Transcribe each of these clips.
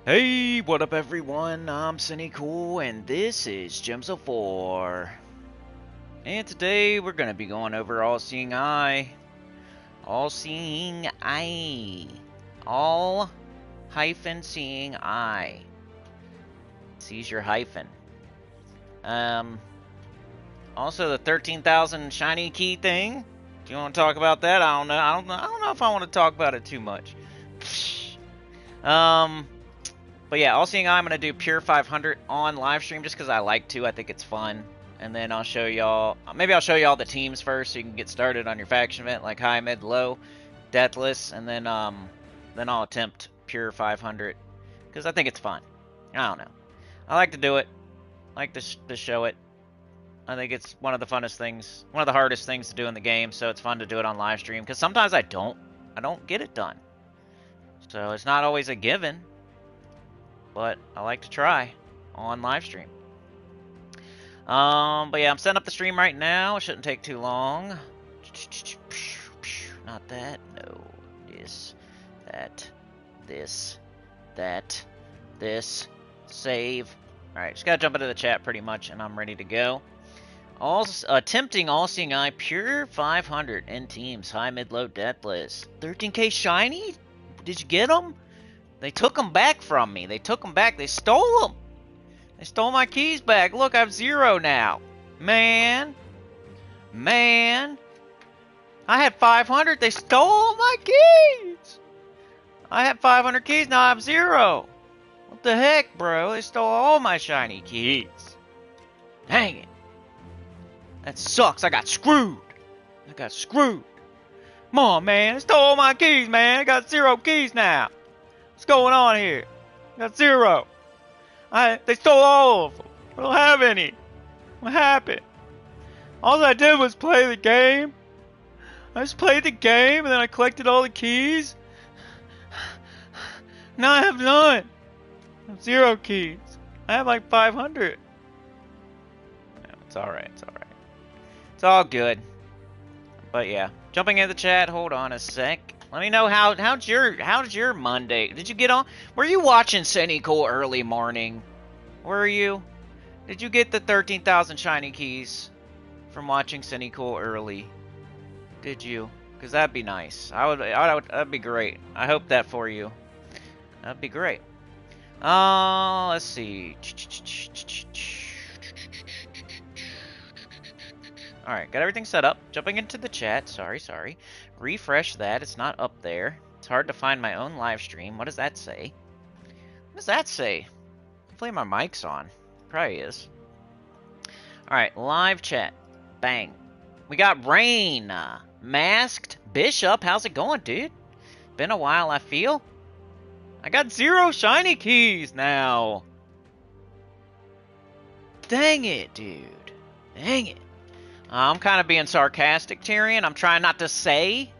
Hey, what up everyone? I'm Cool, and this is Gems of 4. And today we're going to be going over All-Seeing Eye. All-Seeing Eye. All-Seeing Eye. Sees your hyphen. Also the 13,000 shiny key thing. Do you want to talk about that? I don't know. I don't know if I want to talk about it too much. But yeah, All-Seeing Eye, I'm going to do Pure 500 on live stream just because I like to. I think it's fun. And then I'll show y'all, maybe I'll show y'all the teams first so you can get started on your faction event, like high, mid, low, deathless, and then I'll attempt Pure 500 because I think it's fun. I don't know. I like to do it. I like to show it. I think it's one of the funnest things, one of the hardest things to do in the game, so it's fun to do it on live stream because sometimes I don't get it done. So it's not always a given. But I like to try on live stream. But yeah, I'm setting up the stream right now. It shouldn't take too long. Not that. No. This. That. This. That. This. Save. Alright, just gotta jump into the chat pretty much, and I'm ready to go. Attempting All-Seeing Eye Pure 500 in teams. High, mid, low, deathless. 13k shiny? Did you get them? They took them back from me. They took them back. They stole them. They stole my keys back. Look, I have 0 now. Man. Man. I had 500. They stole my keys. I had 500 keys. Now I have 0. What the heck, bro? They stole all my shiny keys. Dang it. That sucks. I got screwed. I got screwed. Come on, man. They stole my keys, man. I got 0 keys now. What's going on here? I got 0. They stole all of them. I don't have any. What happened? All I did was play the game. I just played the game and then I collected all the keys. Now I have none. I have 0 keys. I have like 500. No, it's alright, it's alright. It's all good. But yeah, jumping in the chat, hold on a sec. Let me know how's your Monday? Did you get on? Were you watching Cool early morning? Were you? Did you get the 13,000 shiny keys from watching Cool early? Did you? Because that'd be nice. That'd be great. I hope that for you. That'd be great. Let's see. Alright, got everything set up. Jumping into the chat. Sorry. Refresh that. It's not up there. It's hard to find my own live stream. What does that say? What does that say? Hopefully my mic's on. Probably is. Alright, live chat. Bang. We got Rain. Masked Bishop. How's it going, dude? Been a while, I feel. I got 0 shiny keys now. Dang it, dude. Dang it. I'm kind of being sarcastic, Tyrion. I'm trying not to say.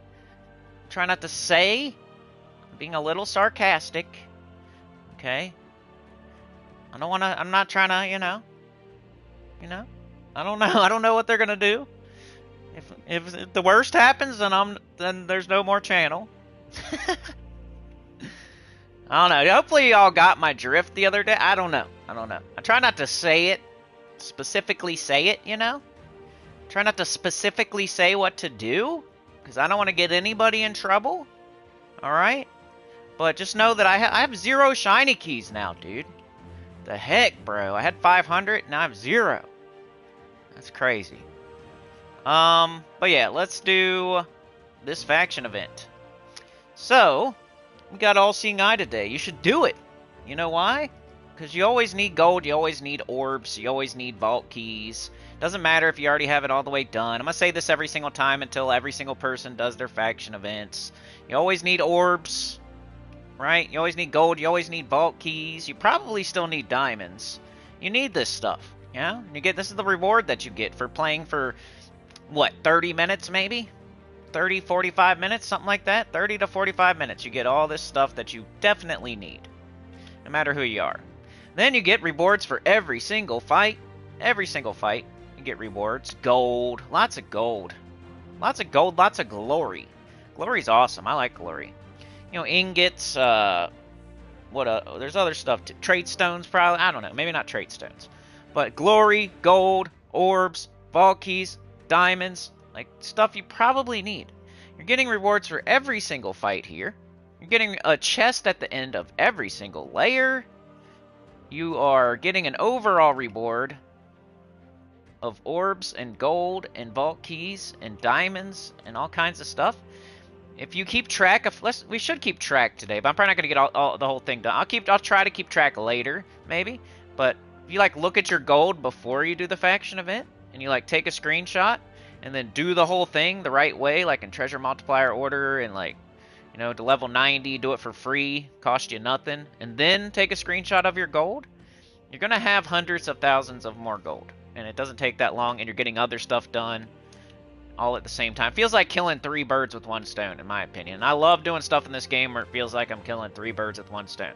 I'm being a little sarcastic. Okay? I don't want to, I'm not trying to, you know. I don't know. I don't know what they're going to do. If the worst happens, then there's no more channel. I don't know. Hopefully y'all got my drift the other day. I don't know. I try not to say it, specifically say it, you know? Try not to specifically say what to do, because I don't want to get anybody in trouble. Alright? But just know that I have 0 shiny keys now, dude. The heck, bro? I had 500, now I have 0. That's crazy. But yeah, let's do this faction event. So, we got All-Seeing Eye today. You should do it. You know why? Because you always need gold, you always need orbs, you always need vault keys. Doesn't matter if you already have it all the way done. I'm going to say this every single time until every single person does their faction events. You always need orbs, right? You always need gold, you always need vault keys. You probably still need diamonds. You need this stuff, yeah? This is the reward that you get for playing for, what, 30 minutes maybe? 30, 45 minutes, something like that? 30 to 45 minutes. You get all this stuff that you definitely need, no matter who you are. Then you get rewards for every single fight. Every single fight, you get rewards. Gold. Lots of gold. Lots of gold, lots of glory. Glory's awesome. I like glory. You know, ingots, there's other stuff too. Trait stones, probably. I don't know. Maybe not trait stones. But glory, gold, orbs, vault keys, diamonds, like stuff you probably need. You're getting rewards for every single fight here. You're getting a chest at the end of every single layer. You are getting an overall reward of orbs and gold and vault keys and diamonds and all kinds of stuff. If you keep track of, we should keep track today, but I'm probably not gonna get all the whole thing done. I'll try to keep track later, maybe. But if you like look at your gold before you do the faction event, and you like take a screenshot, and then do the whole thing the right way, like in treasure multiplier order, and like, you know, to level 90, do it for free, cost you nothing, and then take a screenshot of your gold, you're gonna have hundreds of thousands of more gold, and it doesn't take that long, and you're getting other stuff done all at the same time. Feels like killing 3 birds with 1 stone, in my opinion. And I love doing stuff in this game where it feels like I'm killing 3 birds with 1 stone.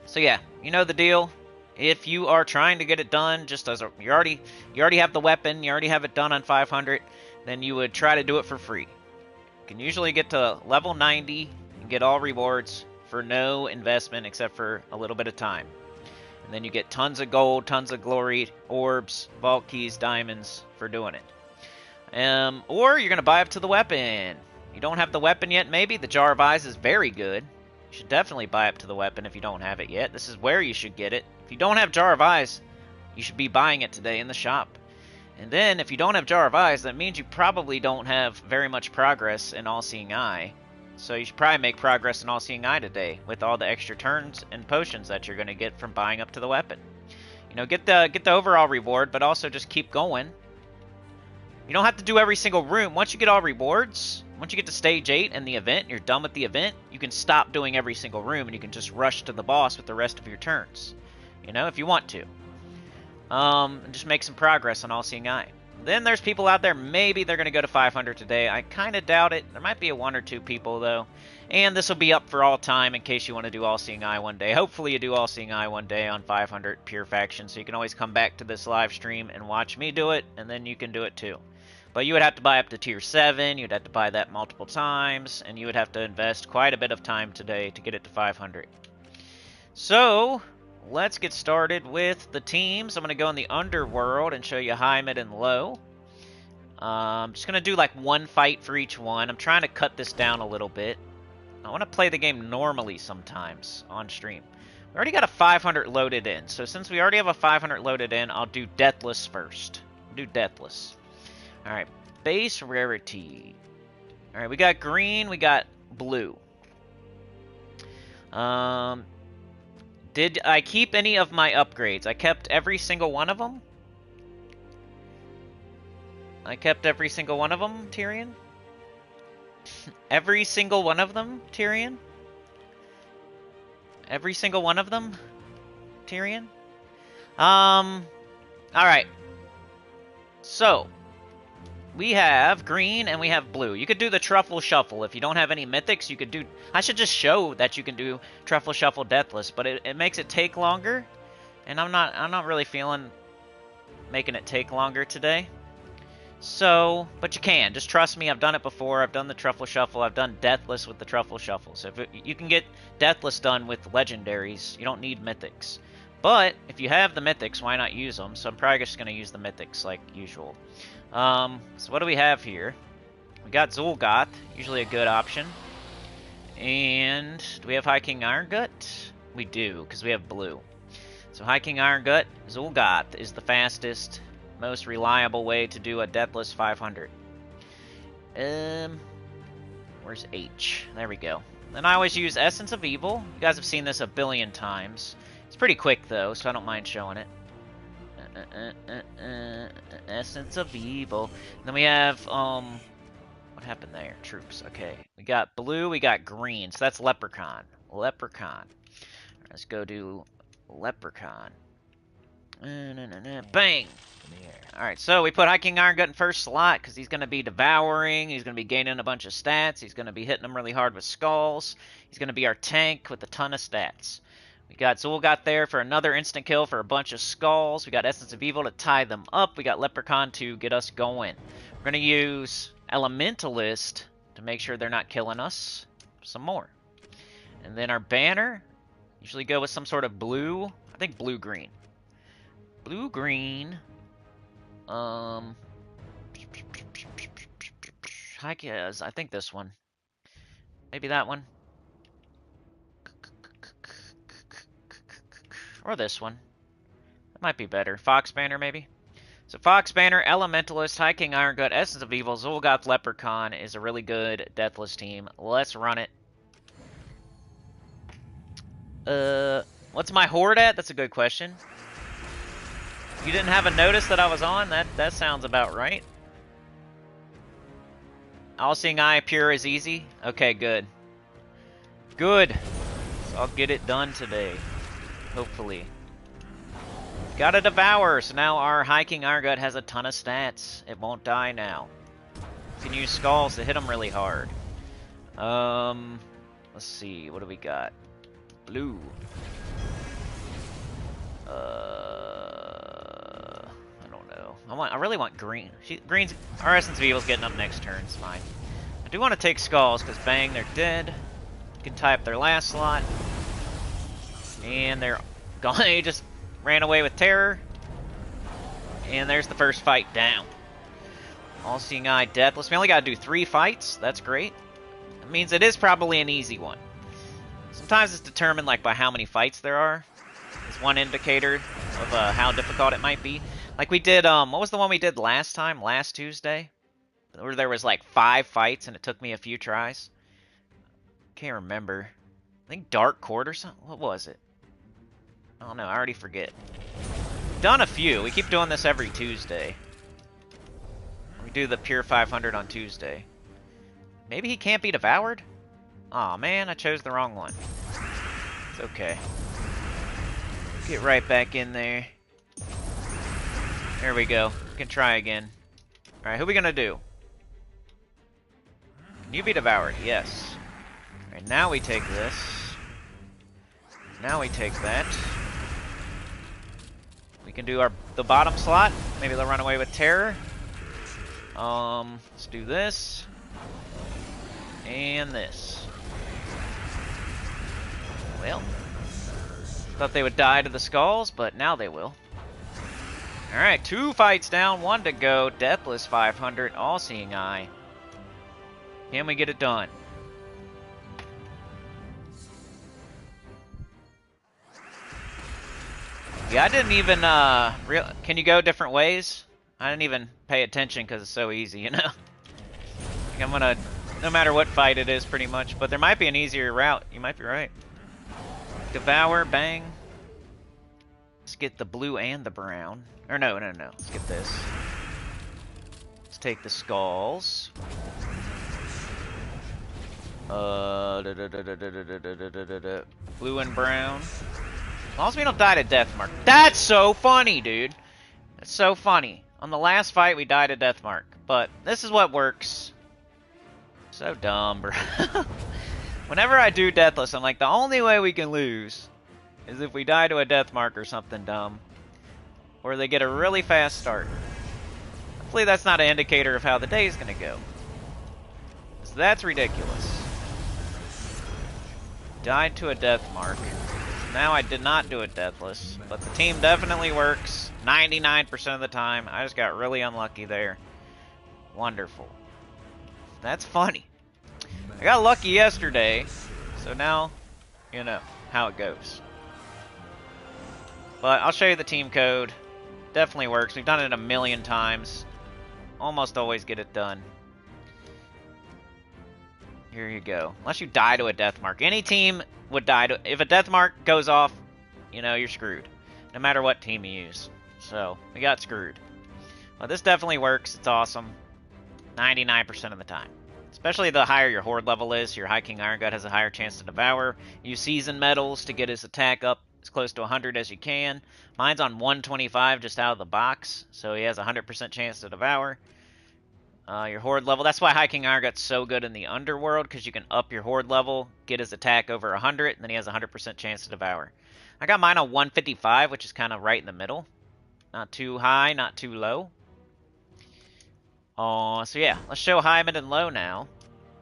So yeah, you know the deal. If you are trying to get it done, just as you already have the weapon, you already have it done on 500, then you would try to do it for free. You can usually get to level 90 and get all rewards for no investment except for a little bit of time. And then you get tons of gold, tons of glory, orbs, vault keys, diamonds for doing it. Or you're going to buy up to the weapon. You don't have the weapon yet, maybe? The Jar of Eyes is very good. You should definitely buy up to the weapon if you don't have it yet. This is where you should get it. If you don't have Jar of Eyes, you should be buying it today in the shop. And then, if you don't have Jar of Eyes, that means you probably don't have very much progress in All-Seeing Eye. So you should probably make progress in All-Seeing Eye today with all the extra turns and potions that you're going to get from buying up to the weapon. You know, get the overall reward, but also just keep going. You don't have to do every single room. Once you get all rewards, once you get to stage 8 and the event, you're done with the event, you can stop doing every single room and you can just rush to the boss with the rest of your turns. You know, if you want to. And just make some progress on All-Seeing Eye. Then there's people out there, maybe they're going to go to 500 today. I kind of doubt it. There might be 1 or 2 people, though. And this will be up for all time in case you want to do All-Seeing Eye one day. Hopefully you do All-Seeing Eye one day on 500 Pure Faction, so you can always come back to this live stream and watch me do it, and then you can do it too. But you would have to buy up to Tier 7, you'd have to buy that multiple times, and you would have to invest quite a bit of time today to get it to 500. So, let's get started with the teams. I'm going to go in the Underworld and show you high, mid, and low. I'm just going to do like 1 fight for each one. I'm trying to cut this down a little bit. I want to play the game normally sometimes on stream. We already got a 500 loaded in, so since we already have a 500 loaded in, I'll do Deathless first. Do Deathless. Alright, base rarity. Alright, we got green, we got blue. Did I keep any of my upgrades? I kept every single one of them? I kept every single one of them, Tyrion? Every single one of them, Tyrion? Every single one of them, Tyrion? Alright. So, we have green and we have blue. You could do the Truffle Shuffle. If you don't have any mythics, you could do... I should just show that you can do Truffle Shuffle Deathless, but it makes it take longer. And I'm not really feeling making it take longer today. So, but you can. Just trust me, I've done it before. I've done the Truffle Shuffle. I've done Deathless with the Truffle Shuffle. So if you can get Deathless done with legendaries. You don't need mythics. But if you have the mythics, why not use them? So I'm probably just going to use the mythics like usual. So what do we have here? We got Zul'Goth, usually a good option. And do we have High King Iron Gut? We do, because we have blue. So High King Iron Gut, Zul'Goth is the fastest, most reliable way to do a Deathless 500. Where's H? There we go. Then I always use Essence of Evil. You guys have seen this a billion times. It's pretty quick though, so I don't mind showing it. Essence of Evil. And then we have, what happened there? Troops, okay. We got blue, we got green, so that's Leprechaun. Leprechaun. Let's go do Leprechaun. Bang! Alright, so we put High King Iron Gut in first slot, because he's going to be devouring, he's going to be gaining a bunch of stats, he's going to be hitting them really hard with skulls, he's going to be our tank with a ton of stats. We got Zul'Goth there for another instant kill for a bunch of skulls. We got Essence of Evil to tie them up. We got Leprechaun to get us going. We're going to use Elementalist to make sure they're not killing us some more. And then our banner, usually go with some sort of blue. I think blue-green. Blue-green. I think this one. Maybe that one. Or this one. That might be better. Fox banner, maybe? So Fox banner, Elementalist, High King Iron Gut, Essence of Evil, Zulgoth Leprechaun is a really good Deathless team. Let's run it. What's my horde at? That's a good question. You didn't have a notice that I was on? That sounds about right. All-Seeing Eye, pure is easy? Okay, good. Good. So I'll get it done today. Hopefully. Got a Devour, so now our High King Iron Gut has a ton of stats. It won't die now. You can use Skulls to hit them really hard. Let's see, what do we got? Blue. I don't know. I really want green. Green's our Essence of Evil's getting up next turn. It's fine. I do want to take Skulls because bang, they're dead. You can tie up their last slot, and they're gone. They just ran away with terror, and there's the first fight down. All-Seeing Eye, Deathless. We only got to do 3 fights. That's great. That means it is probably an easy one. Sometimes it's determined like by how many fights there are. It's one indicator of how difficult it might be. Like we did, what was the one we did last time, last Tuesday? Where there was like 5 fights and it took me a few tries. Can't remember. I think Dark Court or something? What was it? I don't know, I already forget. We've done a few. We keep doing this every Tuesday. We do the Pure 500 on Tuesday. Maybe he can't be devoured? Aw, man, I chose the wrong one. It's okay. Get right back in there. There we go. We can try again. Alright, who are we gonna do? Can you be devoured? Yes. Alright, now we take this. Now we take that. We can do the bottom slot. Maybe they'll run away with terror. Let's do this. And this. Well, thought they would die to the Skulls, but now they will. Alright, 2 fights down, 1 to go. Deathless 500, All-Seeing Eye. Can we get it done? Yeah, I didn't even, can you go different ways? I didn't even pay attention because it's so easy, you know? Like I'm gonna, no matter what fight it is, pretty much. But there might be an easier route. You might be right. Devour, bang. Let's get the blue and the brown. Or no. Let's get this. Let's take the Skulls. Blue and brown. As long as we don't die to Deathmark. That's so funny, dude. That's so funny. On the last fight, we died to Deathmark. But this is what works. So dumb, bro. Whenever I do Deathless, I'm like, the only way we can lose is if we die to a Deathmark or something dumb. Or they get a really fast start. Hopefully that's not an indicator of how the day is going to go. So that's ridiculous. Died to a Deathmark. Now I did not do it Deathless, but the team definitely works 99% of the time. I just got really unlucky there. Wonderful. That's funny. I got lucky yesterday, so now you know how it goes. But I'll show you the team code. Definitely works. We've done it a million times. Almost always get it done. Here you go. Unless you die to a Deathmark. Any team would die to... If a Deathmark goes off, you know, you're screwed. No matter what team you use. So, we got screwed. Well, this definitely works. It's awesome. 99% of the time. Especially the higher your horde level is. Your High King Iron Gut has a higher chance to devour. Use season medals to get his attack up as close to 100 as you can. Mine's on 125 just out of the box. So he has a 100% chance to devour. Your horde level. That's why High King Iron Gut's so good in the underworld, because you can up your horde level, get his attack over 100, and then he has a 100% chance to devour. I got mine on 155, which is kind of right in the middle. Not too high, not too low. So yeah, let's show high, mid, and low now.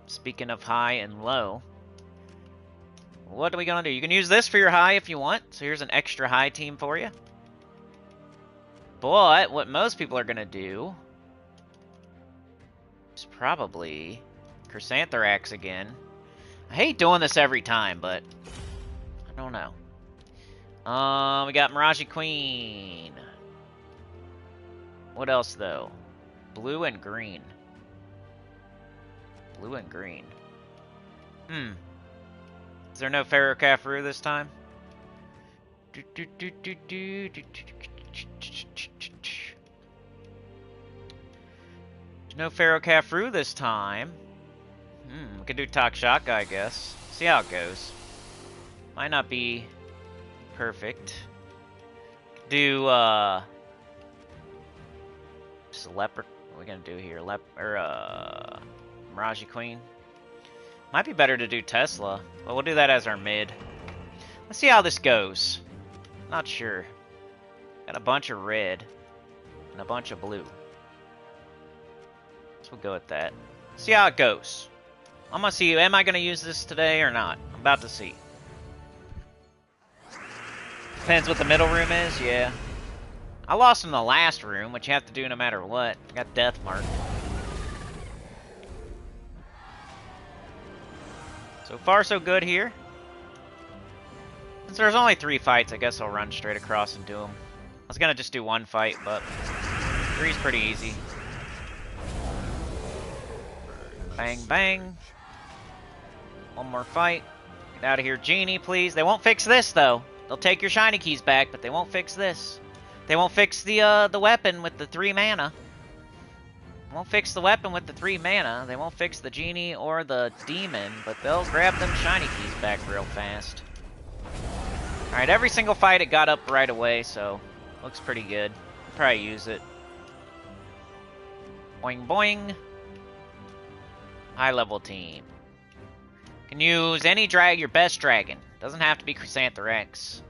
Speaking of high and low, what are we gonna do? You can use this for your high if you want. So here's an extra high team for you. But what most people are gonna do is probably Chrysantherax again. I hate doing this every time, but I don't know. We got Mirage Queen. What else though? Blue and green. Blue and green. Is there no Ferrocaffroo this time? No Ferrocaffroo this time. We can do Takshaka, I guess. See how it goes. Might not be perfect. Do just a leopard. What are we gonna do here? Mirage Queen. Might be better to do Tesla, but we'll do that as our mid. Let's see how this goes. Not sure. Got a bunch of red and a bunch of blue. So we'll go with that. See how it goes. I'm gonna see. Am I gonna use this today or not? I'm about to see. Depends what the middle room is. Yeah. I lost in the last room, which you have to do no matter what. I got Death Mark. So far, so good here. Since there's only 3 fights, I guess I'll run straight across and do them. I was gonna just do 1 fight, but 3's pretty easy. Bang, bang. 1 more fight. Get out of here, Genie, please. They won't fix this, though. They'll take your shiny keys back, but they won't fix this. They won't fix the weapon with the 3 mana. Won't fix the weapon with the 3 mana. They won't fix the Genie or the Demon, but they'll grab them shiny keys back real fast. Alright, every single fight it got up right away, so looks pretty good. Probably use it. Boing boing. High level team. Can use any your best dragon. Doesn't have to be Chrysantherax.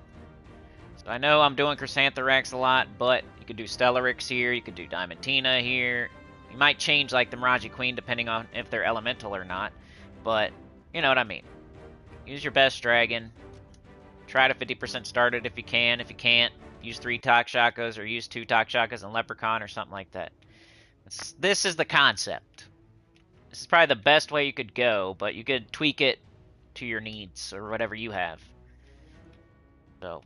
So I know I'm doing Chrysantherax a lot, but you could do Stellarix here, you could do Diamantina here. You might change like the Mirage Queen depending on if they're elemental or not. But you know what I mean. Use your best dragon. Try to 50% start it if you can. If you can't, use 3 Takshakas or use 2 Takshakas and Leprechaun or something like that. This is the concept. This is probably the best way you could go, but you could tweak it to your needs or whatever you have. So,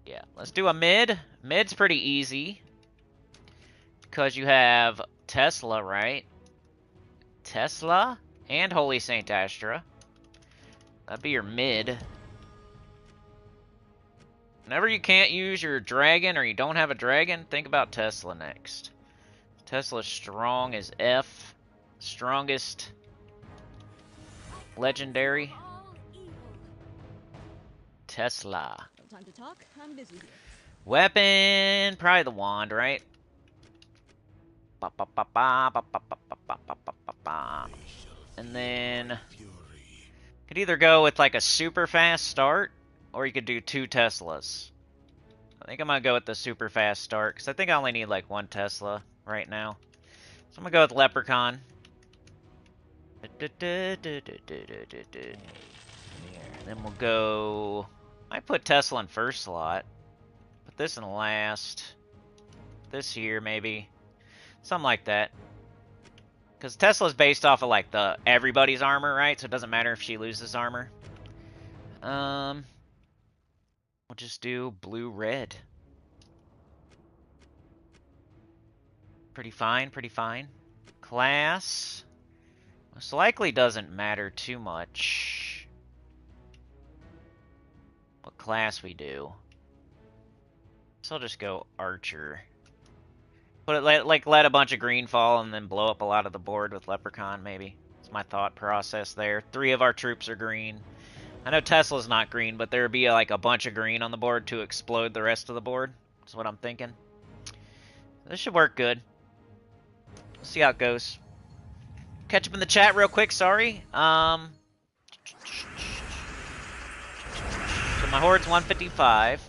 yeah. Let's do a mid. Mid's pretty easy. Because you have Tesla, right? Tesla and Holy Saint Astra. That'd be your mid. Whenever you can't use your dragon or you don't have a dragon, think about Tesla next. Tesla's strong as F. Strongest legendary. Tesla. No time to talk. I'm busy here. Weapon, probably the wand, right? And then could either go with like a super fast start, or you could do 2 Teslas. I think I'm gonna go with the super fast start because I think I only need like 1 Tesla right now. So I'm gonna go with Leprechaun. Then we'll go. I put Tesla in first slot. Put this in last. This here maybe. Something like that. Because Tesla's based off of like the everybody's armor, right? So it doesn't matter if she loses armor. We'll just do blue-red. Pretty fine, pretty fine. Class. Most likely doesn't matter too much. What class we do. So I'll just go Archer. Put it let a bunch of green fall and then blow up a lot of the board with Leprechaun, maybe. That's my thought process there. 3 of our troops are green. I know Tesla's not green, but there would be like a bunch of green on the board to explode the rest of the board. That's what I'm thinking. This should work good. Let's see how it goes. Catch up in the chat real quick, sorry. So my horde's 155.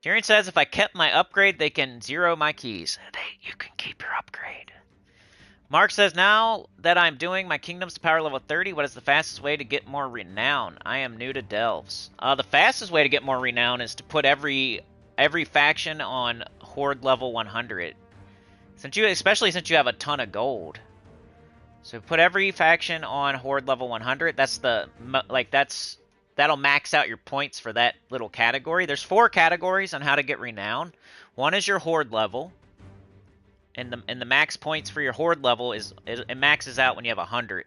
Tyrion says if I kept my upgrade, they can 0 my keys. You can keep your upgrade. Mark says, now that I'm doing my kingdoms to power level 30, what is the fastest way to get more renown? I am new to Delves. The fastest way to get more renown is to put every faction on horde level 100. Especially since you have a ton of gold. So put every faction on horde level 100. That'll max out your points for that little category. There's 4 categories on how to get renown. One is your horde level. And the max points for your horde level it maxes out when you have 100.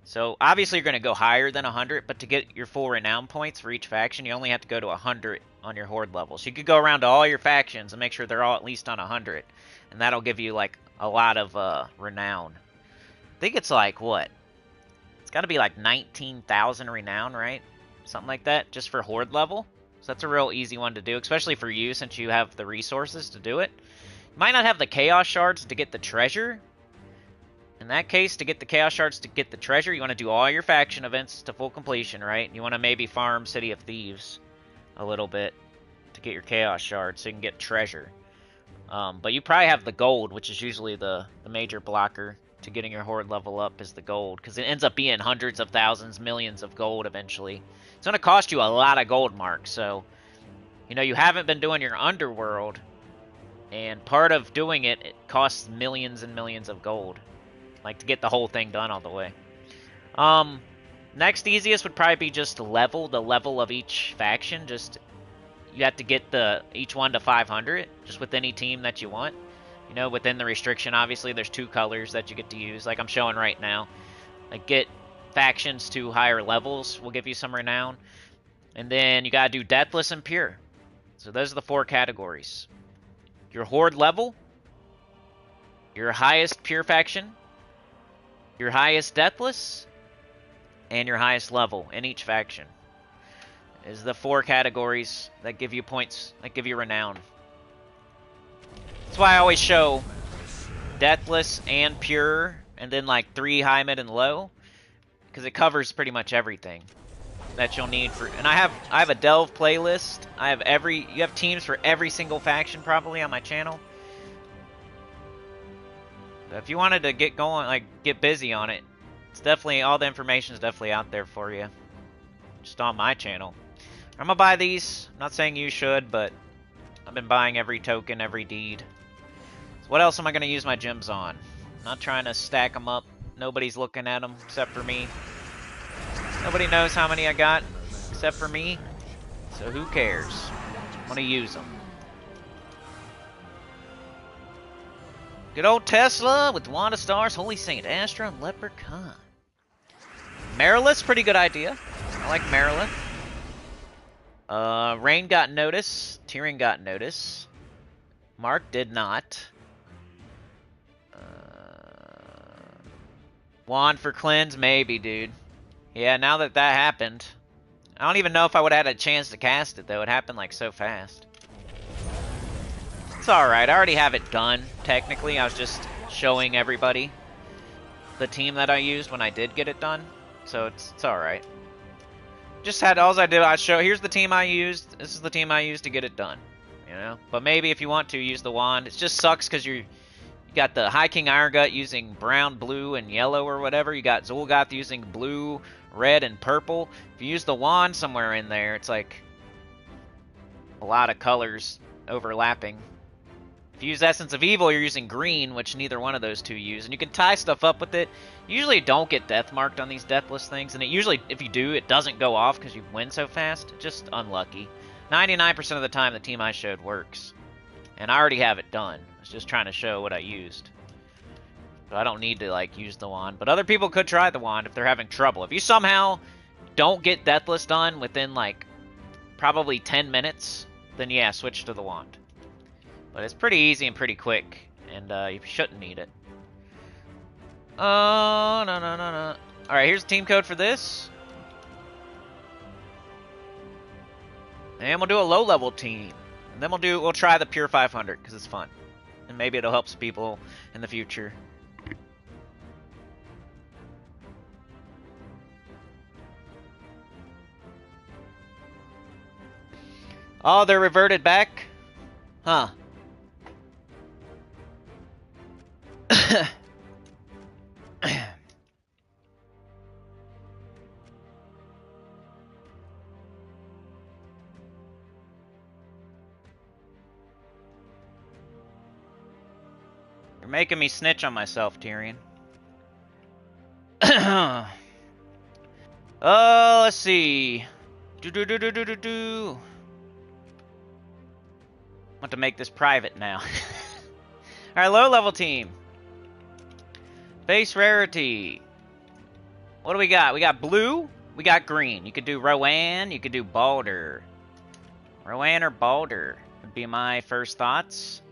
So obviously you're going to go higher than 100, but to get your full renown points for each faction, you only have to go to 100 on your horde level. So you could go around to all your factions and make sure they're all at least on 100, and that'll give you like a lot of renown. I think it's like what? It's got to be like 19,000 renown, right? Something like that, just for horde level. So that's a real easy one to do, especially for you since you have the resources to do it. Might not have the chaos shards to get the treasure. In that case, to get the chaos shards to get the treasure, you want to do all your faction events to full completion, right? You want to maybe farm City of Thieves a little bit to get your chaos shards so you can get treasure. But you probably have the gold, which is usually the major blocker to getting your horde level up is the gold, because it ends up being hundreds of thousands, millions of gold eventually. It's going to cost you a lot of gold marks, so you know you haven't been doing your underworld. And part of doing it, it costs millions and millions of gold. Like, to get the whole thing done all the way. Next easiest would probably be just the level of each faction. Just, you have to get each one to 500, just with any team that you want. You know, within the restriction, obviously, there's 2 colors that you get to use, like I'm showing right now. Like, get factions to higher levels will give you some renown. And then you gotta do deathless and pure. So those are the 4 categories. Your horde level, your highest pure faction, your highest deathless, and your highest level in each faction is the 4 categories that give you points, that give you renown. That's why I always show deathless and pure, and then like 3 high, mid, and low, because it covers pretty much everything that you'll need for. And I have a Delve playlist. You have teams for every single faction probably on my channel. If you wanted to get going, like get busy on it, it's definitely, all the information is definitely out there for you, just on my channel. I'm gonna buy these. I'm not saying you should, but I've been buying every token, every deed. So what else am I gonna use my gems on? I'm not trying to stack them up. Nobody's looking at them except for me. Nobody knows how many I got except for me, so who cares? I'm gonna use them. Good old Tesla with Wanda Stars, Holy Saint, Astra, and Leprechaun. Marilith's pretty good idea. I like Marilith. Rain got notice. Tyrion got notice. Mark did not. Wand for cleanse, maybe, dude. Yeah, now that happened. I don't even know if I would have had a chance to cast it, though. It happened, like, so fast. It's alright. I already have it done, technically. I was just showing everybody the team that I used when I did get it done. So it's alright. Just had, all I did, I show, here's the team I used. This is the team I used to get it done. You know? But maybe if you want to, use the wand. It just sucks because you got the High King Irongut using brown, blue, and yellow or whatever. You got Zul'Goth using blue, red, and purple. If you use the wand somewhere in there, it's like a lot of colors overlapping. If you use Essence of Evil, you're using green, which neither one of those 2 use. And you can tie stuff up with it. You usually don't get death marked on these deathless things. And it usually, if you do, it doesn't go off because you win so fast. Just unlucky. 99% of the time, the team I showed works. And I already have it done. I was just trying to show what I used. But I don't need to, like, use the wand. But other people could try the wand if they're having trouble. If you somehow don't get deathless done within, like, probably 10 minutes, then yeah, switch to the wand. But it's pretty easy and pretty quick, and you shouldn't need it. Oh, no. Alright, here's the team code for this. And we'll do a low-level team. And then we'll try the Pure 500, because it's fun. And maybe it'll help some people in the future. Oh, they're reverted back? Huh. You're making me snitch on myself, Tyrion. Let's see. I want to make this private now. Alright, low level team. Base rarity. What do we got? We got blue, we got green. You could do Rowan, you could do Balder. Rowan or Balder would be my first thoughts.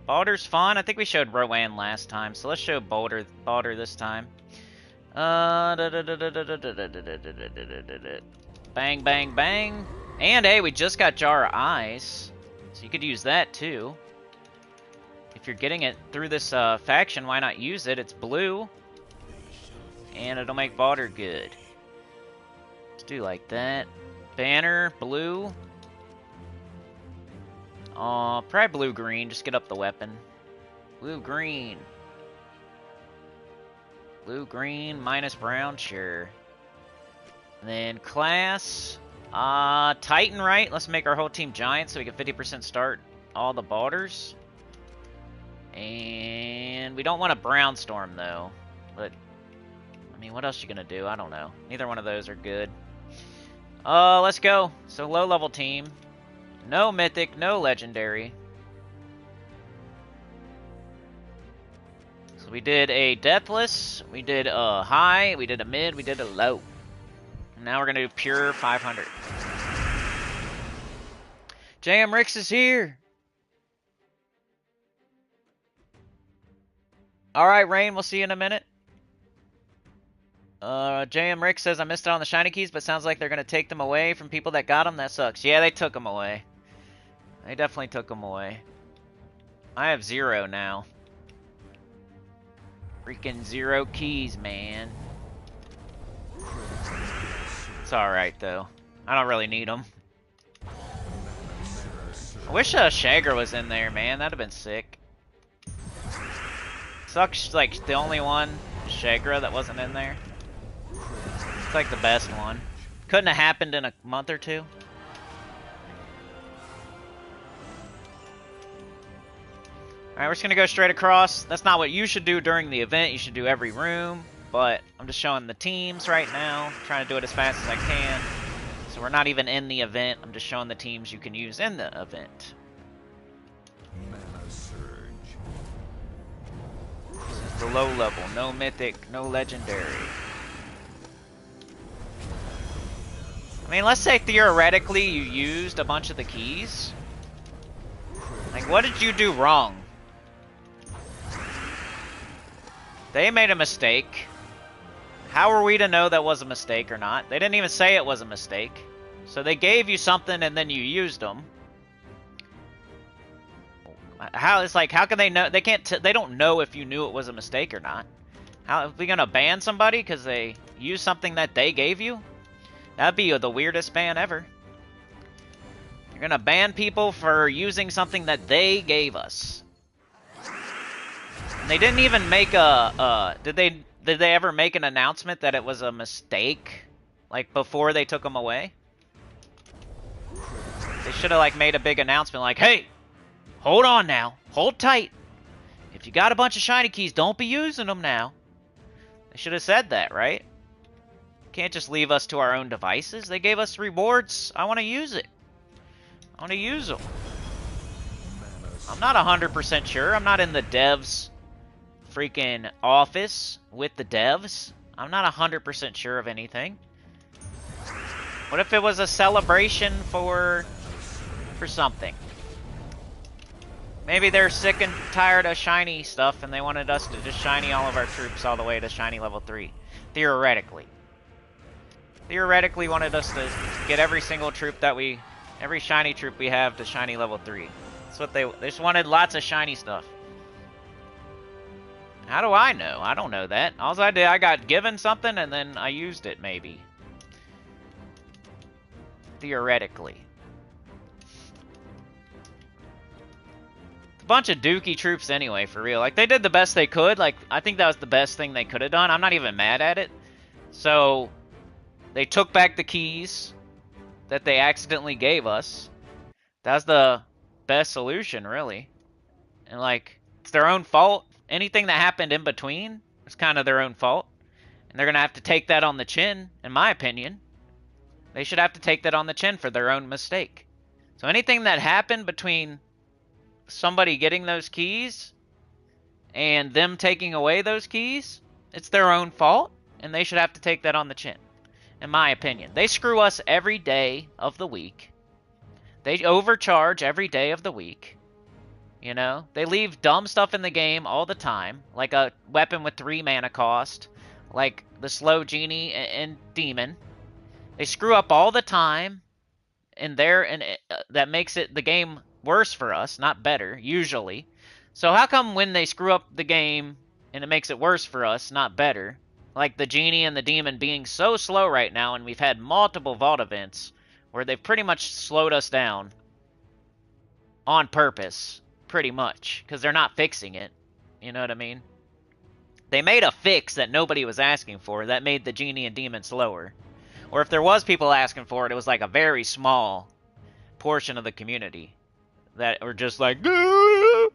Balder's fun. I think we showed Rowan last time, so let's show Balder this time. Bang, bang, bang. And hey, we just got Jar of Eyes, so you could use that too. If you're getting it through this faction, why not use it? It's blue, and it'll make Balder good. Let's do like that. Banner, blue. Probably blue-green, just get up the weapon. Blue-green. Blue-green minus brown, sure. And then class, Titan, right? Let's make our whole team giant so we can 50% start all the Balders. And we don't want a brown storm though, but I mean, what else you gonna do? I don't know. Neither one of those are good. Let's go. So low level team. No mythic, no legendary. So we did a deathless, we did a high, we did a mid, we did a low. And now we're gonna do pure 500. JM Ricks is here. Alright, Rain, we'll see you in a minute. JM Rick says I missed out on the shiny keys, but sounds like they're gonna take them away from people that got them. That sucks. Yeah, they took them away. They definitely took them away. I have 0 now. Freaking 0 keys, man. It's alright, though. I don't really need them. I wish Shagger was in there, man. That'd have been sick. Sucks, like, the only one, Shagra, that wasn't in there. It's like the best one. Couldn't have happened in a month or two. Alright, we're just gonna go straight across. That's not what you should do during the event. You should do every room. But I'm just showing the teams right now. Trying to do it as fast as I can. So we're not even in the event. I'm just showing the teams you can use in the event. This is the low level. No mythic, no legendary. I mean, let's say theoretically you used a bunch of the keys. Like, what did you do wrong? They made a mistake. How are we to know that was a mistake or not? They didn't even say it was a mistake. So they gave you something and then you used them. How, it's like, how can they know? They can't, they don't know if you knew it was a mistake or not. How, are we gonna ban somebody because they used something that they gave you? That'd be the weirdest ban ever. You're gonna ban people for using something that they gave us. And they didn't even make a, did they ever make an announcement that it was a mistake? Like, before they took them away? They should have, like, made a big announcement like, hey, hold on now. Hold tight. If you got a bunch of shiny keys, don't be using them now. They should have said that, right? Can't just leave us to our own devices. They gave us rewards. I want to use it. I want to use them. I'm not 100% sure. I'm not in the devs freaking office with the devs. I'm not 100% sure of anything. What if it was a celebration for something? Maybe they're sick and tired of shiny stuff and they wanted us to just shiny all of our troops all the way to shiny level 3. Theoretically. Theoretically wanted us to get every single troop that every shiny troop we have to shiny level 3. That's what they just wanted, lots of shiny stuff. How do I know? I don't know that. All I did, I got given something and then I used it, maybe. Theoretically. It's a bunch of dookie troops anyway, for real. Like, they did the best they could. Like, I think that was the best thing they could have done. I'm not even mad at it. So, they took back the keys that they accidentally gave us. That's the best solution, really. And, like, it's their own fault. Anything that happened in between is kind of their own fault. And they're going to have to take that on the chin, in my opinion. They should have to take that on the chin for their own mistake. So anything that happened between somebody getting those keys and them taking away those keys, it's their own fault, and they should have to take that on the chin, in my opinion. They screw us every day of the week. They overcharge every day of the week. You know, they leave dumb stuff in the game all the time, like a weapon with 3 mana cost, like the slow genie and demon. They screw up all the time, and that makes it the game worse for us, not better, usually. So how come when they screw up the game and it makes it worse for us, not better, like the genie and the demon being so slow right now, and we've had multiple vault events where they've pretty much slowed us down on purpose, pretty much, because they're not fixing it. You know what I mean? They made a fix that nobody was asking for that made the genie and demon slower. Or if there was people asking for it, it was like a very small portion of the community that were just like, "Gah!"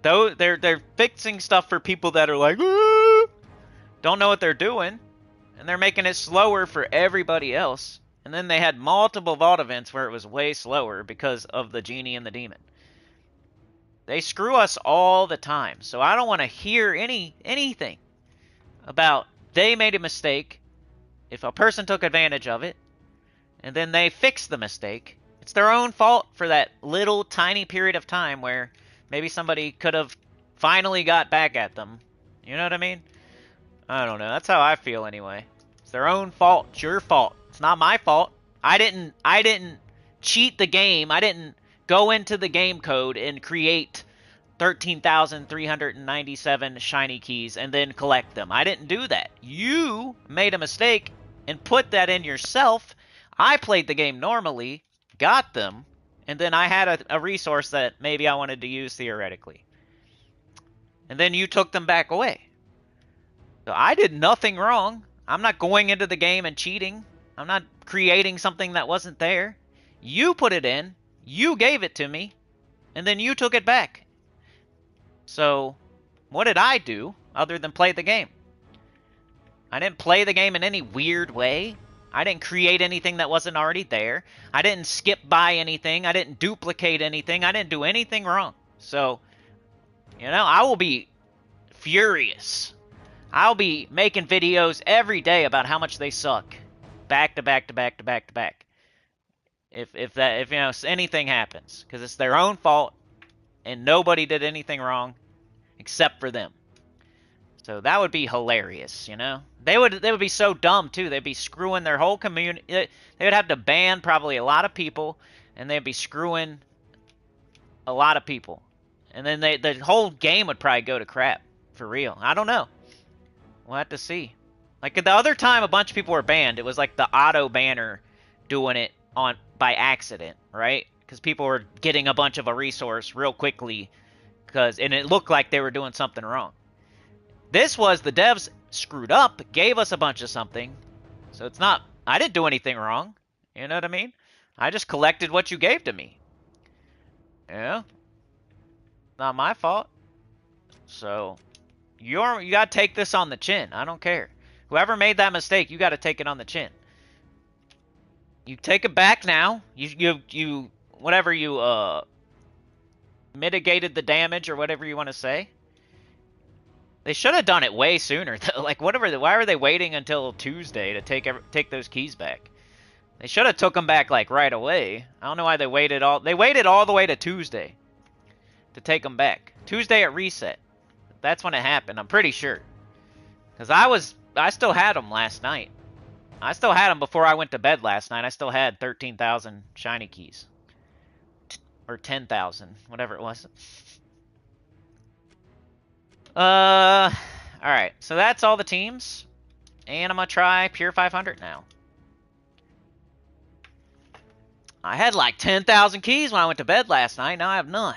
Though they're fixing stuff for people that are like, "Gah!" Don't know what they're doing, and they're making it slower for everybody else. And then they had multiple vault events where it was way slower because of the genie and the demon. They screw us all the time, so I don't want to hear anything about they made a mistake. If a person took advantage of it, and then they fixed the mistake, it's their own fault for that little tiny period of time where maybe somebody could have finally got back at them. You know what I mean? I don't know. That's how I feel anyway. It's their own fault. It's your fault. It's not my fault. I didn't cheat the game. I didn't go into the game code and create 13,397 shiny keys and then collect them. I didn't do that. You made a mistake and put that in yourself. I played the game normally, got them, and then I had a resource that maybe I wanted to use theoretically. And then you took them back away. So I did nothing wrong. I'm not going into the game and cheating. I'm not creating something that wasn't there. You put it in, you gave it to me, and then you took it back. So, what did I do other than play the game? I didn't play the game in any weird way. I didn't create anything that wasn't already there. I didn't skip by anything. I didn't duplicate anything. I didn't do anything wrong. So, you know, I will be furious. I'll be making videos every day about how much they suck. Back to back to back to back to back. If you know, anything happens. Because it's their own fault. And nobody did anything wrong. Except for them. So that would be hilarious, you know? They would be so dumb, too. They'd be screwing their whole community. They would have to ban probably a lot of people. And they'd be screwing a lot of people. And then the whole game would probably go to crap. For real. I don't know. We'll have to see. Like, the other time a bunch of people were banned, it was like the auto banner doing it by accident, right? Because people were getting a bunch of a resource real quickly, and it looked like they were doing something wrong. This was the devs screwed up, gave us a bunch of something, so it's not, I didn't do anything wrong, you know what I mean? I just collected what you gave to me. Yeah, not my fault. So, you gotta take this on the chin, I don't care. Whoever made that mistake, you gotta take it on the chin. You take it back now, whatever you mitigated the damage or whatever you want to say. They should have done it way sooner. Like, why were they waiting until Tuesday to take those keys back? They should have took them back like right away. I don't know why they waited all the way to Tuesday to take them back. Tuesday at reset. That's when it happened, I'm pretty sure. Cuz I still had them last night. I still had them before I went to bed last night. I still had 13,000 shiny keys. Or 10,000, whatever it was. Alright, so that's all the teams. And I'm gonna try Pure 500 now. I had like 10,000 keys when I went to bed last night. Now I have none.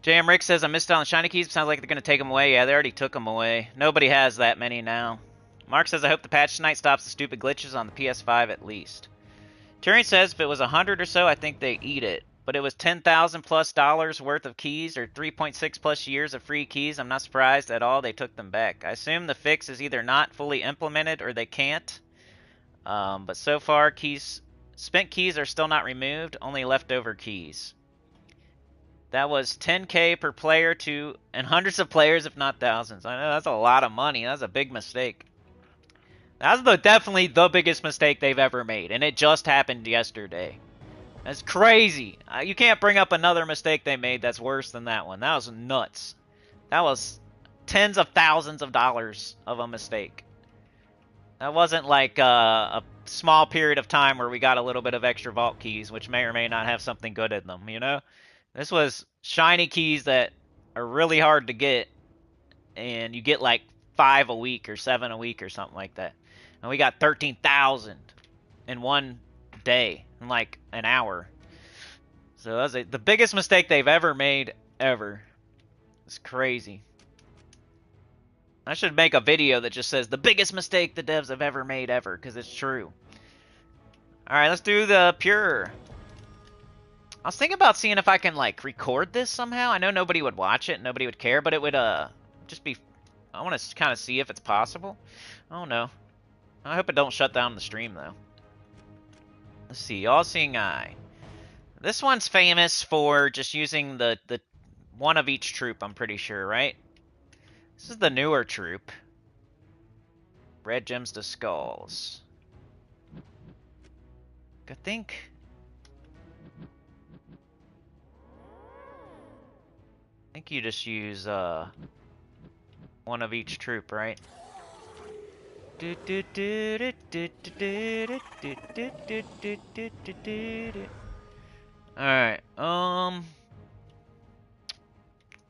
JM Rick says, I missed out on the shiny keys. Sounds like they're going to take them away. Yeah, they already took them away. Nobody has that many now. Mark says, I hope the patch tonight stops the stupid glitches on the PS5 at least. Tyrion says, if it was 100 or so, I think they eat it. But it was $10,000 plus worth of keys, or 3.6 plus years of free keys. I'm not surprised at all they took them back. I assume the fix is either not fully implemented or they can't. But so far, spent keys are still not removed, only leftover keys. That was 10K per player and hundreds of players, if not thousands. I know that's a lot of money. That's a big mistake. That's definitely the biggest mistake they've ever made, and it just happened yesterday. That's crazy. You can't bring up another mistake they made that's worse than that one. That was nuts. That was tens of thousands of dollars of a mistake. That wasn't like a small period of time where we got a little bit of extra vault keys, which may or may not have something good in them, you know? This was shiny keys that are really hard to get, and you get like 5 a week or 7 a week or something like that. And we got 13,000 in one day, in like an hour. So that was the biggest mistake they've ever made, ever. It's crazy. I should make a video that just says the biggest mistake the devs have ever made, ever, because it's true. Alright, let's do the pure. I was thinking about seeing if I can, like, record this somehow. I know nobody would watch it, nobody would care, but it would, just be... I want to kind of see if it's possible. I don't know. I hope it don't shut down the stream, though. Let's see. All-Seeing Eye. This one's famous for just using the one of each troop, I'm pretty sure, right? This is the newer troop. Red gems to skulls. I think you just use one of each troop, right? Alright,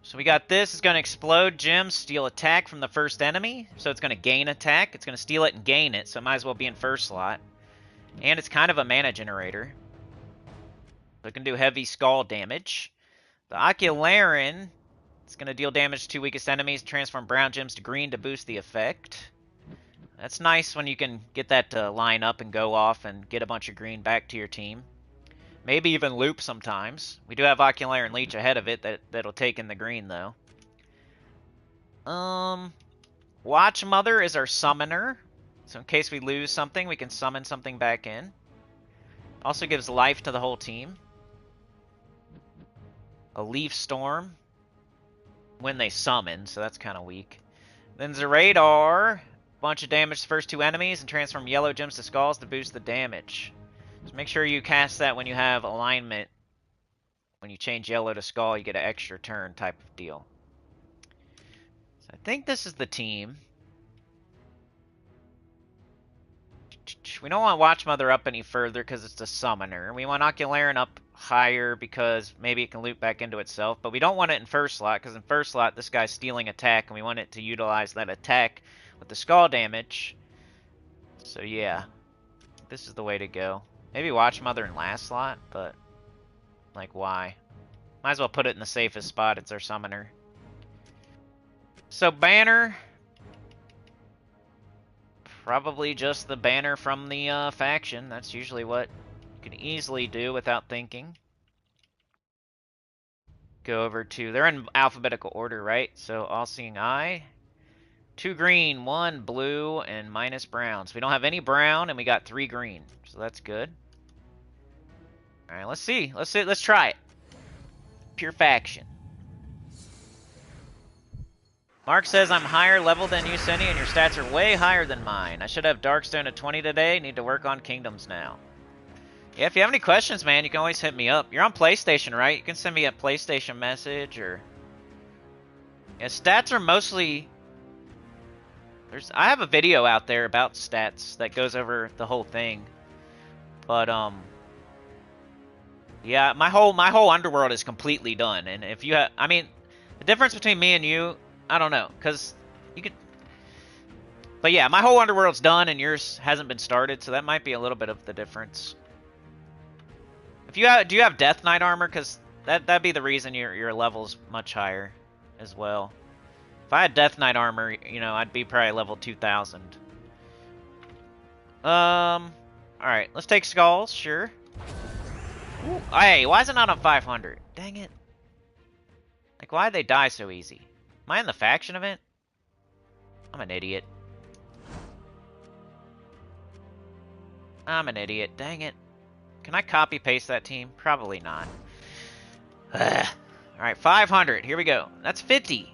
so we got this. It's going to explode gems, steal attack from the first enemy. So it's going to gain attack. It's going to steal it and gain it, so it might as well be in first slot. And it's kind of a mana generator. So it can do heavy skull damage. The Ocularian, it's going to deal damage to two weakest enemies, transform brown gems to green to boost the effect. That's nice when you can get that to line up and go off and get a bunch of green back to your team. Maybe even loop sometimes. We do have Ocularian Leech ahead of it that'll take in the green, though. Watch Mother is our summoner. So in case we lose something, we can summon something back in. Also gives life to the whole team. A Leaf Storm when they summon, so that's kind of weak. Then Zeradar. Bunch of damage to the first two enemies and transform yellow gems to skulls to boost the damage. Just make sure you cast that when you have alignment. When you change yellow to skull, you get an extra turn type of deal. So I think this is the team. We don't want Watch Mother up any further because it's a summoner. We want Ocularian up higher because maybe it can loop back into itself. But we don't want it in first slot because in first slot this guy's stealing attack and we want it to utilize that attack with the skull damage. So yeah, this is the way to go. Maybe Watch Mother in last slot, but like why? Might as well put it in the safest spot. It's our summoner. So banner, probably just the banner from the faction. That's usually what you can easily do without thinking. Go over to, they're in alphabetical order, right? So All-Seeing Eye. 2 green, 1 blue, and minus brown. So we don't have any brown, and we got 3 green. So that's good. Alright, let's see. Let's try it. Pure faction. Mark says, I'm higher level than you, Senny, and your stats are way higher than mine. I should have Darkstone at 20 today. Need to work on Kingdoms now. Yeah, if you have any questions, man, you can always hit me up. You're on PlayStation, right? You can send me a PlayStation message, or... Yeah, stats are mostly... I have a video out there about stats that goes over the whole thing, but yeah, my whole underworld is completely done. And if you have, I mean, the difference between me and you, I don't know, cause you could, but yeah, my whole underworld's done and yours hasn't been started, so that might be a little bit of the difference. If you have, do you have Death Knight armor? Cause that'd be the reason your level's much higher as well. If I had Death Knight armor, you know, I'd be probably level 2000. Alright, let's take skulls, sure. Ooh, hey, why is it not on 500? Dang it. Like, why'd they die so easy? Am I in the faction event? I'm an idiot. I'm an idiot. Dang it. Can I copy paste that team? Probably not. Alright, 500. Here we go. That's 50.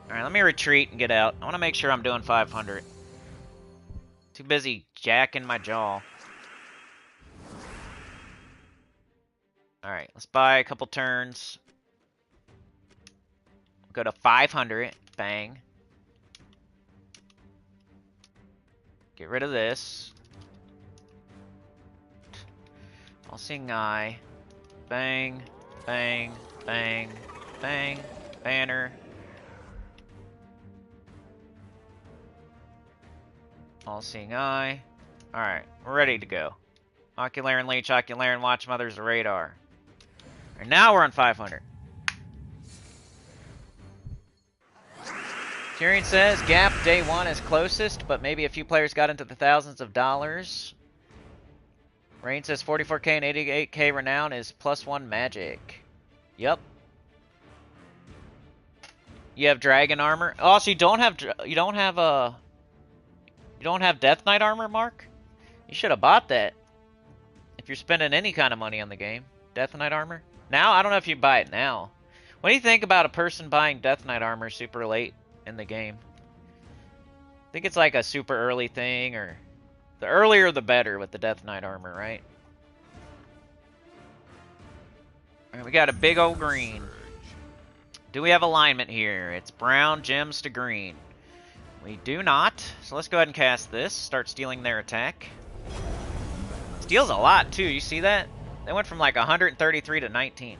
Alright, let me retreat and get out. I want to make sure I'm doing 500. Too busy jacking my jaw. Alright, let's buy a couple turns. Go to 500. Bang. Get rid of this. All-seeing eye. Bang. Bang. Bang. Bang. Banner. All-seeing eye. Alright, we're ready to go. Ocular and Leech, Ocular and Watch Mother's radar. And now we're on 500. Tyrion says, Gap day one is closest, but maybe a few players got into the thousands of dollars. Rain says 44k and 88k renown is +1 magic. Yep. You have dragon armor. Oh, so you don't have Death Knight armor, Mark? You should have bought that. If you're spending any kind of money on the game. Death Knight armor? Now? I don't know if you buy it now. What do you think about a person buying Death Knight armor super late in the game? I think it's like a super early thing, or the earlier the better with the Death Knight armor, right? Alright, we got a big old green. Do we have alignment here? It's brown gems to green. We do not. So let's go ahead and cast this. Start stealing their attack. Steals a lot, too. You see that? They went from like 133 to 19.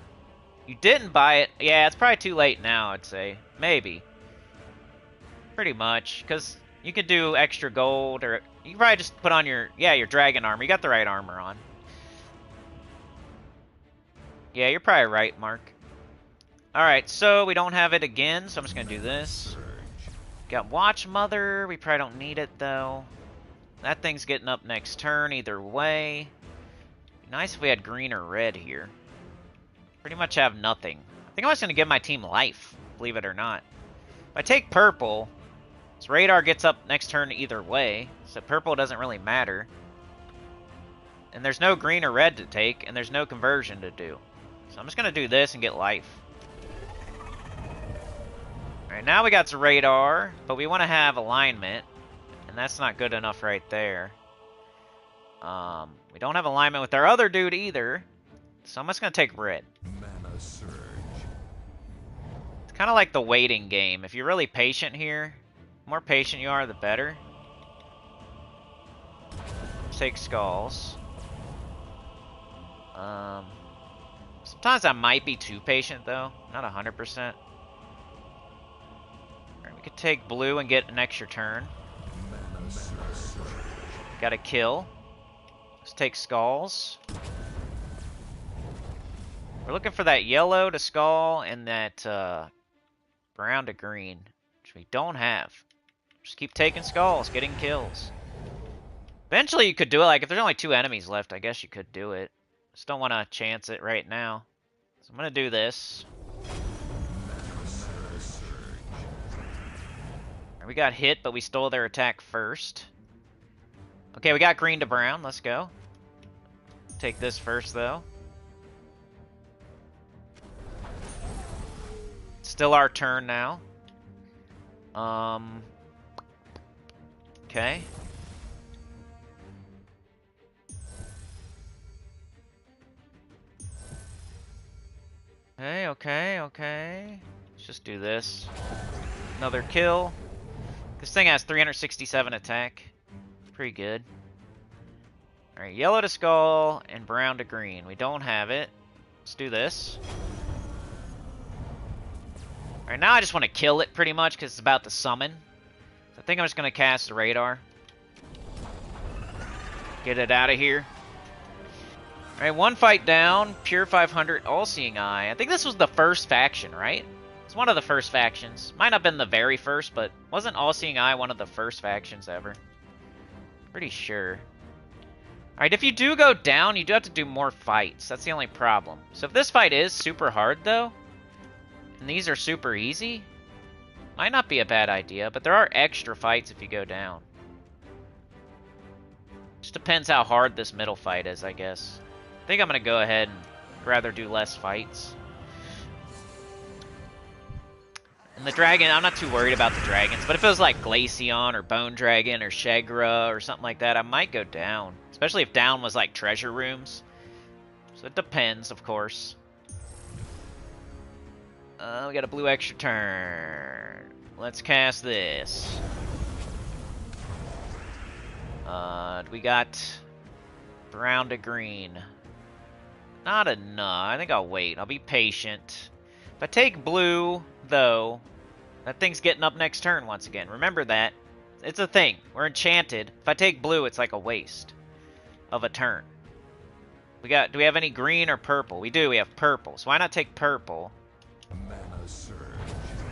You didn't buy it. Yeah, it's probably too late now, I'd say. Maybe. Pretty much. Because you could do extra gold, or you could probably just put on your dragon armor. You got the right armor on. Yeah, you're probably right, Mark. Alright, so we don't have it again, so I'm just going to do this. Got Watch Mother. We probably don't need it, though. That thing's getting up next turn either way. Be nice if we had green or red here. Pretty much have nothing. I think I'm just going to give my team life, believe it or not. If I take purple, this radar gets up next turn either way, so purple doesn't really matter. And there's no green or red to take, and there's no conversion to do. So I'm just going to do this and get life. Alright, now we got the radar, but we want to have alignment, and that's not good enough right there. We don't have alignment with our other dude either, so I'm just going to take red. Mana surge. It's kind of like the waiting game. If you're really patient here, the more patient you are, the better. Take skulls. Sometimes I might be too patient, though. Not 100%. We could take blue and get an extra turn. Got a kill. Let's take skulls. We're looking for that yellow to skull and that brown to green, which we don't have. Just keep taking skulls, getting kills. Eventually you could do it, like if there's only 2 enemies left, I guess you could do it. Just don't want to chance it right now. So I'm going to do this. We got hit, but we stole their attack first. Okay, we got green to brown. Let's go. Take this first, though. Still our turn now. Okay. Okay. Let's just do this. Another kill. This thing has 367 attack. Pretty good. Alright, yellow to skull and brown to green. We don't have it. Let's do this. Alright, now I just want to kill it pretty much because it's about to summon. So I think I'm just going to cast the radar. Get it out of here. Alright, 1 fight down. Pure 500 All-Seeing Eye. I think this was the first faction, right? It's one of the first factions. Might not have been the very first, but wasn't All-Seeing Eye one of the first factions ever? Pretty sure. Alright, if you do go down, you do have to do more fights. That's the only problem. So if this fight is super hard, though, and these are super easy, might not be a bad idea, but there are extra fights if you go down. Just depends how hard this middle fight is, I guess. I think I'm going to go ahead and rather do less fights. And the dragon, I'm not too worried about the dragons, but if it was like Glaceon or Bone Dragon or Shegra or something like that, I might go down. Especially if down was like treasure rooms. So it depends, of course. We got a blue extra turn. Let's cast this. We got brown to green. Not enough. I think I'll wait. I'll be patient. If I take blue, though, that thing's getting up next turn once again. Remember that. It's a thing. We're enchanted. If I take blue, it's like a waste of a turn. Do we have any green or purple? We do. We have purple. So why not take purple?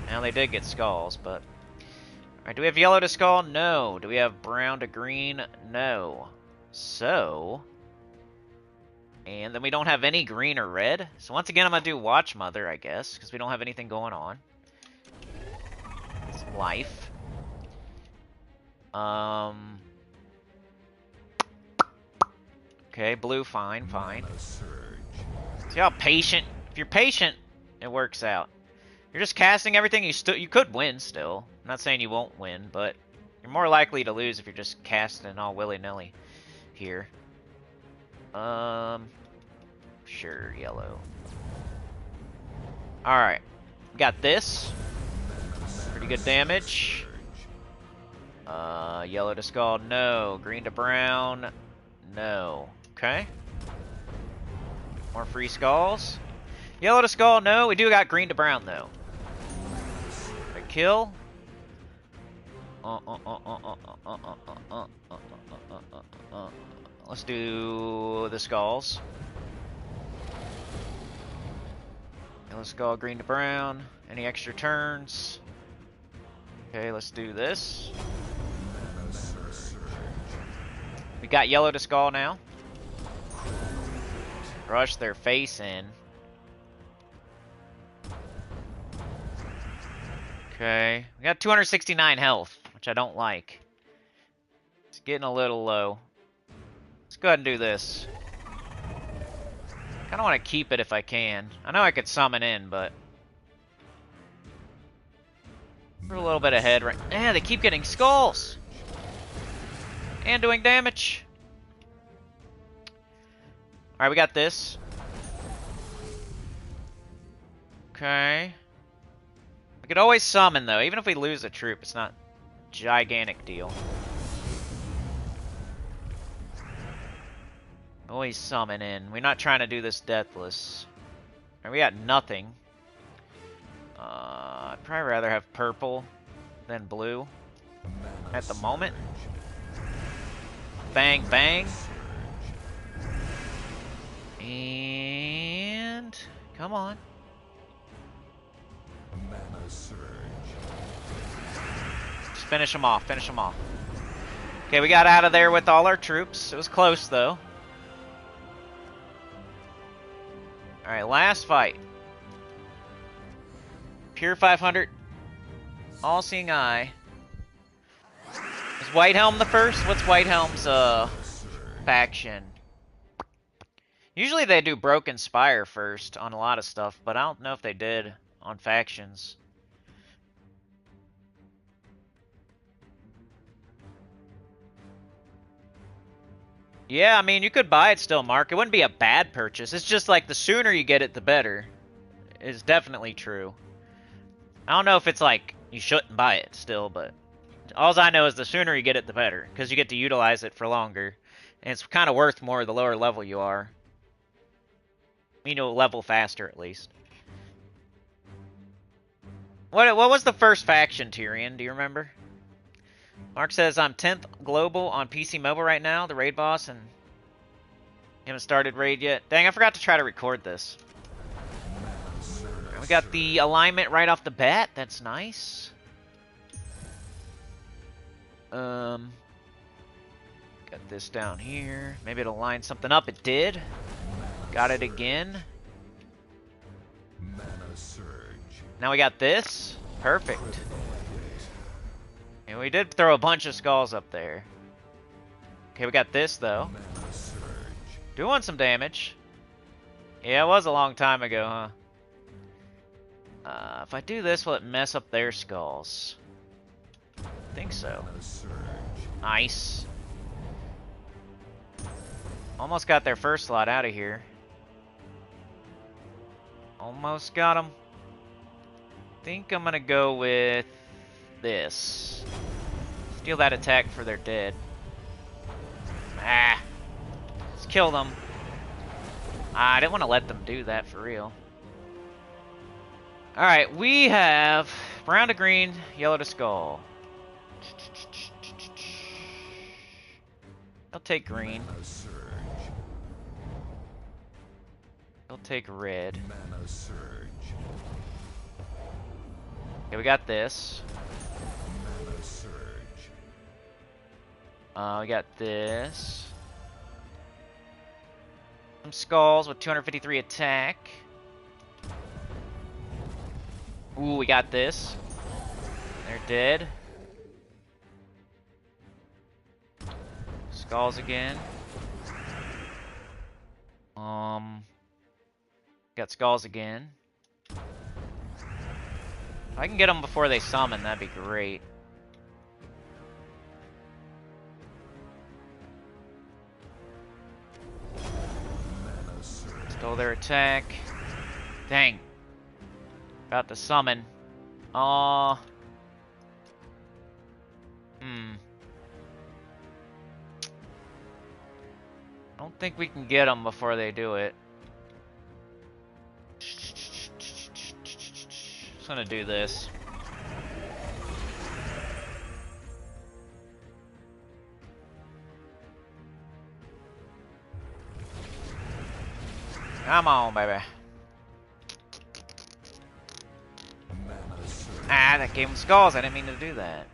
Now they did get skulls, but... Alright, do we have yellow to skull? No. Do we have brown to green? No. So... And then we don't have any green or red. So once again, I'm going to do Watch Mother, I guess, because we don't have anything going on. Some life. Okay, blue, fine, fine. See how patient... If you're patient, it works out. You're just casting everything, you could win still. I'm not saying you won't win, but you're more likely to lose if you're just casting all willy-nilly here. Sure, yellow. Alright. Got this. Pretty good damage. Yellow to skull, no. Green to brown, no. Okay. More free skulls. Yellow to skull, no. We do got green to brown, though. A kill. Let's do the skulls. Yellow skull, green to brown. Any extra turns? Okay, let's do this. We got yellow to skull now. Rush their face in. Okay, we got 269 health, which I don't like. It's getting a little low. Let's go ahead and do this. I kind of want to keep it if I can. I know I could summon in, but... We're a little bit ahead right... Yeah, they keep getting skulls! And doing damage. Alright, we got this. Okay. We could always summon, though. Even if we lose a troop, it's not a gigantic deal. Always summon in. We're not trying to do this deathless. Right, we got nothing. I'd probably rather have purple than blue at the moment. Bang, bang. And... Come on. Just finish them off, finish them off. Okay, we got out of there with all our troops. It was close, though. Alright, last fight. Pure 500. All-Seeing Eye. Is Whitehelm the first? What's Whitehelm's faction? Usually they do Broken Spire first on a lot of stuff, but I don't know if they did on factions. Yeah, I mean, you could buy it still, Mark. It wouldn't be a bad purchase. It's just like the sooner you get it, the better. It's definitely true. I don't know if it's like you shouldn't buy it still, but all I know is the sooner you get it, the better, because you get to utilize it for longer, and it's kind of worth more the lower level you are. You know, level faster at least. What was the first faction, Tyrion? Do you remember? Mark says, I'm 10th global on PC Mobile right now, the raid boss, and haven't started raid yet. Dang, I forgot to try to record this. We got the alignment right off the bat. That's nice. Got this down here. Maybe it'll line something up. It did. Got it again. Now we got this. Perfect. And we did throw a bunch of skulls up there. Okay, we got this though. Doing some damage. Yeah, it was a long time ago, huh? If I do this, will it mess up their skulls? I think so. Nice. Almost got their first slot out of here. Almost got them. Think I'm gonna go with this. Steal that attack for their dead. Ah. Let's kill them. I didn't want to let them do that for real. Alright, we have brown to green, yellow to skull. I'll take green. I'll take red. Okay, we got this. We got this. Some skulls with 253 attack. Ooh, we got this. They're dead. Skulls again. Got skulls again. If I can get them before they summon, that'd be great. Stole their attack. Dang. About to summon. I don't think we can get them before they do it. Just gonna do this. Come on, baby. Ah, that gave him skulls. I didn't mean to do that.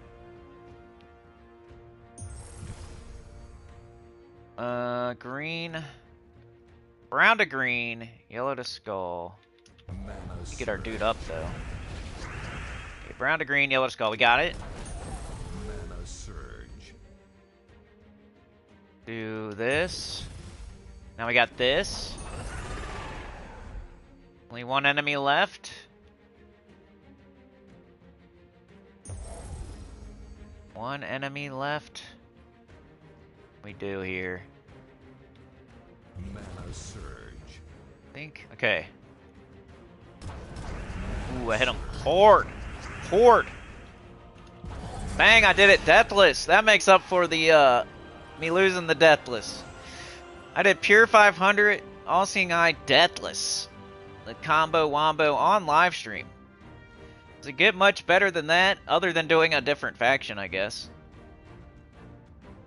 Green. Brown to green. Yellow to skull. Let's get our dude up, though. Okay, brown to green, yellow to skull. We got it. Do this. Now we got this. Only one enemy left. One enemy left. We do here. Mana surge. Think. Okay. Ooh, I hit him hard. Hard. Bang! I did it deathless. That makes up for the me losing the deathless. I did pure 500, all-seeing eye deathless. The combo wombo on live stream. Does it get much better than that, other than doing a different faction, I guess?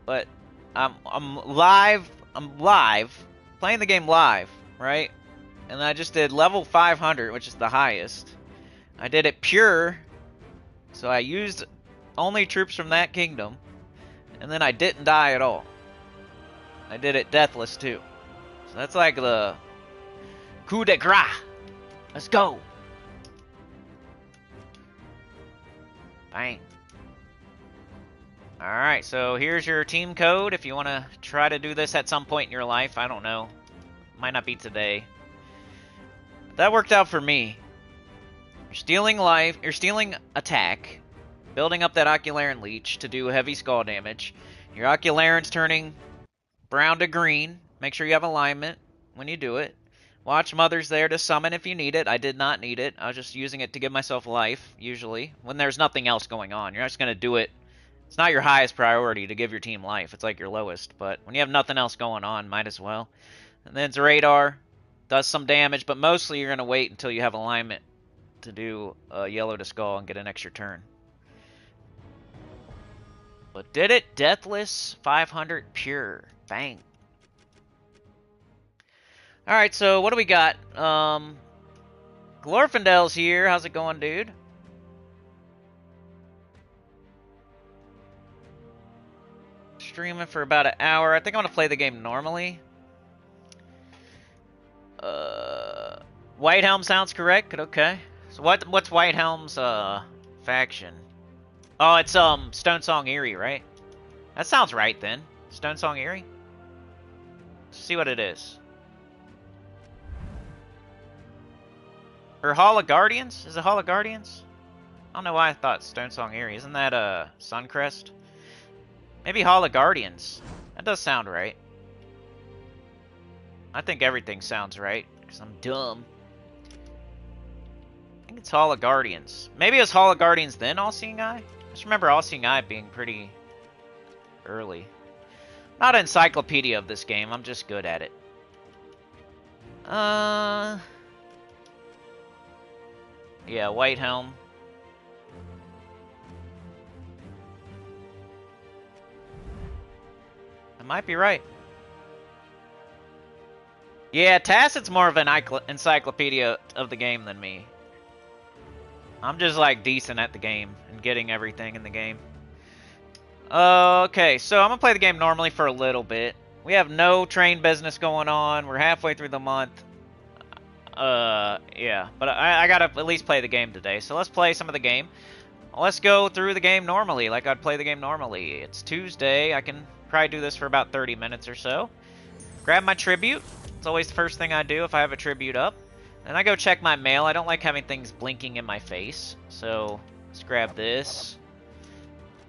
But I'm live, playing the game live, right? And I just did level 500, which is the highest. I did it pure, so I used only troops from that kingdom, and then I didn't die at all. I did it deathless too. So that's like the coup de grace. Let's go. Bang. Alright, so here's your team code if you want to try to do this at some point in your life. I don't know. Might not be today. That worked out for me. You're stealing life, you're stealing attack, building up that Ocularen Leech to do heavy skull damage. Your Ocularen's turning brown to green. Make sure you have alignment when you do it. Watch Mother's there to summon if you need it. I did not need it. I was just using it to give myself life, usually. When there's nothing else going on. You're just going to do it. It's not your highest priority to give your team life. It's like your lowest. But when you have nothing else going on, might as well. And then it's radar. Does some damage, but mostly you're going to wait until you have alignment to do yellow to skull and get an extra turn. But did it. Deathless 500 pure. Bang. Alright, so what do we got? Glorfindel's here. How's it going, dude? Streaming for about an hour. I think I'm gonna play the game normally. White Helm sounds correct. Okay. So what's White Helm's faction? Oh, it's Stone Song Eerie, right? That sounds right then. Stone Song Eerie. Let's see what it is. Or Hall of Guardians? Is it Hall of Guardians? I don't know why I thought Stone Song Eerie. Isn't that Suncrest? Maybe Hall of Guardians. That does sound right. I think everything sounds right, because I'm dumb. I think it's Hall of Guardians. Maybe it's Hall of Guardians then All-Seeing Eye? I just remember All-Seeing Eye being pretty early. Not an encyclopedia of this game, I'm just good at it. Yeah, White Helm. I might be right. Yeah, Tacit's more of an encyclopedia of the game than me. I'm just like decent at the game and getting everything in the game. Okay, so I'm gonna play the game normally for a little bit. We have no train business going on. We're halfway through the month. Yeah, but I gotta at least play the game today. So let's play some of the game. Let's go through the game normally, like I'd play the game normally. It's Tuesday. I can probably do this for about 30 minutes or so. Grab my tribute. It's always the first thing I do if I have a tribute up. Then I go check my mail. I don't like having things blinking in my face. So let's grab this.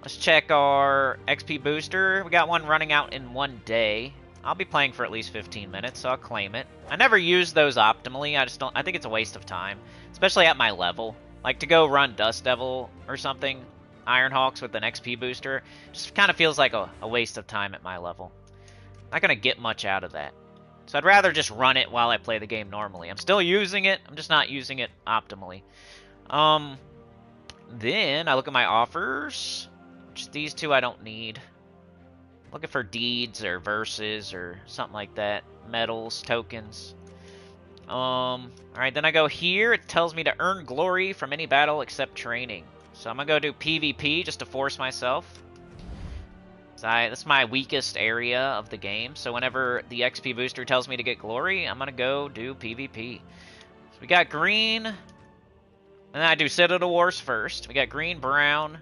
Let's check our XP booster. We got one running out in 1 day. I'll be playing for at least 15 minutes, so I'll claim it. I never use those optimally. I think it's a waste of time, especially at my level. Like to go run Dust Devil or something, Ironhawks with an XP booster, just kind of feels like a waste of time at my level. Not gonna get much out of that. So I'd rather just run it while I play the game normally. I'm still using it, I'm just not using it optimally. Then I look at my offers, which these two I don't need. Looking for deeds or verses or something like that. Medals, tokens. Alright, then I go here. It tells me to earn glory from any battle except training. So I'm gonna go do PvP just to force myself. That's my weakest area of the game. So whenever the XP booster tells me to get glory, I'm gonna go do PvP. So we got green. And then I do Citadel Wars first. We got green, brown,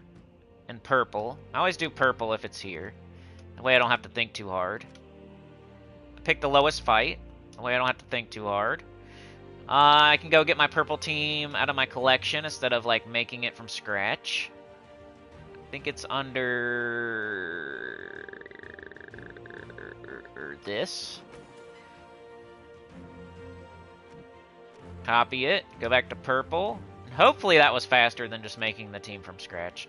and purple. I always do purple if it's here. That way I don't have to think too hard. Pick the lowest fight. That way I don't have to think too hard. I can go get my purple team out of my collection instead of like making it from scratch. I think it's under this. Copy it. Go back to purple. Hopefully that was faster than just making the team from scratch.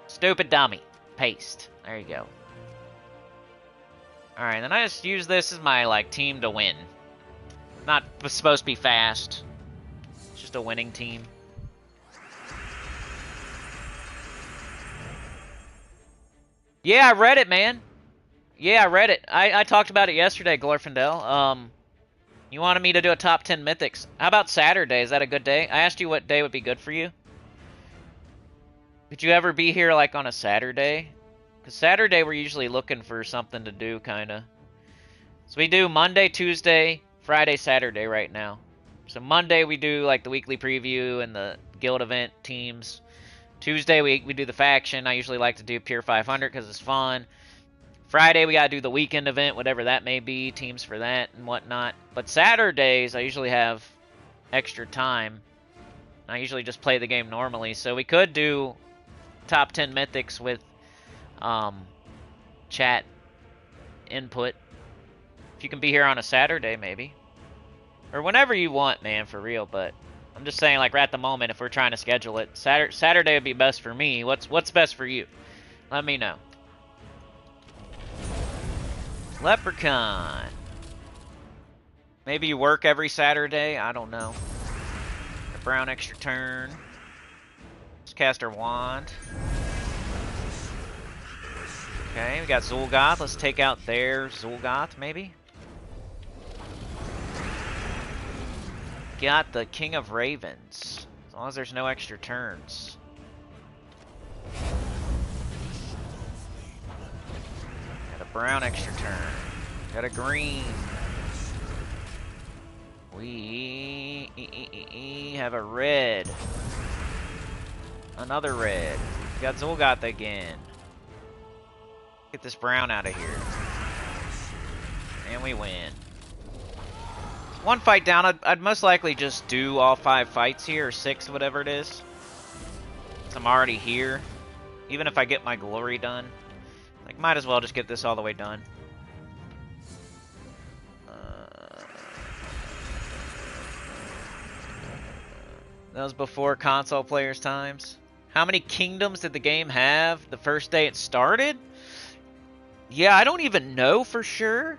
Stupid dummy. Paste. There you go. Alright, then I just use this as my like team to win. Not supposed to be fast. It's just a winning team. Yeah, I read it, man. Yeah, I read it. I talked about it yesterday, Glorfindel. You wanted me to do a top 10 mythics. How about Saturday? Is that a good day? I asked you what day would be good for you. Could you ever be here like on a Saturday? Because Saturday we're usually looking for something to do, kind of. So we do Monday, Tuesday, Friday, Saturday right now. So Monday we do like the weekly preview and the guild event teams. Tuesday we do the faction. I usually like to do Pure 500 because it's fun. Friday we gotta do the weekend event, whatever that may be, teams for that and whatnot. But Saturdays I usually have extra time. I usually just play the game normally, so we could do top 10 mythics with chat input. If you can be here on a Saturday, maybe. Or whenever you want, man, for real, but I'm just saying, like, right at the moment, if we're trying to schedule it, Saturday would be best for me. What's best for you? Let me know. Leprechaun. Maybe you work every Saturday? I don't know. A brown extra turn. Let's cast our wand. Okay, we got Zul'Goth. Let's take out their Zul'Goth, maybe? got the King of Ravens. As long as there's no extra turns. Got a brown extra turn. Got a green. We have a red. Another red. Got Zolgath again. Get this brown out of here. And we win. One fight down. I'd most likely just do all 5 fights here, or 6, whatever it is. So I'm already here. Even if I get my glory done. Like, might as well just get this all the way done. That was before console players' times. How many kingdoms did the game have the first day it started? Yeah, I don't even know for sure.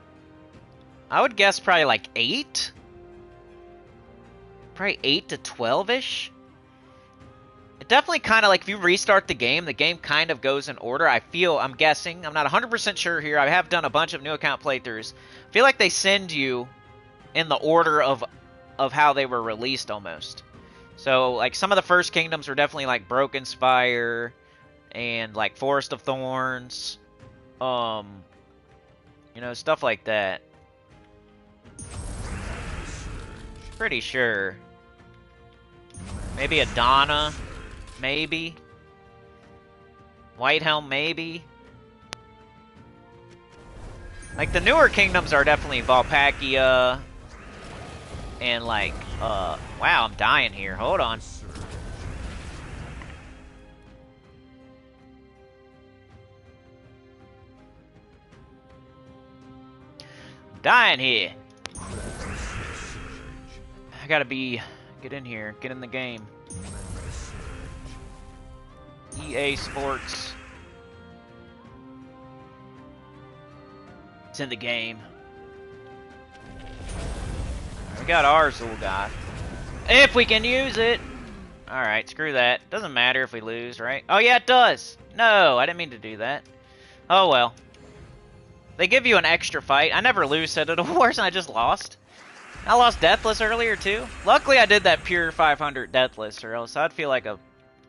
I would guess probably like 8. Probably 8 to 12-ish. It definitely kind of like if you restart the game kind of goes in order. I'm guessing. I'm not 100% sure here. I have done a bunch of new account playthroughs. I feel like they send you in the order of how they were released almost. So, like, some of the first kingdoms were definitely, like, Broken Spire and, like, Forest of Thorns. You know, stuff like that. Pretty sure. Maybe Adana. Maybe. Whitehelm, maybe. Like, the newer kingdoms are definitely Valpakia and, like, wow, I'm dying here. Hold on. I'm dying here. I gotta get in here, get in the game. EA Sports. It's in the game. We got our Zolgath. If we can use it! Alright, screw that. Doesn't matter if we lose, right? Oh yeah, it does! No, I didn't mean to do that. Oh well. They give you an extra fight. I never lose Citadel Wars, and I just lost. I lost Deathless earlier, too. Luckily, I did that pure 500 Deathless, or else I'd feel like a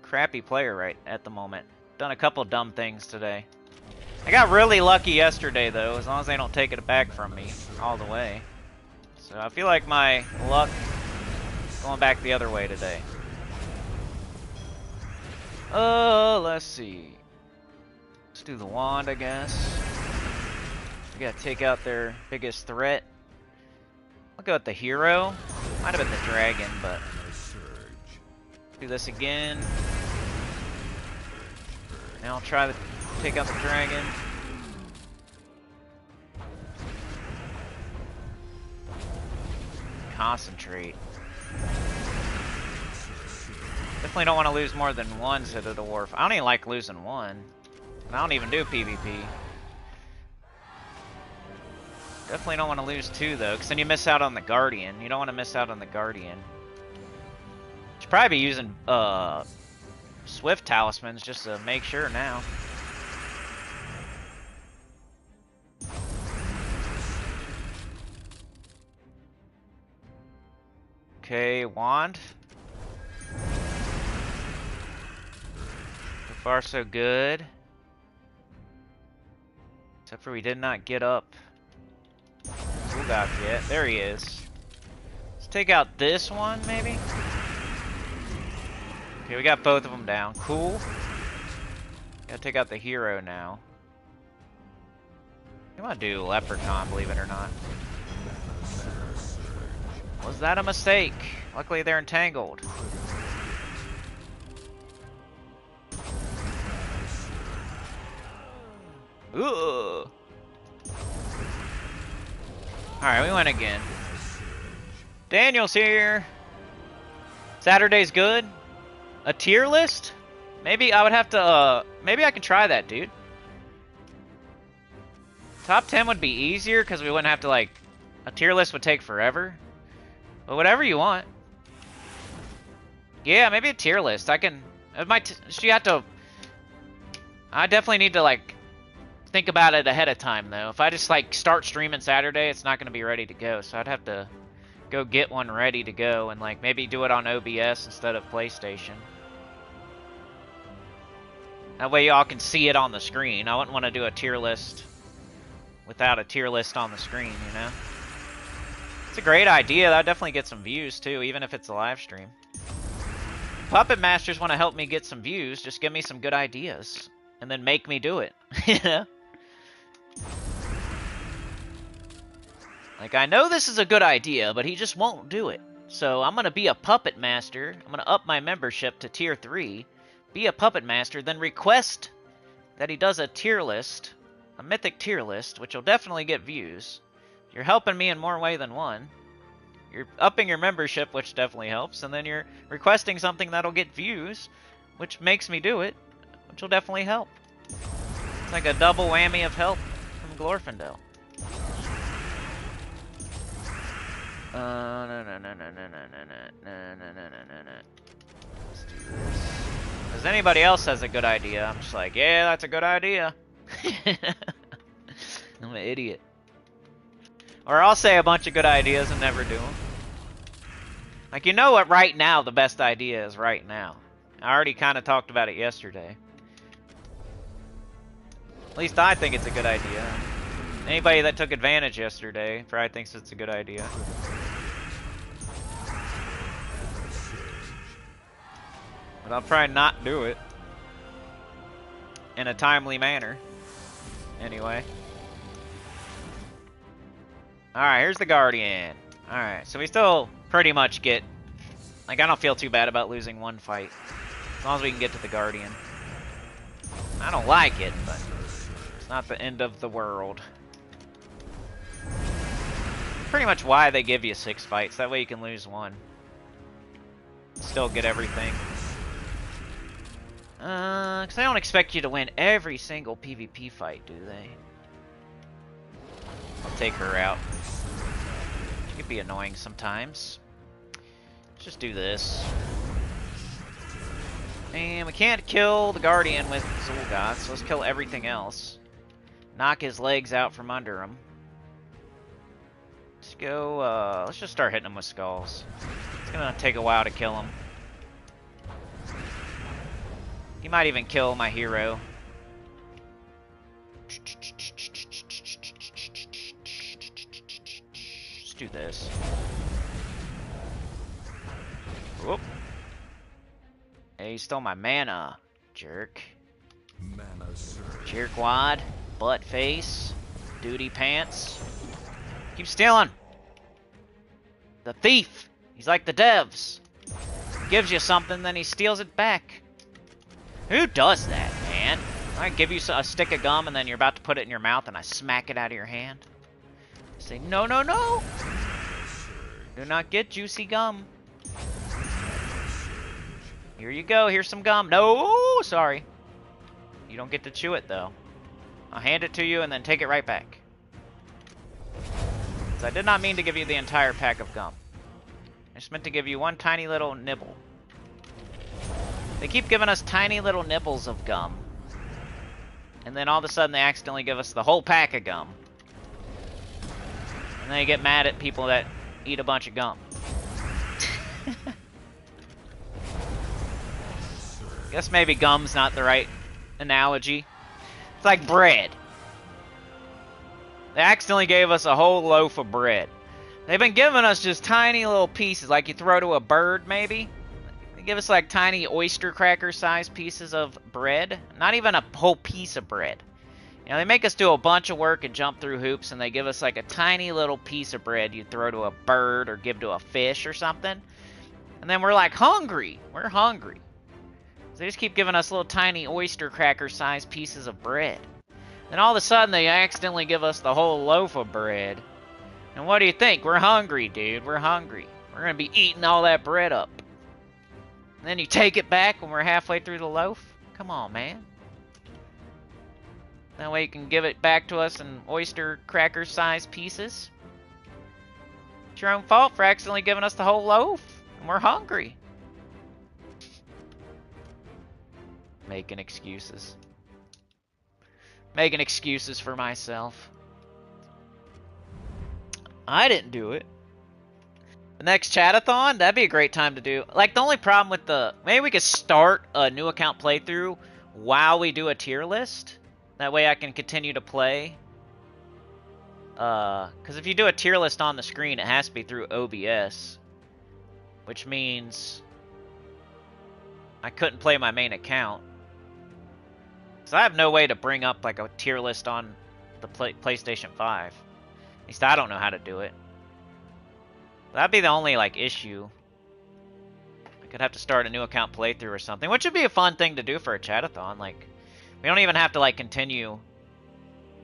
crappy player right at the moment. Done a couple dumb things today. I got really lucky yesterday, though, as long as they don't take it back from me all the way. So I feel like my luck is going back the other way today. Let's see. Let's do the wand, I guess. We gotta take out their biggest threat. I'll go with the hero. Might have been the dragon, but do this again. Now I'll try to take out the dragon. Concentrate. Definitely don't want to lose more than one Citadel Dwarf. I don't even like losing one. I don't even do PvP. Definitely don't want to lose 2 though, because then you miss out on the Guardian. You don't want to miss out on the Guardian. Should probably be using Swift Talismans just to make sure now. Okay, wand. So far so good. Except for we did not get up Zolgath yet. There he is. Let's take out this one, maybe? Okay, we got both of them down. Cool. Gotta take out the hero now. I'm gonna do Leprechaun, believe it or not. Was that a mistake? Luckily they're entangled. Ooh. Alright, we win again. Daniel's here. Saturday's good. A tier list? Maybe I would have to, maybe I can try that, dude. Top 10 would be easier because we wouldn't have to, like, a tier list would take forever. But whatever you want. Yeah, maybe a tier list. I can, you have to, I definitely need to, like, think about it ahead of time, though. If I just, like, start streaming Saturday, it's not going to be ready to go. So I'd have to go get one ready to go and like maybe do it on OBS instead of PlayStation. That way y'all can see it on the screen. I wouldn't want to do a tier list without a tier list on the screen, you know? It's a great idea. That'd definitely get some views too, even if it's a live stream. Puppet Masters want to help me get some views. Just give me some good ideas and then make me do it. You know? Like, I know this is a good idea, but he just won't do it. So I'm going to be a Puppet Master. I'm going to up my membership to tier 3. Be a Puppet Master, then request that he does a tier list, a mythic tier list, which will definitely get views. You're helping me in more way than one. You're upping your membership, which definitely helps, and then you're requesting something that'll get views, which makes me do it, which will definitely help. It's like a double whammy of help from Glorfindel. Let's do this. Because anybody else has a good idea, I'm just like, yeah, that's a good idea. I'm an idiot. Or I'll say a bunch of good ideas and never do them. Like, you know what right now the best idea is right now. I already kind of talked about it yesterday. At least I think it's a good idea. Anybody that took advantage yesterday probably thinks it's a good idea. But I'll probably not do it in a timely manner. Anyway. Alright, here's the Guardian. Alright, so we still pretty much get... Like, I don't feel too bad about losing one fight. As long as we can get to the Guardian. I don't like it, but it's not the end of the world. Pretty much why they give you 6 fights. That way you can lose one. Still get everything. Because I don't expect you to win every single PvP fight, do they? I'll take her out. She could be annoying sometimes. Let's just do this. And we can't kill the Guardian with Zul'Goth, so let's kill everything else. Knock his legs out from under him. Let's go, let's just start hitting him with skulls. It's gonna take a while to kill him. He might even kill my hero. Let's do this. Whoop. Hey, he stole my mana, jerk. Jerkwad, butt face, duty pants. Keep stealing. The thief. He's like the devs. He gives you something, then he steals it back. Who does that, man? I give you a stick of gum and then you're about to put it in your mouth and I smack it out of your hand. Say, no, no, no! Do not get juicy gum. Here you go, here's some gum. No, sorry. You don't get to chew it, though. I'll hand it to you and then take it right back. So I did not mean to give you the entire pack of gum. I just meant to give you one tiny little nibble. They keep giving us tiny little nibbles of gum. And then all of a sudden they accidentally give us the whole pack of gum. And then they get mad at people that eat a bunch of gum. Guess maybe gum's not the right analogy. It's like bread. They accidentally gave us a whole loaf of bread. They've been giving us just tiny little pieces, like you throw to a bird, maybe. They give us like tiny oyster cracker sized pieces of bread. Not even a whole piece of bread. You know, they make us do a bunch of work and jump through hoops, and they give us like a tiny little piece of bread you'd throw to a bird or give to a fish or something. And then we're like hungry. We're hungry. So they just keep giving us little tiny oyster cracker sized pieces of bread. Then all of a sudden they accidentally give us the whole loaf of bread. And what do you think? We're hungry, dude. We're hungry. We're going to be eating all that bread up. And then you take it back when we're halfway through the loaf? Come on, man. That way you can give it back to us in oyster cracker sized pieces. It's your own fault for accidentally giving us the whole loaf. And we're hungry. Making excuses. Making excuses for myself. I didn't do it. Next chatathon? That'd be a great time to do. Like, the only problem with the... Maybe we could start a new account playthrough while we do a tier list. That way I can continue to play. Because if you do a tier list on the screen, it has to be through OBS. Which means... I couldn't play my main account. So I have no way to bring up, like, a tier list on the PlayStation 5. At least I don't know how to do it. That'd be the only, like, issue. I could have to start a new account playthrough or something, which would be a fun thing to do for a chatathon. Like, we don't even have to, like, continue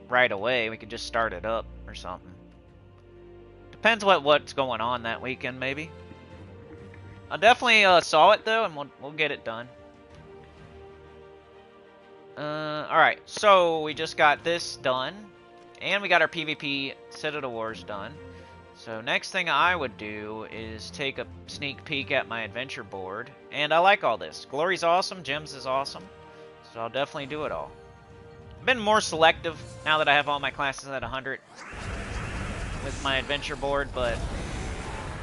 right away. We could just start it up or something. Depends what's going on that weekend, maybe. I definitely saw it, though, and we'll get it done. Alright, so we just got this done. And we got our PvP Citadel Wars done. So next thing I would do is take a sneak peek at my adventure board. And I like all this. Glory's awesome, Gems is awesome. So I'll definitely do it all. I've been more selective now that I have all my classes at 100 with my adventure board, but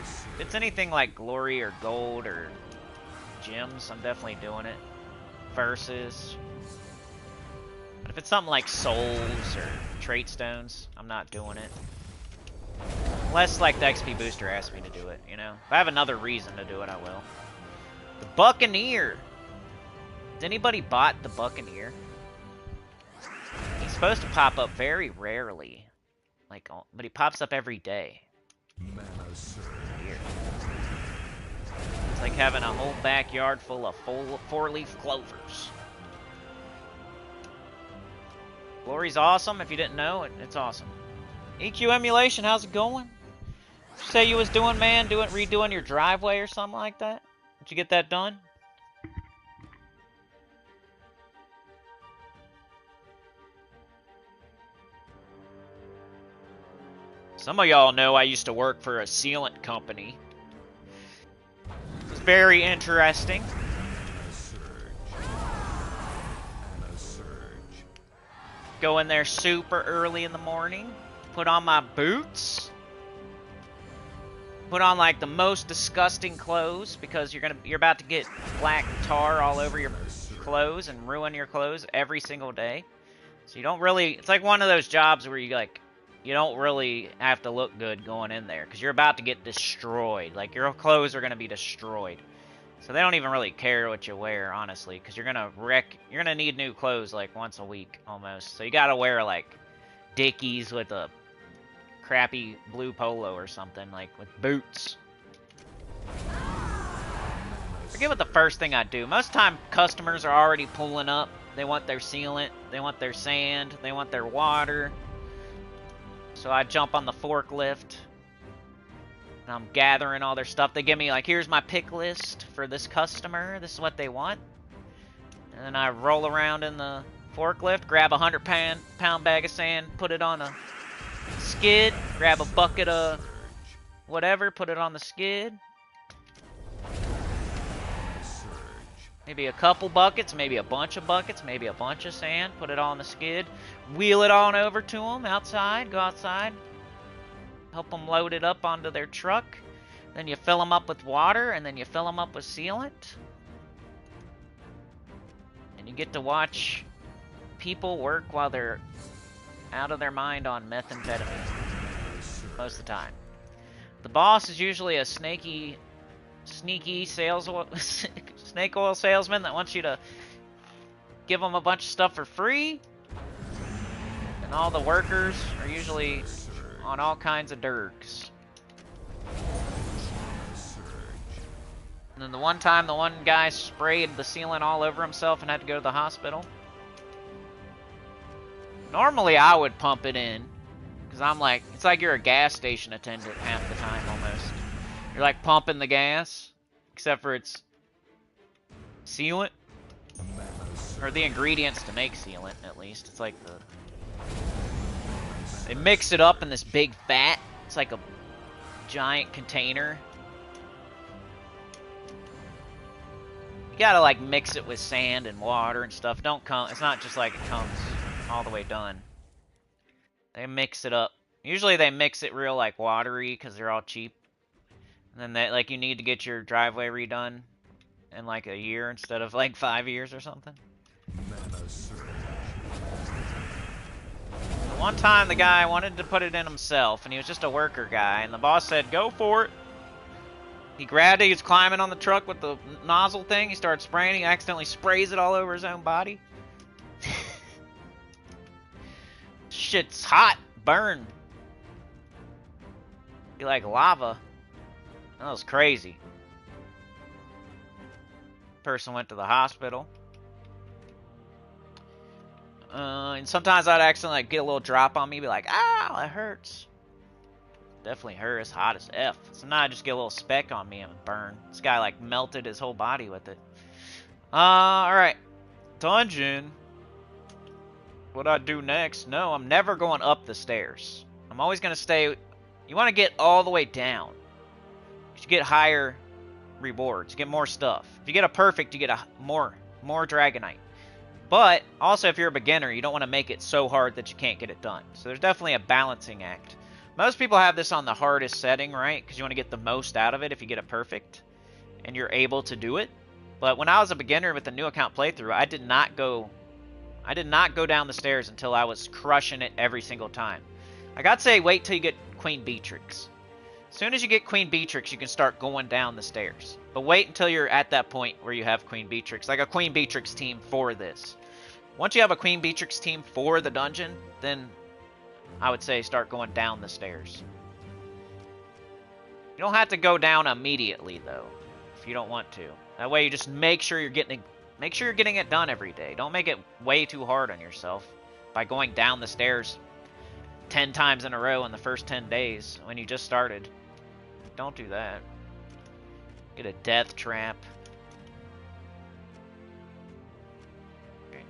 if it's anything like Glory or Gold or Gems, I'm definitely doing it. Versus. But if it's something like Souls or Trait Stones, I'm not doing it. Unless, like, the XP booster asks me to do it, you know? If I have another reason to do it, I will. The Buccaneer! Has anybody bought the Buccaneer? He's supposed to pop up very rarely. Like, but he pops up every day. Weird. It's like having a whole backyard full of four-leaf clovers. Glory's awesome. If you didn't know, it's awesome. EQ emulation, how's it going? Did you say you was doing, man? Redoing your driveway or something like that? Did you get that done? Some of y'all know I used to work for a sealant company. It was very interesting. Go in there super early in the morning. Put on my boots. Put on like the most disgusting clothes because you're about to get black tar all over your clothes and ruin your clothes every single day. So you don't really, it's like one of those jobs where you don't really have to look good going in there because you're about to get destroyed. Like your clothes are going to be destroyed. So they don't even really care what you wear, honestly, because you're going to need new clothes like once a week almost. So you got to wear like Dickies with a crappy blue polo or something, like with boots. I forget what the first thing I do. Most of the time, customers are already pulling up. They want their sealant, they want their sand, they want their water. So I jump on the forklift, and I'm gathering all their stuff. They give me, like, here's my pick list for this customer. This is what they want. And then I roll around in the forklift, grab a 100-pound bag of sand, put it on a skid, grab a bucket of whatever, put it on the skid. Maybe a couple buckets, maybe a bunch of buckets, maybe a bunch of sand, put it on the skid, wheel it on over to them outside, go outside, help them load it up onto their truck. Then you fill them up with water, and then you fill them up with sealant. And you get to watch people work while they're out of their mind on methamphetamine most of the time. The boss is usually a sneaky snake oil salesman that wants you to give them a bunch of stuff for free. And all the workers are usually on all kinds of dergs. And then the one time the one guy sprayed the sealant all over himself and had to go to the hospital. Normally I would pump it in, because I'm like, it's like you're a gas station attendant half the time almost. You're like pumping the gas, except for it's sealant, or the ingredients to make sealant at least. It's like they mix it up in this big vat. It's like a giant container. You gotta like mix it with sand and water and stuff. It's not just like it comes all the way done. They mix it up. Usually they mix it real like watery because they're all cheap. And And that, like, you need to get your driveway redone in, like, a year instead of, like, 5 years or something. One time the guy wanted to put it in himself, and he was just a worker guy, and the boss said, go for it. He grabbed it, he was climbing on the truck with the nozzle thing, he started spraying, he accidentally sprays it all over his own body. Shit's hot, burn. Be like lava. That was crazy. Person went to the hospital. And sometimes I'd accidentally like, get a little drop on me, be like, ow, that hurts. Definitely hurt. It's hot as F. So now I just get a little speck on me and burn. This guy like melted his whole body with it. Alright. Dungeon. What do I do next? No, I'm never going up the stairs. I'm always going to stay. You want to get all the way down. You get higher rewards. You get more stuff. If you get a perfect, you get a more Dragonite. But also, if you're a beginner, you don't want to make it so hard that you can't get it done. So there's definitely a balancing act. Most people have this on the hardest setting, right? Because you want to get the most out of it if you get it perfect. And you're able to do it. But when I was a beginner with the new account playthrough, I did not go down the stairs until I was crushing it every single time. I gotta say, wait till you get Queen Beatrix. As soon as you get Queen Beatrix, you can start going down the stairs. But wait until you're at that point where you have Queen Beatrix. Like a Queen Beatrix team for this. Once you have a Queen Beatrix team for the dungeon, then I would say start going down the stairs. You don't have to go down immediately, though, if you don't want to. That way you just make sure you're getting it done every day. Don't make it way too hard on yourself by going down the stairs 10 times in a row in the first 10 days when you just started. Don't do that. Get a death trap. Okay.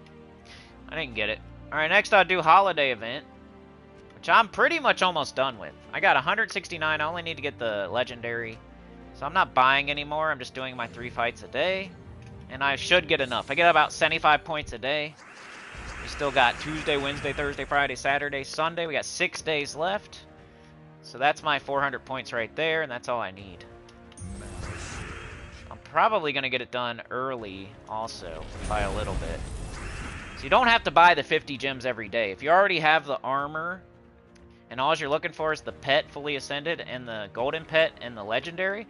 I didn't get it. Alright, next I'll do holiday event, which I'm pretty much almost done with. I got 169. I only need to get the legendary. So I'm not buying anymore. I'm just doing my 3 fights a day. And I should get enough. I get about 75 points a day. We still got Tuesday, Wednesday, Thursday, Friday, Saturday, Sunday. We got 6 days left. So that's my 400 points right there, and that's all I need. I'm probably going to get it done early also, by a little bit. So you don't have to buy the 50 gems every day. If you already have the armor, and all you're looking for is the pet fully ascended, and the golden pet, and the legendary,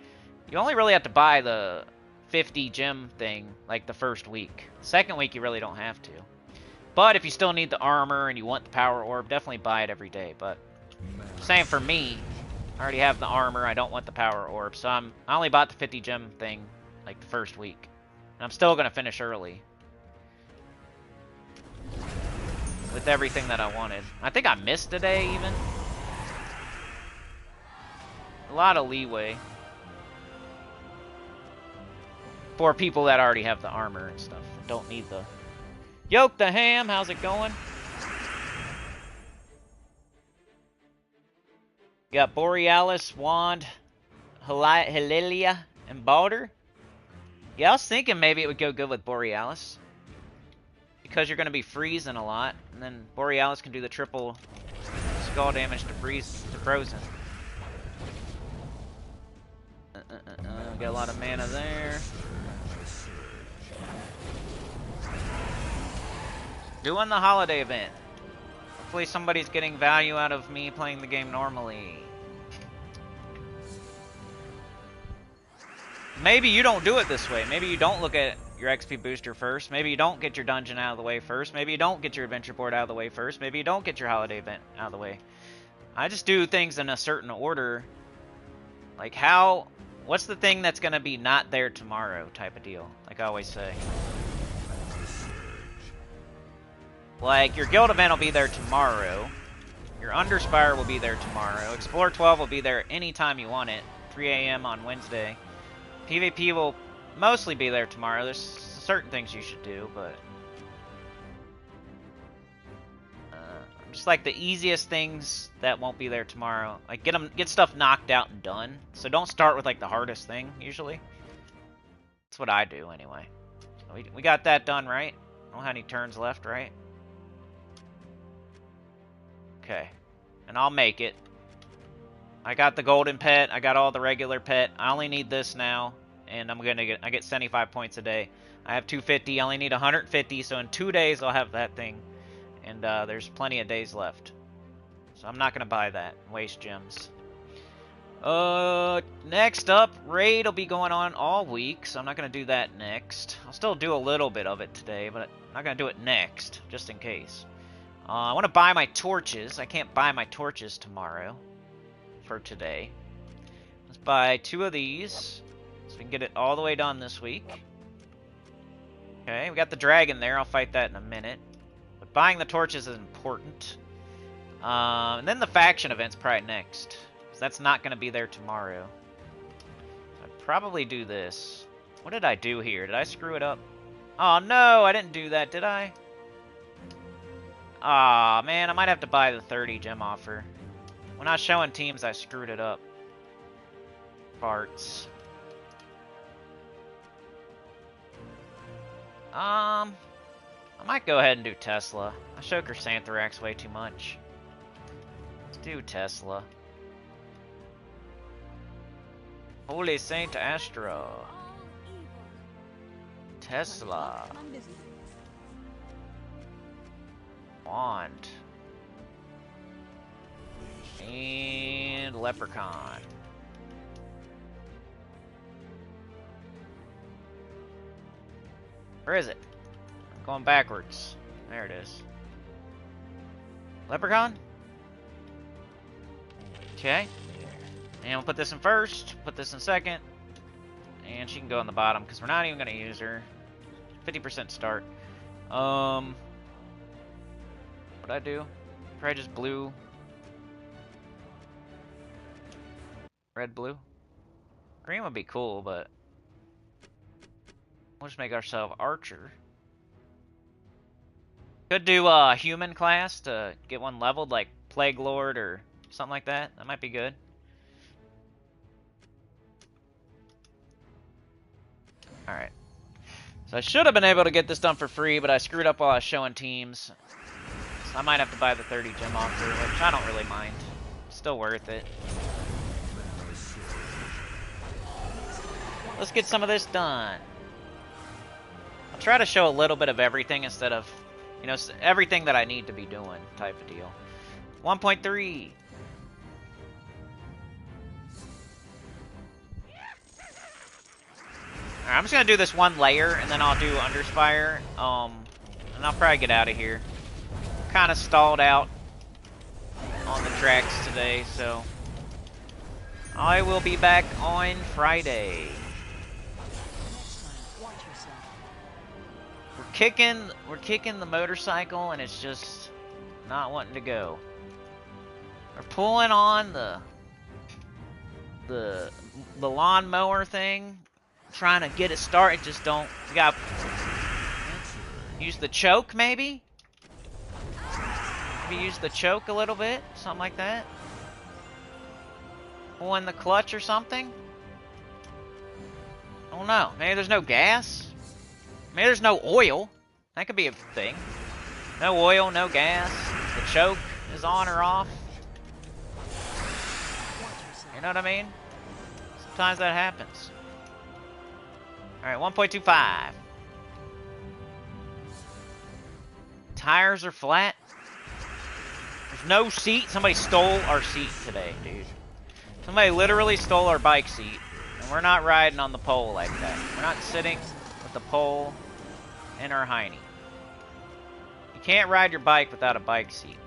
you only really have to buy the 50 gem thing like the first week. Second week you really don't have to. But if you still need the armor and you want the power orb, definitely buy it every day. But same for me. I already have the armor. I don't want the power orb. So I only bought the 50 gem thing like the first week. And I'm still going to finish early. With everything that I wanted. I think I missed a day even. A lot of leeway. For people that already have the armor and stuff. Don't need the... Yoke the Ham, how's it going? Got Borealis, Wand, Hylilia, and Balder. Yeah, I was thinking maybe it would go good with Borealis. Because you're going to be freezing a lot. And then Borealis can do the triple skull damage to Frozen. Got a lot of mana there. Doing the holiday event. Hopefully somebody's getting value out of me playing the game normally. Maybe you don't do it this way. Maybe you don't look at your XP booster first. Maybe you don't get your dungeon out of the way first. Maybe you don't get your adventure board out of the way first. Maybe you don't get your holiday event out of the way. I just do things in a certain order. Like what's the thing that's going to be not there tomorrow type of deal, like I always say. Like, your guild event will be there tomorrow. Your Underspire will be there tomorrow. Explore 12 will be there anytime you want it. 3 a.m. on Wednesday. PvP will mostly be there tomorrow. There's certain things you should do, but... just like the easiest things that won't be there tomorrow. Like, get stuff knocked out and done. So don't start with, like, the hardest thing, usually. That's what I do, anyway. We got that done, right? I don't have any turns left, right? Okay. And I'll make it. I got the golden pet. I got all the regular pet. I only need this now, and I get 75 points a day. I have 250. I only need 150, so in 2 days I'll have that thing, and there's plenty of days left. So I'm not gonna buy that and waste gems. Next up, raid will be going on all week, so I'm not gonna do that next. I'll still do a little bit of it today, but I'm not gonna do it next, just in case. I want to buy my torches. I can't buy my torches tomorrow for today. Let's buy 2 of these so we can get it all the way done this week. Okay, we got the dragon there. I'll fight that in a minute. But buying the torches is important. And then the faction event's probably next. Because that's not going to be there tomorrow. So I'd probably do this. What did I do here? Did I screw it up? Oh no, I didn't do that, did I? Aw, man, I might have to buy the 30 gem offer. When I was showing teams, I screwed it up. Farts. I might go ahead and do Tesla. I show Chrysanthrax way too much. Let's do Tesla. Holy Saint Astra. Tesla. Wand. And Leprechaun. Where is it? I'm going backwards. There it is. Leprechaun? Okay. And we'll put this in first, put this in second. And she can go on the bottom, because we're not even going to use her. 50% start. What'd I do? Probably just blue. Red, blue. Green would be cool, but we'll just make ourselves archer. Could do human class to get one leveled, like Plague Lord or something like that. That might be good. Alright. So I should have been able to get this done for free, but I screwed up while I was showing teams. So I might have to buy the 30 gem offer, which I don't really mind. Still worth it. Let's get some of this done. I'll try to show a little bit of everything instead of, you know, everything that I need to be doing type of deal. 1.3. Alright, I'm just gonna do this one layer and then I'll do Underspire. And I'll probably get out of here. Kind of stalled out on the tracks today, so I will be back on Friday. We're kicking the motorcycle and it's just not wanting to go. We're pulling on the lawnmower thing, trying to get it started. Just don't. You got use the choke maybe. Maybe use the choke a little bit, something like that. Pull in the clutch or something. I don't know. Maybe there's no gas. Maybe there's no oil. That could be a thing. No oil, no gas. The choke is on or off. You know what I mean? Sometimes that happens. Alright, 1.25. Tires are flat. There's no seat. Somebody stole our seat today, dude. Somebody literally stole our bike seat. And we're not riding on the pole like that. We're not sitting with the pole in our hiney. You can't ride your bike without a bike seat.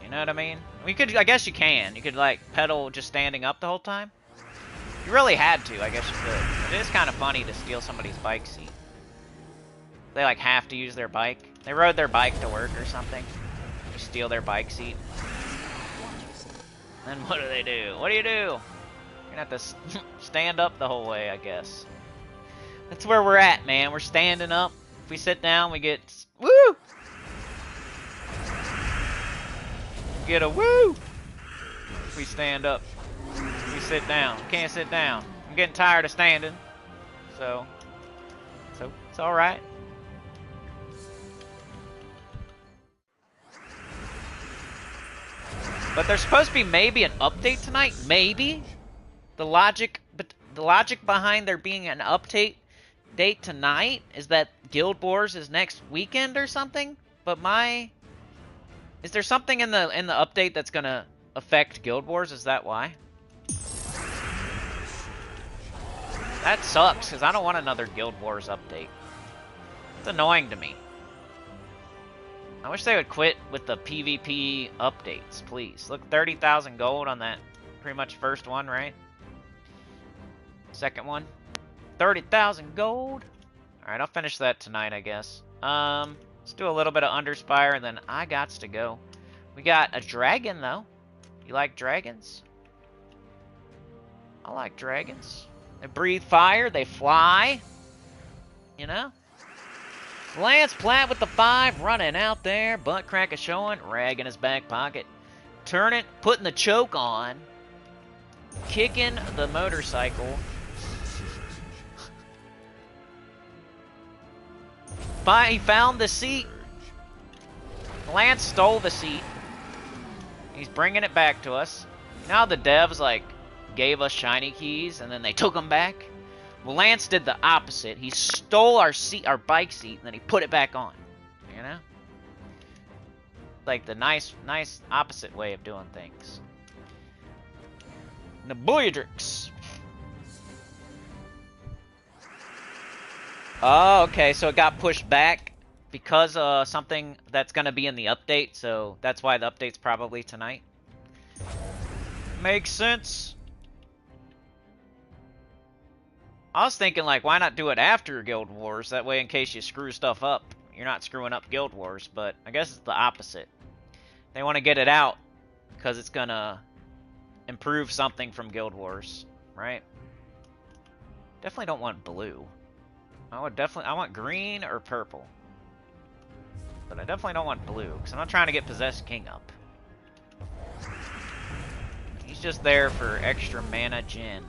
You know what I mean? We could, I guess you can. You could like pedal just standing up the whole time. If you really had to, I guess you could. It is kind of funny to steal somebody's bike seat. They like have to use their bike. They rode their bike to work or something. You steal their bike seat. Then what do they do? What do? You're gonna have to stand up the whole way, I guess. That's where we're at, man. We're standing up. If we sit down, we get woo. Get a woo. If we stand up, if we sit down. Can't sit down. I'm getting tired of standing, so it's all right. But there's supposed to be maybe an update tonight. Maybe. The logic behind there being an update date tonight is that Guild Wars is next weekend or something. But is there something in the update that's gonna affect Guild Wars? Is that why? That sucks because I don't want another Guild Wars update. It's annoying to me. I wish they would quit with the PvP updates, please. Look, 30,000 gold on that pretty much first one, right? Second one. 30,000 gold. Alright, I'll finish that tonight, I guess. Let's do a little bit of Underspire, and then I gots to go. We got a dragon, though. You like dragons? I like dragons. They breathe fire, they fly. You know? Lance Platt with the 5, running out there. Butt crack is showing. Rag in his back pocket. Turning, putting the choke on. Kicking the motorcycle. He found the seat. Lance stole the seat. He's bringing it back to us. Now the devs, like, gave us shiny keys, and then they took them back. Well, Lance did the opposite. He stole our bike seat, and then he put it back on. You know? Like the nice opposite way of doing things. Naboyadrix. Oh, okay, so it got pushed back because something that's going to be in the update, so that's why the update's probably tonight. Makes sense. I was thinking, like, why not do it after Guild Wars? That way, in case you screw stuff up, you're not screwing up Guild Wars, but I guess it's the opposite. They want to get it out because it's going to improve something from Guild Wars, right? Definitely don't want blue. I want green or purple. But I definitely don't want blue, because I'm not trying to get Possessed King up. He's just there for extra mana gen.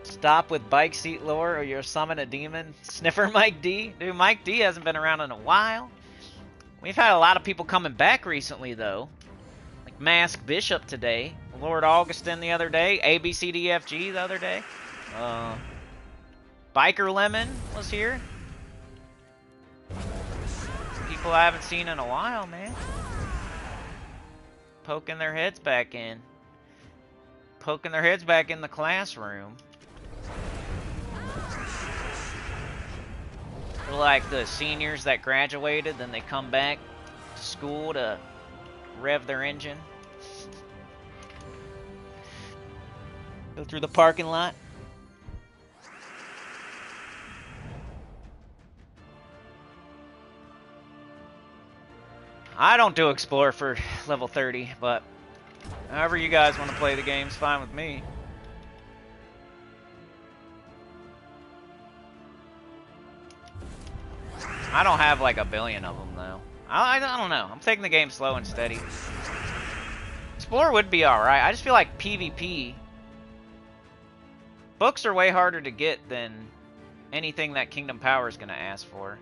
Stop with bike seat lore or you'll summon a demon. Sniffer Mike D. Dude, Mike D hasn't been around in a while. We've had a lot of people coming back recently, though. Like Mask Bishop today. Lord Augustin the other day. ABCDFG the other day. Biker Lemon was here. People I haven't seen in a while, man. Poking their heads back in. Poking their heads back in the classroom. They're like the seniors that graduated, then they come back to school to rev their engine. Go through the parking lot. I don't do Explore for level 30, but however you guys want to play the game's fine with me. I don't have like a billion of them, though. I don't know. I'm taking the game slow and steady. Explore would be alright. I just feel like PvP... Books are way harder to get than anything that Kingdom Power is going to ask for.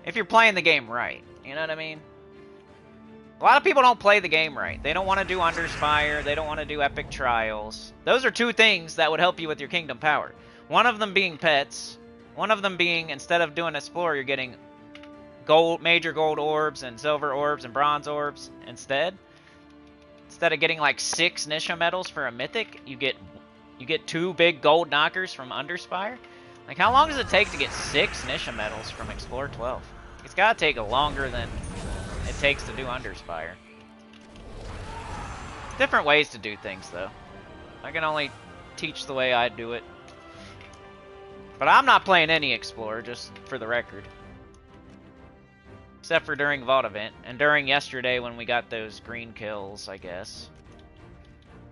If you're playing the game right. You know what I mean? A lot of people don't play the game right. They don't want to do Underspire. They don't want to do Epic Trials. Those are two things that would help you with your Kingdom Power. One of them being pets. One of them being, instead of doing Explore, you're getting major gold orbs and silver orbs and bronze orbs instead. Instead of getting like 6 Nisha medals for a mythic, you get 2 big gold knockers from Underspire. Like, how long does it take to get 6 Nisha medals from Explore 12? It's gotta take longer than it takes to do Underspire. Different ways to do things, though. I can only teach the way I do it. But I'm not playing any Explore, just for the record. Except for during Vault Event, and during yesterday when we got those green kills, I guess.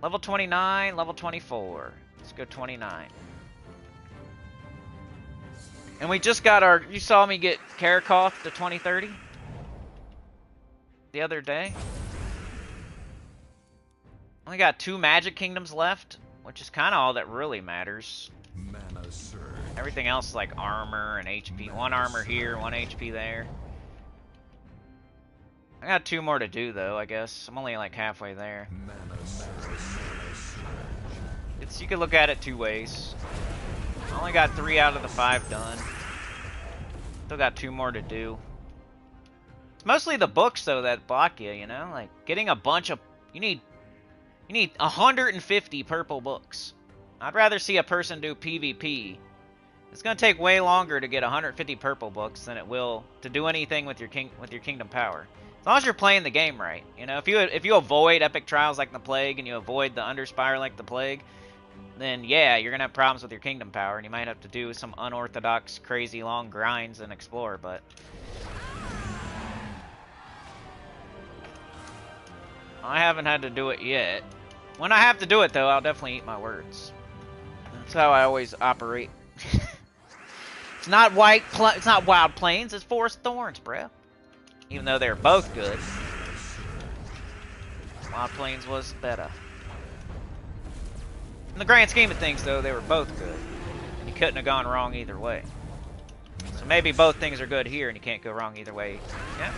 Level 29, level 24. Let's go 29. And we just got our... You saw me get Karakoth to 2030? The other day? Only got 2 Magic Kingdoms left, which is kind of all that really matters. Everything else is like armor and HP. 1 armor here, 1 HP there. I got 2 more to do though, I guess. I'm only like halfway there. You could look at it 2 ways. I only got 3 out of the 5 done. Still got 2 more to do. It's mostly the books though that block you, you know? Like getting a bunch of you need 150 purple books. I'd rather see a person do PvP. It's gonna take way longer to get 150 purple books than it will to do anything with your kingdom power. As long as you're playing the game right, you know. If you avoid epic trials like the plague and you avoid the underspire like the plague, then yeah, you're gonna have problems with your kingdom power, and you might have to do some unorthodox, crazy long grinds and explore. But I haven't had to do it yet. When I have to do it though, I'll definitely eat my words. That's how I always operate. It's not it's not Wild Plains, it's Forest Thorns, bruh. Even though they're both good, Wild Plains was better. In the grand scheme of things, though, they were both good. And you couldn't have gone wrong either way. So maybe both things are good here, and you can't go wrong either way. Yeah.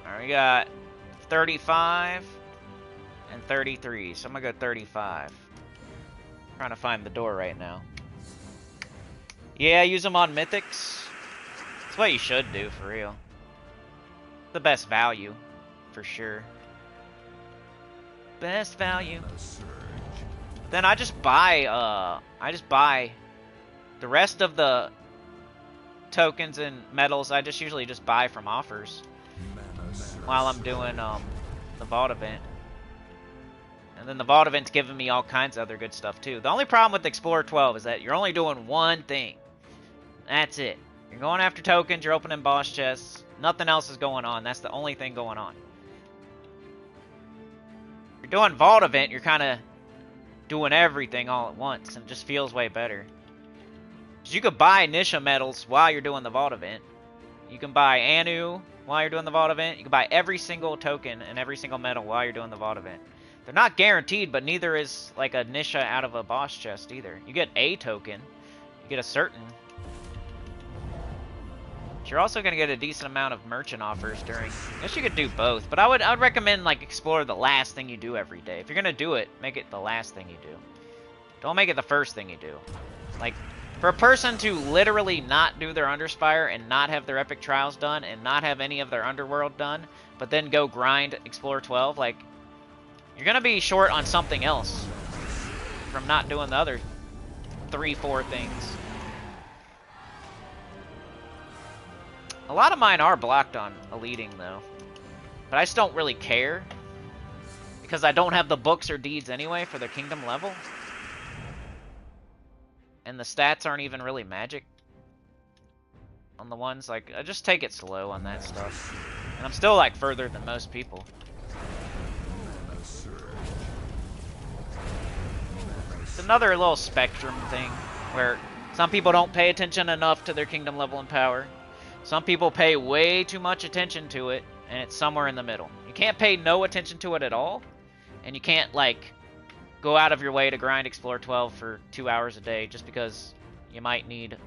Alright, we got 35 and 33. So I'm gonna go 35. Trying to find the door right now. Yeah, use them on mythics. That's what you should do, for real. The best value, for sure. Best value. Then I just buy the rest of the tokens and medals. I just usually just buy from offers while I'm doing the Vault event. And then the Vault event's giving me all kinds of other good stuff too. The only problem with Explorer 12 is that you're only doing one thing. That's it. You're going after tokens, you're opening boss chests. Nothing else is going on. That's the only thing going on. If you're doing Vault event, you're kind of doing everything all at once, and it just feels way better. Because you could buy Nisha medals while you're doing the Vault event. You can buy Anu while you're doing the Vault event. You can buy every single token and every single medal while you're doing the Vault event. They're not guaranteed, but neither is like a Nisha out of a boss chest either. You get a token. You get a certain. But you're also going to get a decent amount of merchant offers during. I guess you could do both, but I would recommend like explore the last thing you do every day. If you're going to do it, make it the last thing you do. Don't make it the first thing you do. Like, for a person to literally not do their Underspire and not have their Epic Trials done and not have any of their Underworld done, but then go grind Explorer 12, like, you're going to be short on something else from not doing the other 3-4 things. A lot of mine are blocked on Eliting, though. But I just don't really care. Because I don't have the books or deeds anyway for their kingdom level. And the stats aren't even really magic. On the ones, like, I just take it slow on that stuff. And I'm still, like, further than most people. It's another little spectrum thing. Where some people don't pay attention enough to their kingdom level and power. Some people pay way too much attention to it, and it's somewhere in the middle. You can't pay no attention to it at all, and you can't, like, go out of your way to grind Explorer 12 for 2 hours a day just because you might need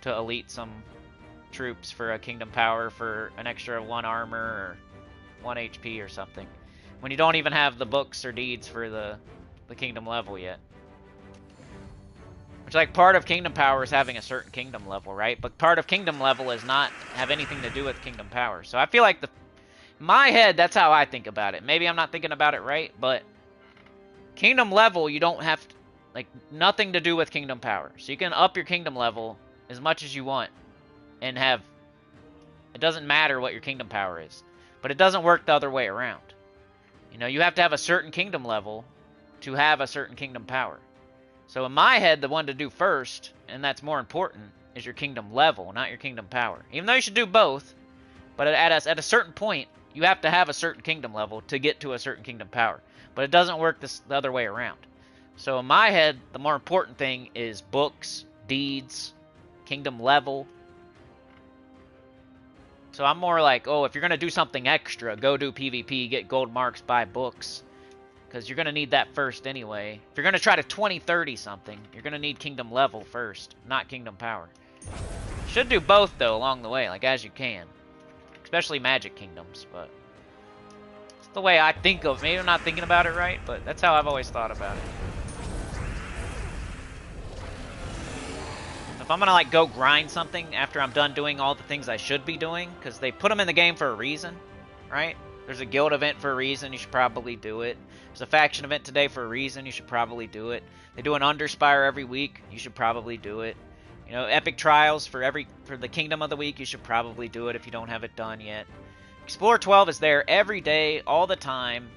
to elite some troops for a kingdom power for an extra 1 armor or 1 HP or something, when you don't even have the books or deeds for the kingdom level yet. Which, like, part of kingdom power is having a certain kingdom level, right? But part of kingdom level is not have anything to do with kingdom power. So I feel like in my head, that's how I think about it. Maybe I'm not thinking about it right, but kingdom level, you don't have, like, nothing to do with kingdom power. So you can up your kingdom level as much as you want and have, it doesn't matter what your kingdom power is. But it doesn't work the other way around. You know, you have to have a certain kingdom level to have a certain kingdom power. So in my head, the one to do first, and that's more important, is your kingdom level, not your kingdom power. Even though you should do both, but at a certain point, you have to have a certain kingdom level to get to a certain kingdom power. But it doesn't work the other way around. So in my head, the more important thing is books, deeds, kingdom level. So I'm more like, oh, if you're going to do something extra, go do PvP, get gold marks, buy books. because you're going to need that first anyway. If you're going to try to 20-30 something, you're going to need kingdom level first, not kingdom power. Should do both, though, along the way, like, as you can. Especially magic kingdoms, but it's the way I think of. Maybe I'm not thinking about it right, but that's how I've always thought about it. If I'm gonna like go grind something after I'm done doing all the things I should be doing, because they put them in the game for a reason, right? There's a guild event for a reason, you should probably do it. There's a faction event today for a reason, you should probably do it. They do an Underspire every week, you should probably do it. You know, epic trials for the Kingdom of the Week, you should probably do it if you don't have it done yet. Explore 12 is there every day, all the time,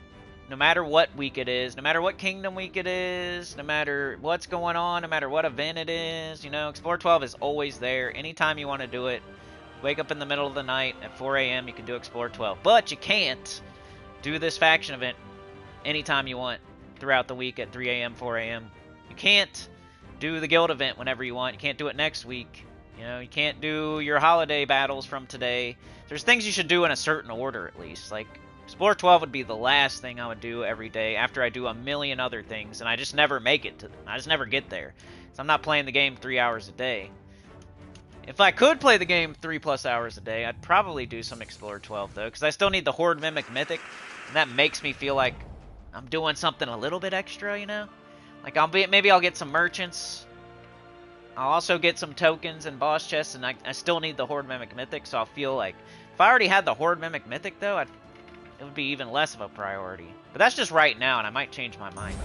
no matter what week it is, no matter what Kingdom week it is, no matter what's going on, no matter what event it is. You know, Explore 12 is always there. Anytime you want to do it, wake up in the middle of the night at 4 a.m., you can do Explore 12. But you can't do this faction event anytime you want throughout the week at 3 a.m., 4 a.m. You can't do the guild event whenever you want. You can't do it next week. You know, you can't do your holiday battles from today. There's things you should do in a certain order, at least. Like, Explore 12 would be the last thing I would do every day after I do a million other things, and I just never make it to them. I just never get there. So I'm not playing the game 3 hours a day. If I could play the game 3+ hours a day, I'd probably do some Explore 12, though, because I still need the Horde Mimic Mythic, and that makes me feel like I'm doing something a little bit extra, you know? Like, maybe I'll get some merchants. I'll also get some tokens and boss chests, and I still need the Horde Mimic Mythic, so I'll feel like if I already had the Horde Mimic Mythic, though, it would be even less of a priority. But that's just right now, and I might change my mind.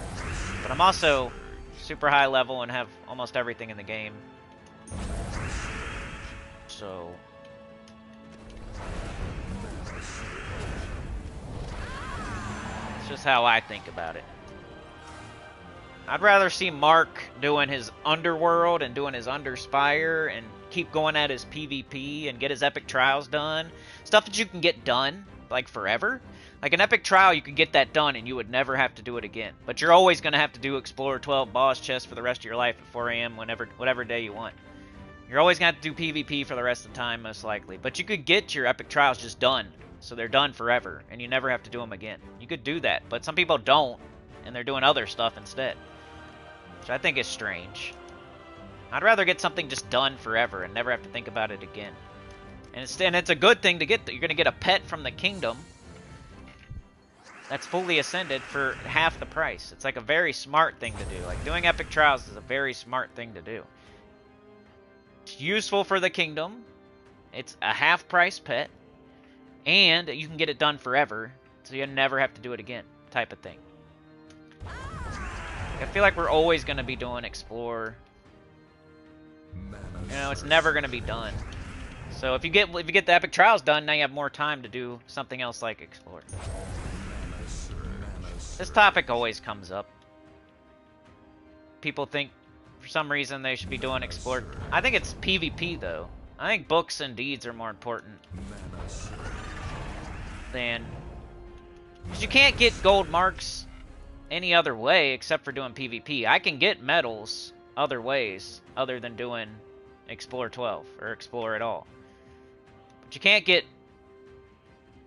But I'm also super high level and have almost everything in the game. So it's just how I think about it. I'd rather see Mark doing his Underworld and doing his Underspire and keep going at his PvP and get his epic trials done. Stuff that you can get done, like, forever. Like, an epic trial, you could get that done and you would never have to do it again. But you're always going to have to do Explorer 12 boss chests for the rest of your life at 4 a.m. whatever day you want. You're always going to have to do PvP for the rest of the time, most likely. But you could get your epic trials just done, so they're done forever, and you never have to do them again. You could do that, but some people don't, and they're doing other stuff instead. Which I think is strange. I'd rather get something just done forever and never have to think about it again. And it's a good thing to get. You're going to get a pet from the kingdom that's fully ascended for half the price. It's like a very smart thing to do. Like, doing epic trials is a very smart thing to do. It's useful for the kingdom. It's a half-price pet. And you can get it done forever, so you never have to do it again, type of thing. I feel like we're always going to be doing Explore. You know, it's never going to be done. So if you get the epic trials done, now you have more time to do something else like Explore. This topic always comes up. People think for some reason they should be doing Explore. I think it's PvP, though. I think books and deeds are more important than... Because you can't get gold marks any other way except for doing PvP. I can get medals other ways other than doing Explore 12 or Explore at all. But you can't get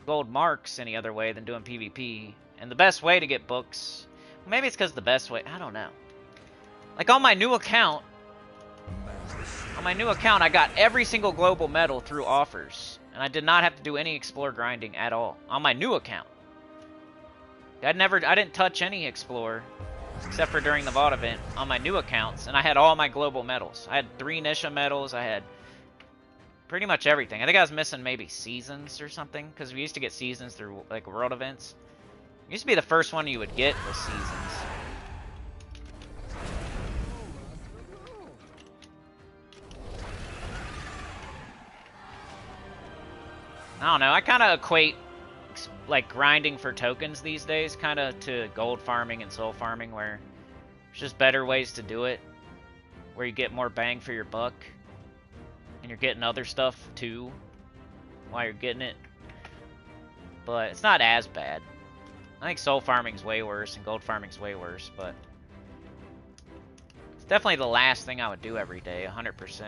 gold marks any other way than doing PvP. And the best way to get books, maybe it's because the best way, I don't know. Like on my new account, I got every single global medal through offers. And I did not have to do any Explore grinding at all on my new account. I didn't touch any Explore except for during the VOD event on my new accounts, and I had all my global medals. I had 3 Nisha medals. I had pretty much everything. I think I was missing maybe seasons or something, because we used to get seasons through like world events. It used to be the first one you would get was seasons. I don't know. I kind of equate like grinding for tokens these days kind of to gold farming and soul farming, where there's just better ways to do it, where you get more bang for your buck and you're getting other stuff too while you're getting it. But it's not as bad. I think soul farming's way worse and gold farming's way worse, but it's definitely the last thing I would do every day, 100%.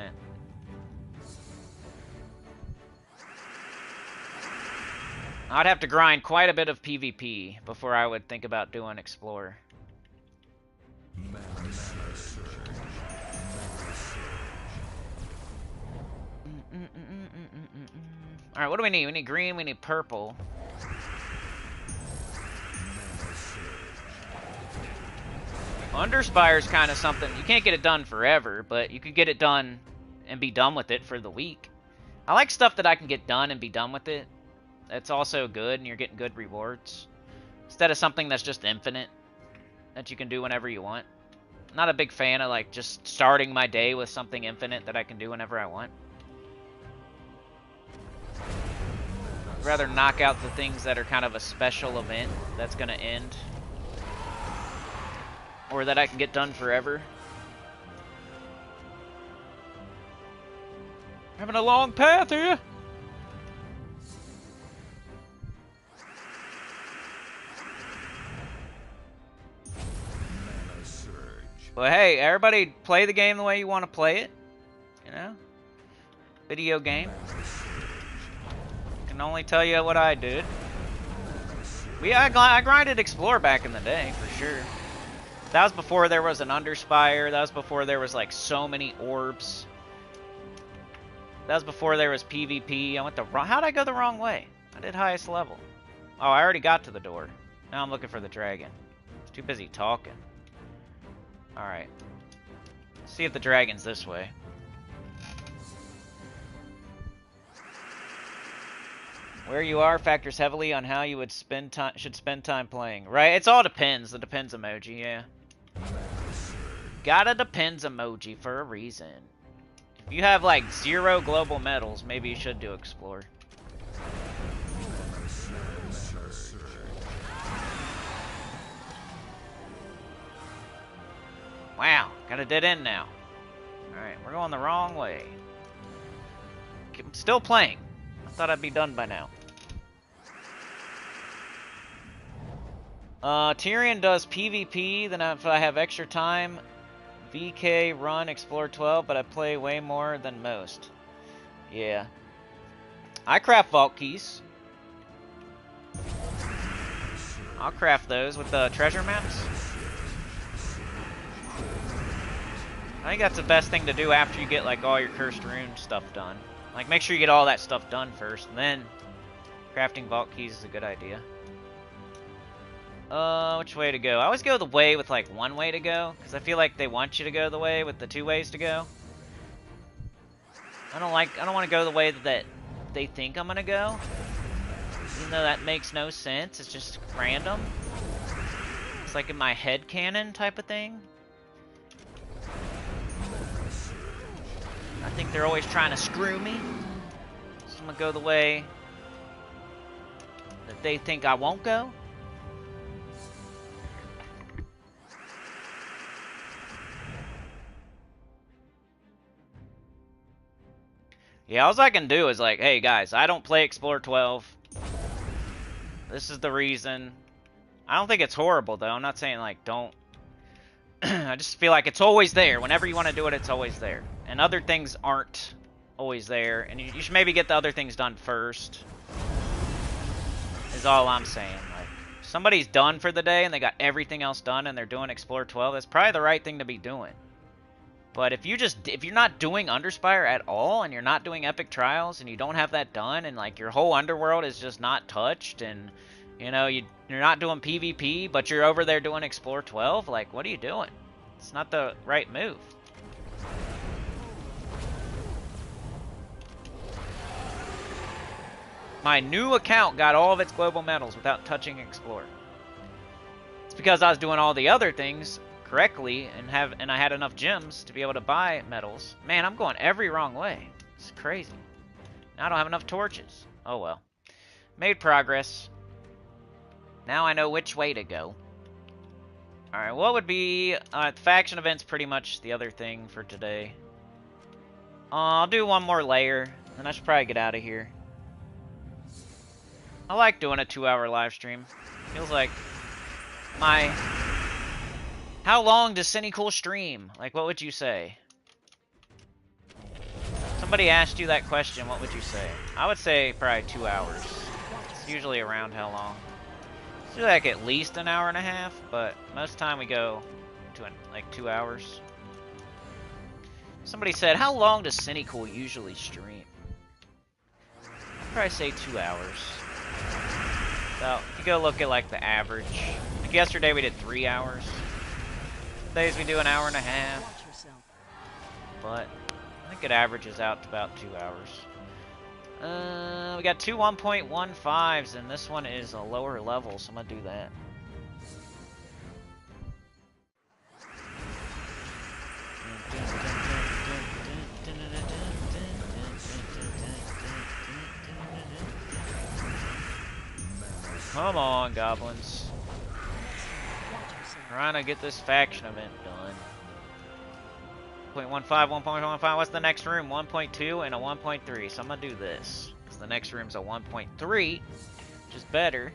I'd have to grind quite a bit of PvP before I would think about doing Explore. Alright, what do we need? We need green, we need purple. Underspire's kind of something. You can't get it done forever, but you could get it done and be done with it for the week. I like stuff that I can get done and be done with it. That's also good, and you're getting good rewards. Instead of something that's just infinite, that you can do whenever you want. Not a big fan of, like, just starting my day with something infinite that I can do whenever I want. I'd rather knock out the things that are kind of a special event that's going to end. Or that I can get done forever. Having a long path here. Well, hey, everybody play the game the way you want to play it. You know? Video game. I can only tell you what I did. I grinded Explore back in the day, for sure. That was before there was an Underspire. That was before there was, like, so many orbs. That was before there was PvP. I went the wrong... How'd I go the wrong way? I did highest level. Oh, I already got to the door. Now I'm looking for the dragon. I was too busy talking. Alright. See if the dragon's this way. Where you are factors heavily on how you would spend time playing. Right? It's all depends. The depends emoji, yeah. Got a depends emoji for a reason. If you have like 0 global medals, maybe you should do Explore. Wow, got a dead end now. Alright, we're going the wrong way. I'm still playing. I thought I'd be done by now. Tyrion does PvP, then if I have extra time, VK, run, Explore 12, but I play way more than most. Yeah. I craft vault keys. I'll craft those with the treasure maps. I think that's the best thing to do after you get like all your cursed rune stuff done. Like make sure you get all that stuff done first, and then crafting vault keys is a good idea. Which way to go? I always go the way with like one way to go, because I feel like they want you to go the way with the 2 ways to go. I don't want to go the way that they think I'm gonna go. Even though that makes no sense, it's just random. It's like in my head canon type of thing. I think they're always trying to screw me. So I'm gonna go the way that they think I won't go. Yeah, all I can do is like, hey guys, I don't play Explore 12. This is the reason. I don't think it's horrible though. I'm not saying like don't. I just feel like it's always there. Whenever you want to do it, it's always there. And other things aren't always there. And you should maybe get the other things done first. Is all I'm saying. Like, if somebody's done for the day and they got everything else done and they're doing Explore 12, that's probably the right thing to be doing. But if you're not doing Underspire at all and you're not doing Epic Trials and you don't have that done and like your whole underworld is just not touched and you know you're not doing PvP but you're over there doing Explore 12, like what are you doing? It's not the right move. My new account got all of its global medals without touching Explore. It's because I was doing all the other things correctly and I had enough gems to be able to buy medals. Man, I'm going every wrong way. It's crazy. Now I don't have enough torches. Oh well. Made progress. Now I know which way to go. Alright, what would be... faction event's pretty much the other thing for today. I'll do one more layer, and I should probably get out of here. I like doing a 2-hour live stream. Feels like my... How long does Cinecool stream? Like, what would you say? Somebody asked you that question, what would you say? I would say probably 2 hours. It's usually around how long? It's usually like at least an hour and a half, but most of the time we go to like 2 hours. Somebody said, how long does Cinecool usually stream? I'd probably say 2 hours. So, if you go look at like the average. Like yesterday we did 3 hours. Some days we do an hour and a half. But I think it averages out to about 2 hours. We got two 1.15s, and this one is a lower level, so I'm gonna do that. Come on, goblins. Trying to get this faction event done. 1.15, 1.15, what's the next room? 1.2 and a 1.3, so I'm gonna do this. Because the next room's a 1.3, which is better.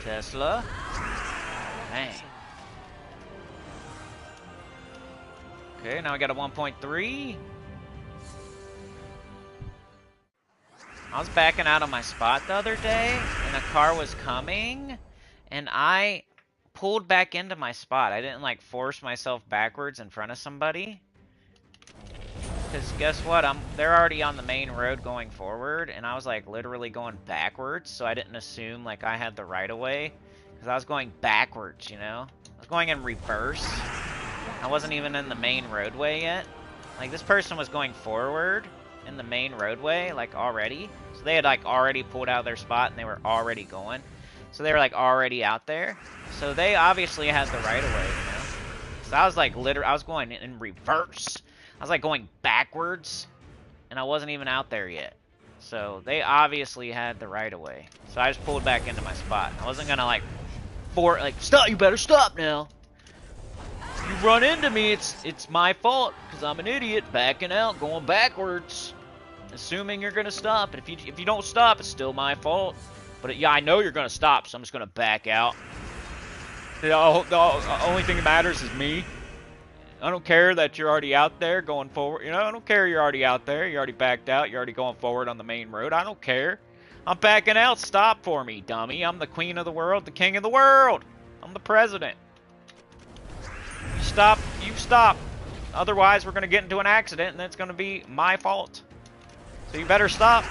Tesla. Dang. Okay, now we got a 1.3. I was backing out of my spot the other day, and a car was coming, and I pulled back into my spot. I didn't, like, force myself backwards in front of somebody. Because guess what? They're already on the main road going forward, and I was, like, literally going backwards, so I didn't assume, like, I had the right-of-way. Because I was going backwards, you know? I was going in reverse. I wasn't even in the main roadway yet. Like, this person was going forward in the main roadway, like, already. So they had, like, already pulled out of their spot, and they were already going. So they were, like, already out there. So they obviously had the right-of-way, you know? So I was, like, I was going in reverse. I was, like, going backwards, and I wasn't even out there yet. So they obviously had the right-of-way. So I just pulled back into my spot. I wasn't gonna, like, stop, you better stop now. You run into me, it's my fault, because I'm an idiot, backing out, going backwards, assuming you're going to stop. And if you don't stop, it's still my fault. But yeah, I know you're going to stop, so I'm just going to back out. The only thing that matters is me. I don't care that you're already out there going forward. You know, I don't care you're already out there. You already backed out. You're already going forward on the main road. I don't care. I'm backing out. Stop for me, dummy. I'm the queen of the world, the king of the world. I'm the president. Stop, you stop. Otherwise, we're going to get into an accident, and it's going to be my fault. So you better stop.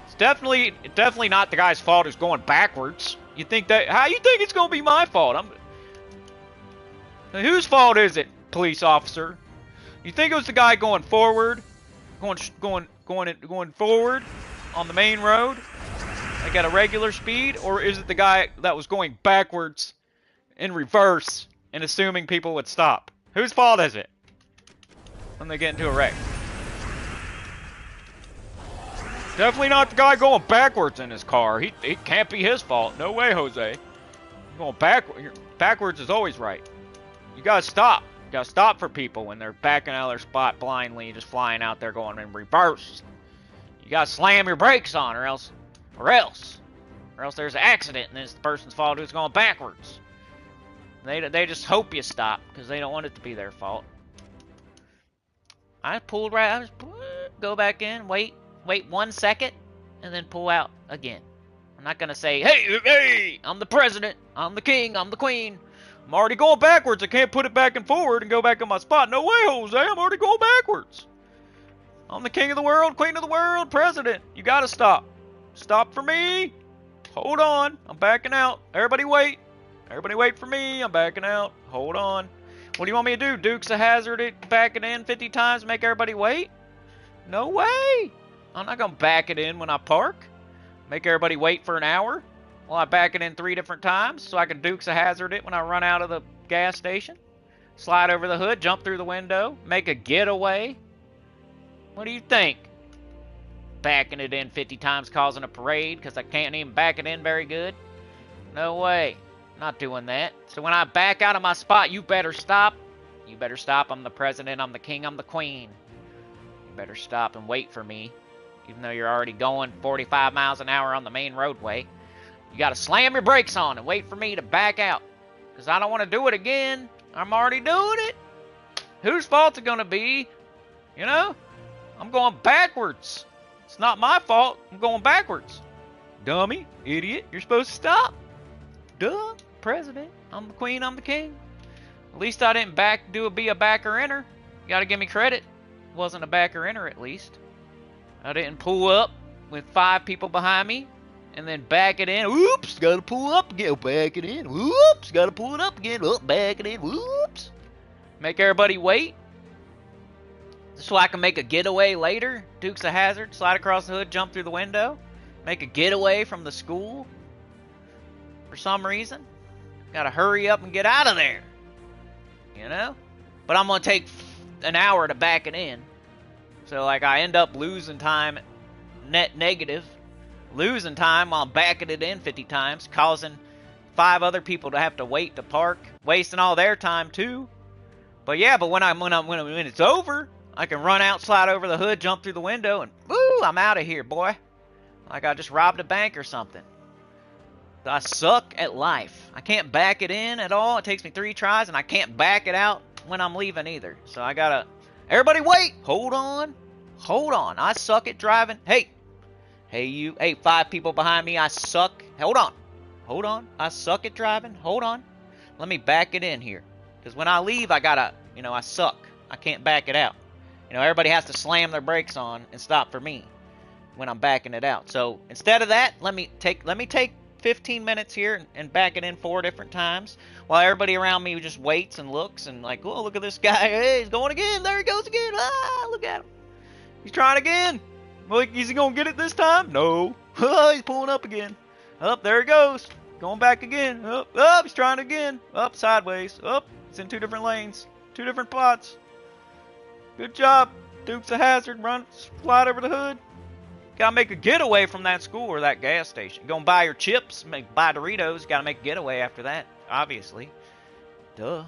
It's definitely not the guy's fault who's going backwards. You think that? How you think it's going to be my fault? Whose fault is it, police officer? You think it was the guy going forward, going forward on the main road, like at a regular speed, or is it the guy that was going backwards in reverse? And assuming people would stop. Whose fault is it when they get into a wreck? Definitely not the guy going backwards in his car. It can't be his fault. No way, Jose. Going backwards is always right. You gotta stop. You gotta stop for people when they're backing out of their spot blindly, just flying out there going in reverse. You gotta slam your brakes on, or else there's an accident and it's the person's fault who's going backwards. They just hope you stop because they don't want it to be their fault. I pulled right. I just go back in, wait 1 second, and then pull out again. I'm not gonna say, hey, I'm the president, I'm the king, I'm the queen. I'm already going backwards. I can't put it back and forward and go back in my spot. No way, Jose. I'm already going backwards. I'm the king of the world, queen of the world, president. You gotta stop. Stop for me. Hold on. I'm backing out. Everybody wait. Everybody wait for me. I'm backing out. Hold on. What do you want me to do? Dukes of Hazzard it, back it in 50 times, make everybody wait? No way. I'm not going to back it in when I park. Make everybody wait for an hour while I back it in 3 different times so I can Dukes of Hazzard it when I run out of the gas station. Slide over the hood, jump through the window, make a getaway. What do you think? Backing it in 50 times causing a parade because I can't even back it in very good? No way. Not doing that. So when I back out of my spot, you better stop. You better stop. I'm the president. I'm the king. I'm the queen. You better stop and wait for me. Even though you're already going 45 miles an hour on the main roadway. You got to slam your brakes on and wait for me to back out. Because I don't want to do it again. I'm already doing it. Whose fault's it gonna be? You know? I'm going backwards. It's not my fault. I'm going backwards. Dummy, idiot, you're supposed to stop. Duh, president. I'm the queen, I'm the king. At least I didn't be a backer inner. You gotta give me credit. Wasn't a backer inner at least. I didn't pull up with 5 people behind me and then back it in. Oops, gotta pull up again. Back it in. Whoops, gotta pull it up again. Oh, back it in. Whoops. Make everybody wait. So I can make a getaway later. Dukes of Hazzard, slide across the hood, jump through the window. Make a getaway from the school. For some reason. Gotta hurry up and get out of there. You know? But I'm gonna take an hour to back it in. So like I end up losing time, net negative. Losing time while I'm backing it in 50 times. Causing 5 other people to have to wait to park. Wasting all their time too. But yeah, but when it's over, I can run out, slide over the hood, jump through the window, and woo, I'm out of here, boy. Like I just robbed a bank or something. I suck at life. I can't back it in at all. It takes me 3 tries, and I can't back it out when I'm leaving either. So I gotta... Everybody wait! Hold on. Hold on. I suck at driving. Hey! Hey, you. Hey, 5 people behind me. I suck. Hold on. Hold on. I suck at driving. Hold on. Let me back it in here. Because when I leave, I gotta... You know, I suck. I can't back it out. You know, everybody has to slam their brakes on and stop for me when I'm backing it out. So instead of that, let me take 15 minutes here and back it in 4 different times while everybody around me just waits and looks and like, oh, look at this guy. Hey, he's going again. There he goes again. Ah, look at him. He's trying again. Like, is he going to get it this time? No. He's pulling up again. Up, there he goes. Going back again. Up, he's trying again. Up, sideways. Up, it's in 2 different lanes. 2 different spots. Good job. Dukes of Hazzard. Run, slide over the hood. Gotta make a getaway from that school or that gas station. You're gonna buy your chips, buy Doritos. Gotta make a getaway after that, obviously. Duh.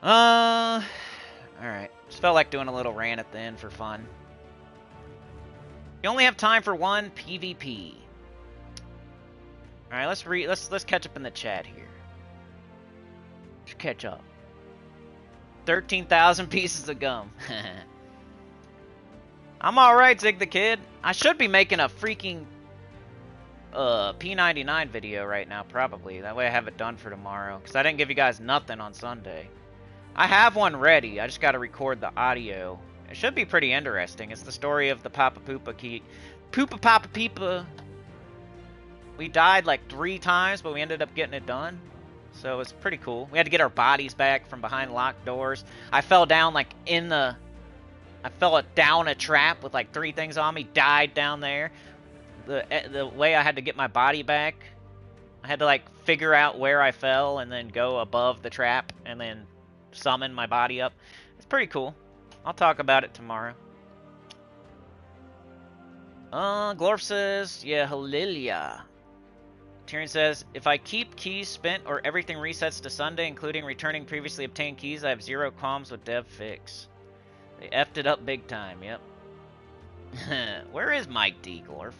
Alright. Just felt like doing a little rant at the end for fun. You only have time for 1 PvP. Alright, let's catch up in the chat here. Let's catch up. 13,000 pieces of gum. I'm alright, Zig the Kid. I should be making a freaking P99 video right now, probably. That way I have it done for tomorrow. Because I didn't give you guys nothing on Sunday. I have one ready. I just got to record the audio. It should be pretty interesting. It's the story of the Papa Poopa Key. Poopa Papa Peepa. We died like 3 times, but we ended up getting it done. So it's pretty cool. We had to get our bodies back from behind locked doors. I fell down like I fell down a trap with like 3 things on me, died down there. The way I had to get my body back, I had to like figure out where I fell and then go above the trap and then summon my body up. It's pretty cool. I'll talk about it tomorrow. Glorf says, yeah, Hallelujah. Tyrion says, if I keep keys spent or everything resets to Sunday, including returning previously obtained keys, I have 0 qualms with dev fix. They effed it up big time, yep. Where is Mike D, Glorf?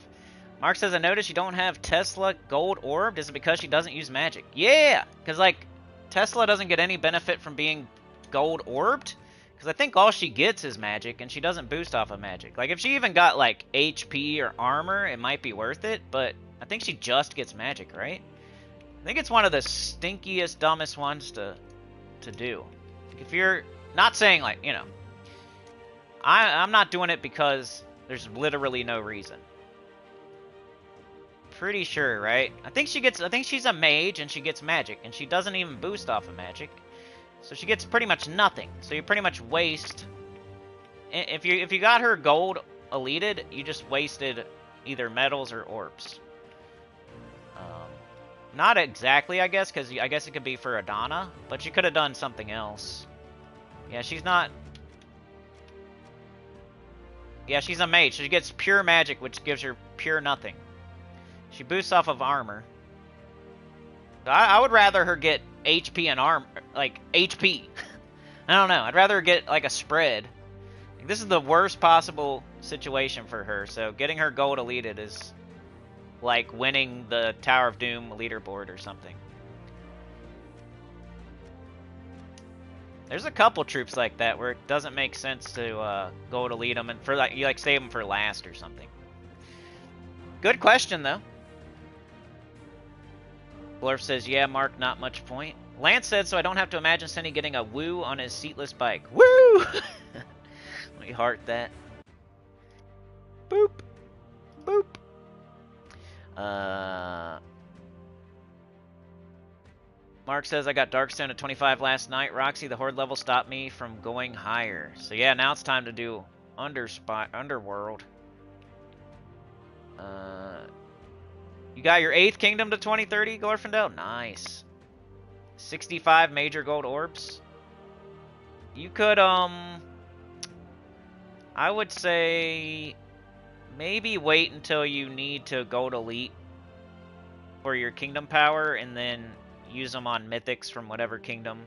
Mark says, I noticed you don't have Tesla gold orbed. Is it because she doesn't use magic? Yeah, because, like, Tesla doesn't get any benefit from being gold orbed. Because I think all she gets is magic, and she doesn't boost off of magic. Like, if she even got, like, HP or armor, it might be worth it. But I think she just gets magic, right? I think it's one of the stinkiest, dumbest ones to do. If you're not saying, like, you know, I'm not doing it because there's literally no reason. Pretty sure, right? I think she's a mage and she gets magic, and she doesn't even boost off of magic. So she gets pretty much nothing. So you pretty much waste. If you got her gold elited, you just wasted either medals or orbs. Not exactly, I guess, because I guess it could be for Adana, but you could have done something else. Yeah, she's not. Yeah, she's a mage. She gets pure magic, which gives her pure nothing. She boosts off of armor. I would rather her get HP and armor, like HP. I don't know. I'd rather her get like a spread. This is the worst possible situation for her. So getting her gold elited is like winning the Tower of Doom leaderboard or something. There's a couple troops like that where it doesn't make sense to go to lead them and for like you like save them for last or something. Good question though. Blurf says, yeah, Mark, not much point. Lance said, so I don't have to imagine Senny getting a woo on his seatless bike. Woo! Let me heart that. Boop. Boop. Mark says, I got Darkstone at 25 last night. Roxy, the Horde level stopped me from going higher. So yeah, now it's time to do Underworld. You got your 8th kingdom to 2030, Glorfindel? Nice. 65 major gold orbs. You could, I would say maybe wait until you need to gold elite for your kingdom power and then use them on mythics from whatever kingdom.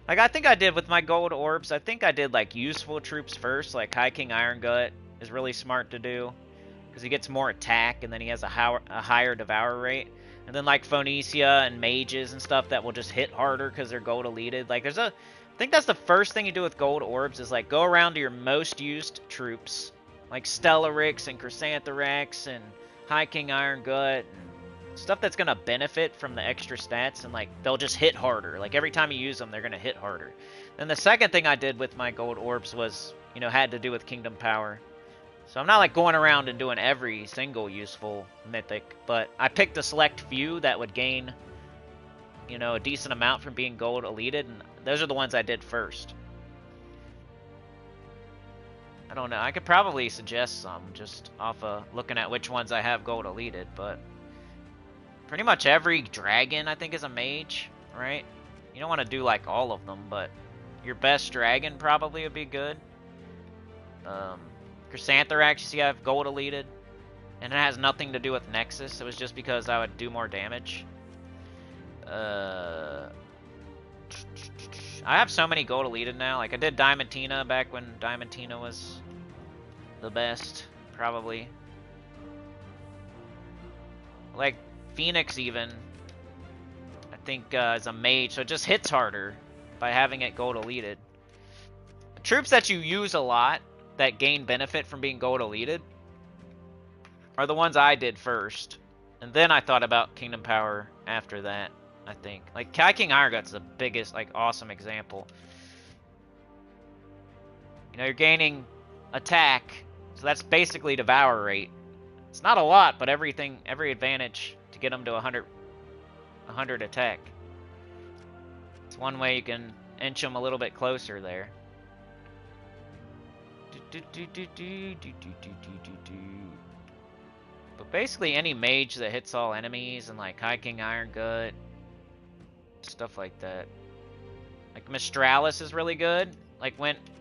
Like, I think I did with my gold orbs, I think I did, like, useful troops first. Like, High King Iron Gut is really smart to do, because he gets more attack, and then he has a higher devour rate. And then, like, Phoenicia and mages and stuff that will just hit harder because they're gold elited. Like, I think that's the first thing you do with gold orbs is, like, go around to your most used troops. Like, Stellarix and Chrysantherax and High King Iron Gut and stuff that's going to benefit from the extra stats, and like they'll just hit harder. Like every time you use them, they're going to hit harder. Then the second thing I did with my gold orbs was, you know, had to do with kingdom power. So I'm not like going around and doing every single useful mythic, but I picked a select few that would gain, you know, a decent amount from being gold elited, and those are the ones I did first. I don't know. I could probably suggest some just off of looking at which ones I have gold elited, but pretty much every dragon, I think, is a mage, right? You don't want to do, like, all of them, but your best dragon probably would be good. Chrysantherax, you see I have gold elited, and it has nothing to do with Nexus. It was just because I would do more damage. I have so many gold elited now. Like, I did Diamantina back when Diamantina was the best, probably. Like, Phoenix even, I think, is a mage, so it just hits harder by having it gold elited. The troops that you use a lot that gain benefit from being gold elited are the ones I did first, and then I thought about kingdom power after that, I think. Like, High King Iron Gut's the biggest, like, awesome example. You know, you're gaining attack, so that's basically devour rate. It's not a lot, but every advantage to get them to 100 attack. It's one way you can inch them a little bit closer there. But basically any mage that hits all enemies, and like High King Iron Gut, stuff like that. Like Mistralis is really good. Like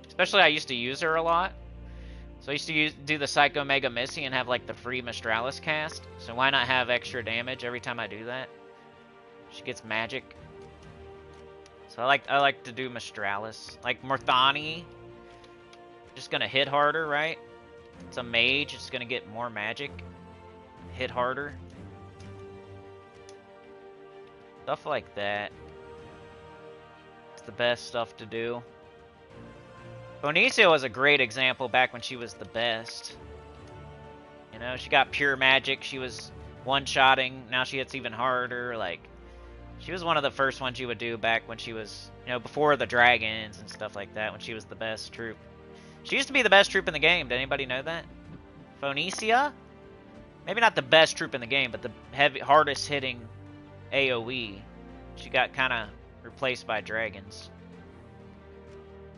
especially I used to use her a lot. So I used to do the Psycho Mega Missy and have like the free Mistralis cast. So why not have extra damage every time I do that? She gets magic. So I like to do Mistralis. Like Morthani, just gonna hit harder, right? It's a mage, it's gonna get more magic. Hit harder. Stuff like that. It's the best stuff to do. Phoenicia was a great example back when she was the best. You know, she got pure magic, she was one-shotting, now she hits even harder, like, she was one of the first ones you would do back when she was, you know, before the dragons and stuff like that, when she was the best troop. She used to be the best troop in the game, did anybody know that? Phoenicia? Maybe not the best troop in the game, but the hardest hitting AoE. She got kind of replaced by dragons.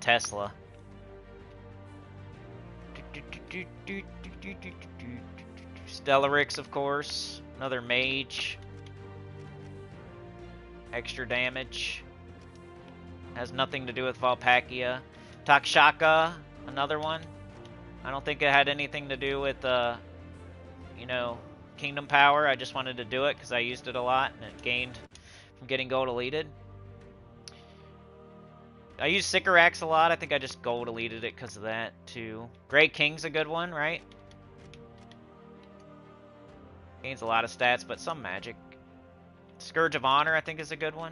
Tesla. Stellarix, of course. Another mage. Extra damage. Has nothing to do with Valpakia. Takshaka, another one. I don't think it had anything to do with, you know, kingdom power. I just wanted to do it because I used it a lot and it gained from getting gold elited. I use Sycorax a lot. I think I just gold elited it because of that, too. Grey King's a good one, right? Gains a lot of stats, but some magic. Scourge of Honor, I think, is a good one.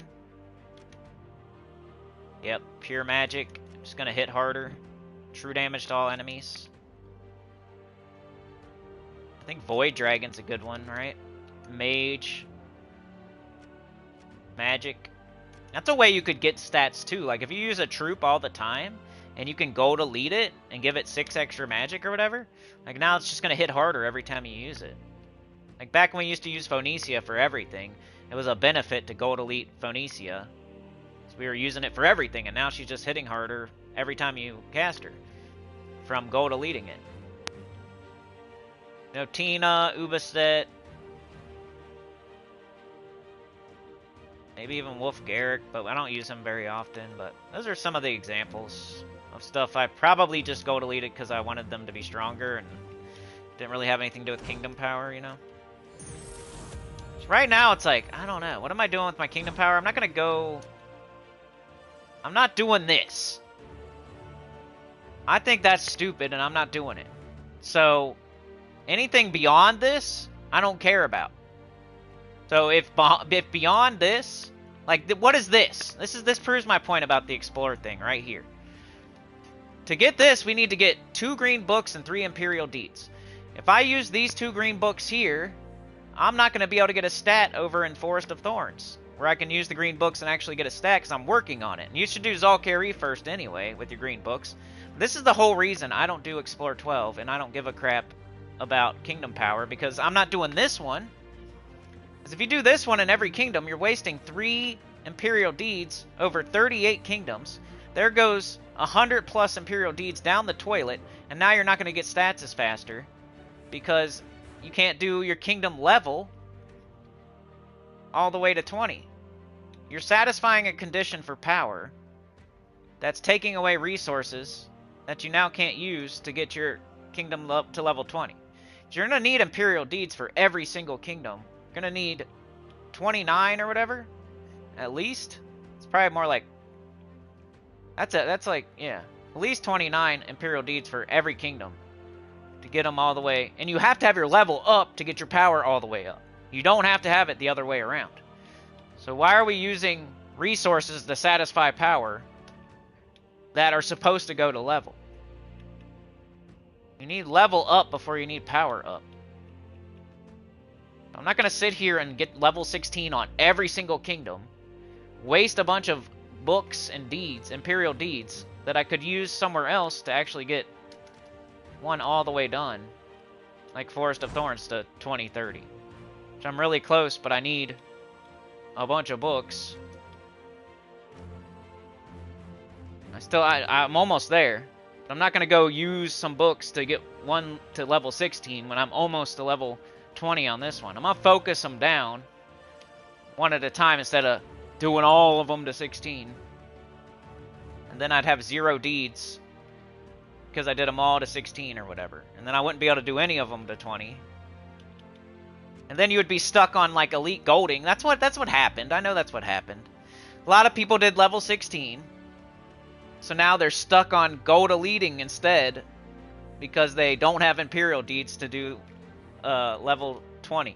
Yep, pure magic. Just gonna hit harder. True damage to all enemies. I think Void Dragon's a good one, right? Mage. Magic. That's a way you could get stats too. Like if you use a troop all the time and you can go to lead it and give it 6 extra magic or whatever, like now it's just gonna hit harder every time you use it. Like back when we used to use Phoenicia for everything, it was a benefit to gold elite Phoenicia. So we were using it for everything, and now she's just hitting harder every time you cast her from gold eliting it. You know, Tina, Ubastet, maybe even Wolf Garrick, but I don't use him very often. But those are some of the examples of stuff I probably just gold deleted because I wanted them to be stronger and didn't really have anything to do with kingdom power, you know? So right now, it's like, I don't know. What am I doing with my kingdom power? I'm not going to go... I'm not doing this. I think that's stupid, and I'm not doing it. So, anything beyond this, I don't care about. So if beyond this, like, what is this? This proves my point about the Explorer thing right here. To get this, we need to get 2 green books and 3 Imperial Deeds. If I use these 2 green books here, I'm not going to be able to get a stat over in Forest of Thorns, where I can use the green books and actually get a stat because I'm working on it. And you should do Zal'Kari first anyway with your green books. This is the whole reason I don't do Explorer 12, and I don't give a crap about Kingdom Power, because I'm not doing this one. Because if you do this one in every kingdom, you're wasting 3 Imperial Deeds over 38 kingdoms. There goes 100 plus Imperial Deeds down the toilet, and now you're not going to get stats as faster because you can't do your kingdom level all the way to 20. You're satisfying a condition for power that's taking away resources that you now can't use to get your kingdom to level 20. So you're going to need Imperial Deeds for every single kingdom. You're going to need 29 or whatever, at least. It's probably more like... That's like, yeah, at least 29 Imperial Deeds for every kingdom to get them all the way. And you have to have your level up to get your power all the way up. You don't have to have it the other way around. So why are we using resources to satisfy power that are supposed to go to level? You need level up before you need power up. I'm not going to sit here and get level 16 on every single kingdom, waste a bunch of books and deeds, Imperial Deeds, that I could use somewhere else to actually get one all the way done, like Forest of Thorns to 2030. Which I'm really close, but I need a bunch of books. I'm almost there. I'm not going to go use some books to get one to level 16 when I'm almost to level 20 on this one. I'm going to focus them down one at a time instead of doing all of them to 16. And then I'd have 0 deeds because I did them all to 16 or whatever. And then I wouldn't be able to do any of them to 20. And then you would be stuck on like elite golding. That's what happened. I know that's what happened. A lot of people did level 16. So now they're stuck on gold eliting instead because they don't have Imperial Deeds to do level 20.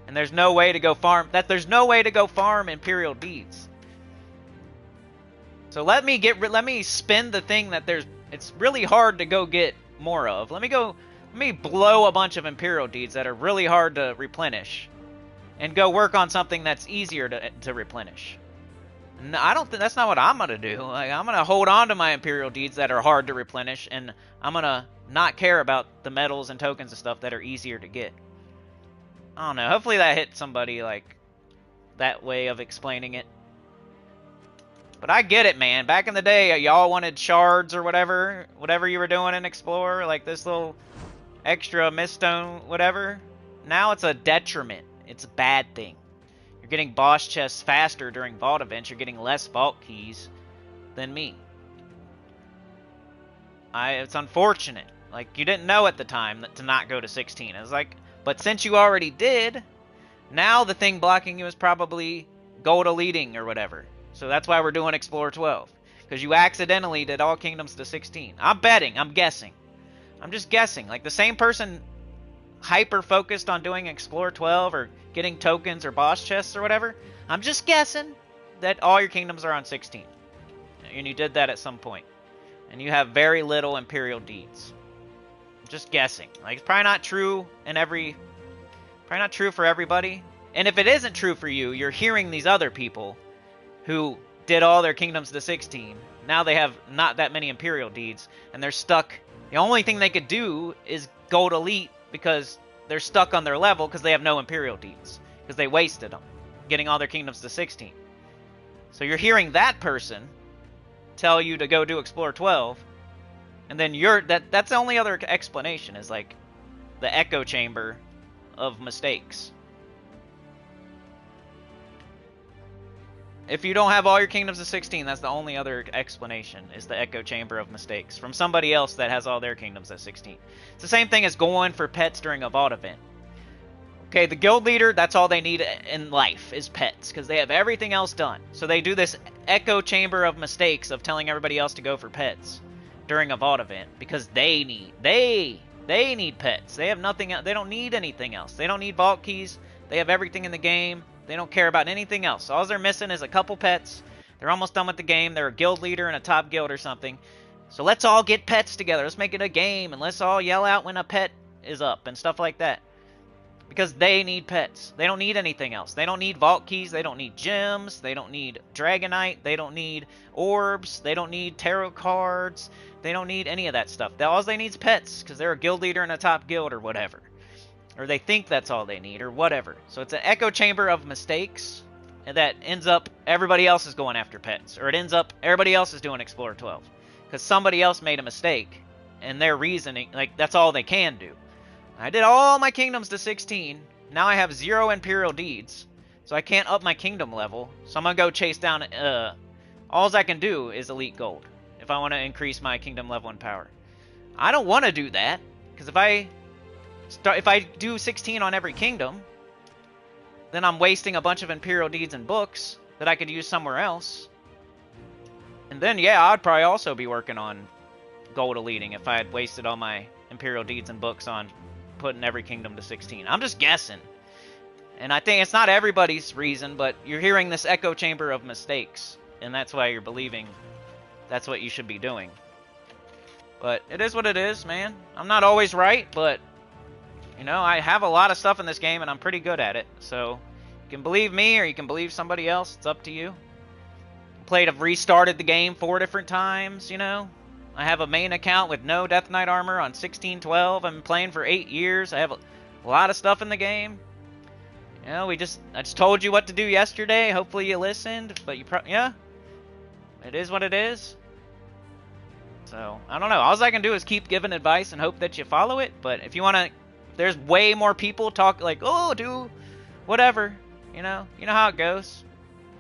And there's no way to go farm Imperial Deeds. So let me spend the thing that it's really hard to go get more of. Let me blow a bunch of Imperial Deeds that are really hard to replenish and go work on something that's easier to replenish. No, I don't think that's not what I'm gonna do. Like, I'm gonna hold on to my Imperial Deeds that are hard to replenish, and I'm gonna not care about the medals and tokens and stuff that are easier to get. I don't know. Hopefully that hit somebody, like, that way of explaining it. But I get it, man. Back in the day, y'all wanted shards or whatever you were doing in Explorer, like this little extra Miststone, whatever. Now it's a detriment. It's a bad thing. You're getting boss chests faster during vault events. You're getting less vault keys than me. It's unfortunate. Like, you didn't know at the time to not go to 16. It was like, but since you already did, now the thing blocking you is probably gold eliting or whatever. So that's why we're doing Explorer 12. Because you accidentally did all kingdoms to 16. I'm betting. I'm guessing. I'm just guessing. Like, the same person hyper-focused on doing Explorer 12 or getting tokens or boss chests or whatever, I'm just guessing that all your kingdoms are on 16. And you did that at some point. And you have very little Imperial deeds. I'm just guessing. Like, it's probably not true in every... Probably not true for everybody. And if it isn't true for you, you're hearing these other people who did all their kingdoms to 16. Now they have not that many Imperial deeds, and they're stuck. The only thing they could do is Gold Elite because they're stuck on their level because they have no Imperial deeds. Because they wasted them, getting all their kingdoms to 16. So you're hearing that person tell you to go do Explore 12, and then that's the only other explanation, is like the echo chamber of mistakes. If you don't have all your kingdoms to 16, that's the only other explanation, is the echo chamber of mistakes from somebody else that has all their kingdoms at 16. It's the same thing as going for pets during a vault event. Okay, the guild leader, that's all they need in life is pets, because they have everything else done. So they do this echo chamber of mistakes of telling everybody else to go for pets during a vault event, because they need pets. They have nothing else. They don't need anything else. They don't need vault keys. They have everything in the game. They don't care about anything else. All they're missing is a couple pets. They're almost done with the game. They're a guild leader in a top guild or something. So let's all get pets together. Let's make it a game, and let's all yell out when a pet is up and stuff like that. Because they need pets. They don't need anything else. They don't need vault keys. They don't need gems. They don't need dragonite. They don't need orbs. They don't need tarot cards. They don't need any of that stuff. All they need is pets, because they're a guild leader in a top guild or whatever. Or they think that's all they need, or whatever. So it's an echo chamber of mistakes, and that ends up everybody else is going after pets. Or it ends up everybody else is doing Explorer 12. Because somebody else made a mistake, and their reasoning, like, that's all they can do. I did all my kingdoms to 16. Now I have 0 Imperial deeds, so I can't up my kingdom level. So I'm going to go chase down... all I can do is Elite Gold if I want to increase my kingdom level and power. I don't want to do that, because if I do 16 on every kingdom, then I'm wasting a bunch of Imperial deeds and books that I could use somewhere else. And then, yeah, I'd probably also be working on gold eliting if I had wasted all my Imperial deeds and books on putting every kingdom to 16. I'm just guessing. And I think it's not everybody's reason, but you're hearing this echo chamber of mistakes, and that's why you're believing that's what you should be doing. But it is what it is, man. I'm not always right, but... You know, I have a lot of stuff in this game, and I'm pretty good at it. So, you can believe me, or you can believe somebody else. It's up to you. I've restarted the game 4 different times, you know. I have a main account with no Death Knight armor on 1612. I've been playing for 8 years. I have a lot of stuff in the game. You know, I just told you what to do yesterday. Hopefully you listened, but yeah. It is what it is. So, I don't know. All I can do is keep giving advice and hope that you follow it. But if you want to... There's way more people talk like, oh, do whatever, you know how it goes.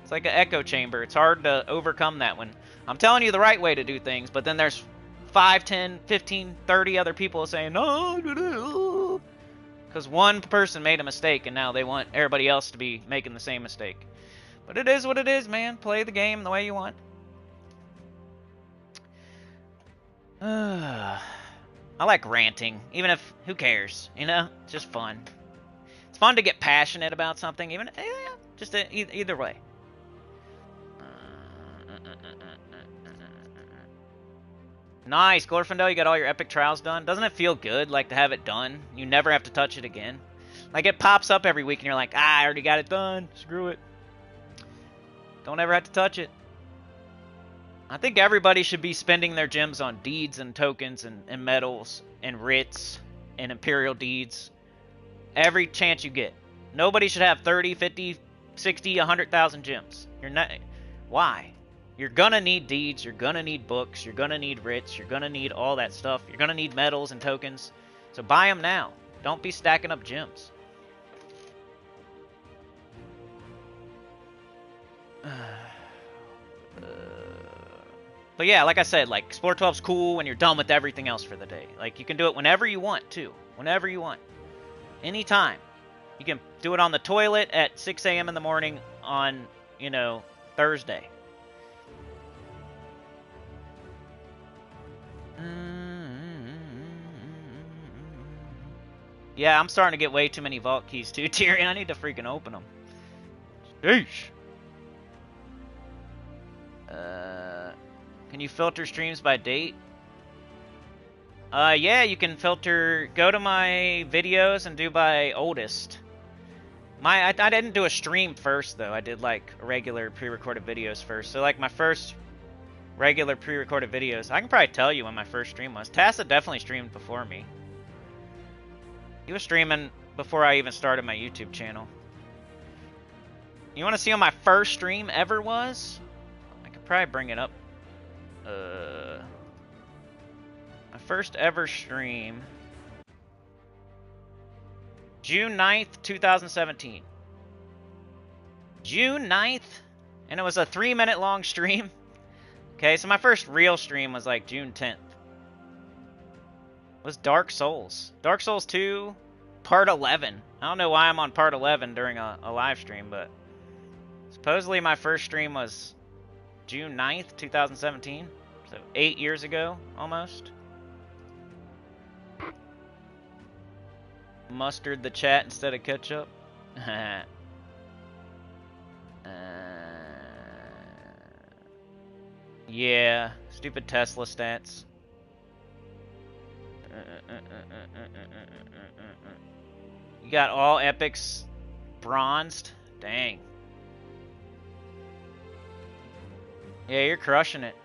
It's like an echo chamber. It's hard to overcome that one. I'm telling you the right way to do things, but then there's 5, 10, 15, 30 other people saying, no, because one person made a mistake, and now they want everybody else to be making the same mistake. But it is what it is, man. Play the game the way you want. I like ranting, even if, who cares, you know? It's just fun. It's fun to get passionate about something, even, just either way. Nice, Glorfindel, you got all your epic trials done. Doesn't it feel good, like, to have it done? You never have to touch it again. Like, it pops up every week, and you're like, I already got it done. Screw it. Don't ever have to touch it. I think everybody should be spending their gems on deeds and tokens and medals and writs and Imperial deeds. Every chance you get. Nobody should have 30, 50, 60, 100,000 gems. You're not... Why? You're gonna need deeds, you're gonna need books, you're gonna need writs, you're gonna need all that stuff. You're gonna need medals and tokens. So buy them now. Don't be stacking up gems. But yeah, like I said, like, Explore 12's cool when you're done with everything else for the day. Like, you can do it whenever you want, too. Whenever you want. Anytime. You can do it on the toilet at 6 a.m. in the morning on, you know, Thursday. Yeah, I'm starting to get way too many vault keys, too, Tyrion. I need to freaking open them. Sheesh. Can you filter streams by date? Yeah, you can filter. Go to my videos and do by oldest. I didn't do a stream first though. I did like regular pre-recorded videos first. So like my first regular pre-recorded videos. I can probably tell you when my first stream was. Tassa definitely streamed before me. He was streaming before I even started my YouTube channel. You want to see what my first stream ever was? I could probably bring it up. My first ever stream. June 9th, 2017. June 9th? And it was a 3-minute long stream. Okay, so my first real stream was like June 10th. It was Dark Souls. Dark Souls 2, part 11. I don't know why I'm on part 11 during a live stream, but supposedly my first stream was June 9th, 2017. So 8 years ago, almost. Mustard the chat instead of ketchup. Yeah, stupid Tesla stats. You got all epics bronzed? Dang. Yeah, you're crushing it.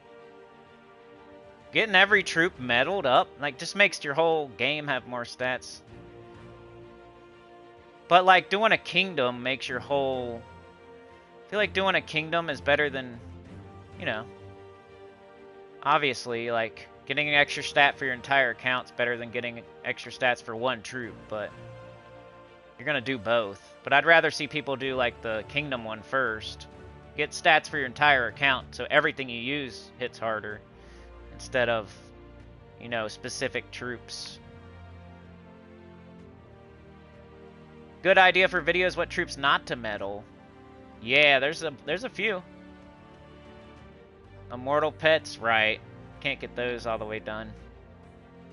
Getting every troop medaled up, like, just makes your whole game have more stats. But, like, doing a kingdom makes your whole... I feel like doing a kingdom is better than, you know... Obviously, like, getting an extra stat for your entire account's better than getting extra stats for one troop, but... You're gonna do both. But I'd rather see people do, like, the kingdom one first. Get stats for your entire account, so everything you use hits harder. Instead of, you know, specific troops. Good idea for videos, what troops not to medal. Yeah, there's a few. Immortal pets, right. Can't get those all the way done.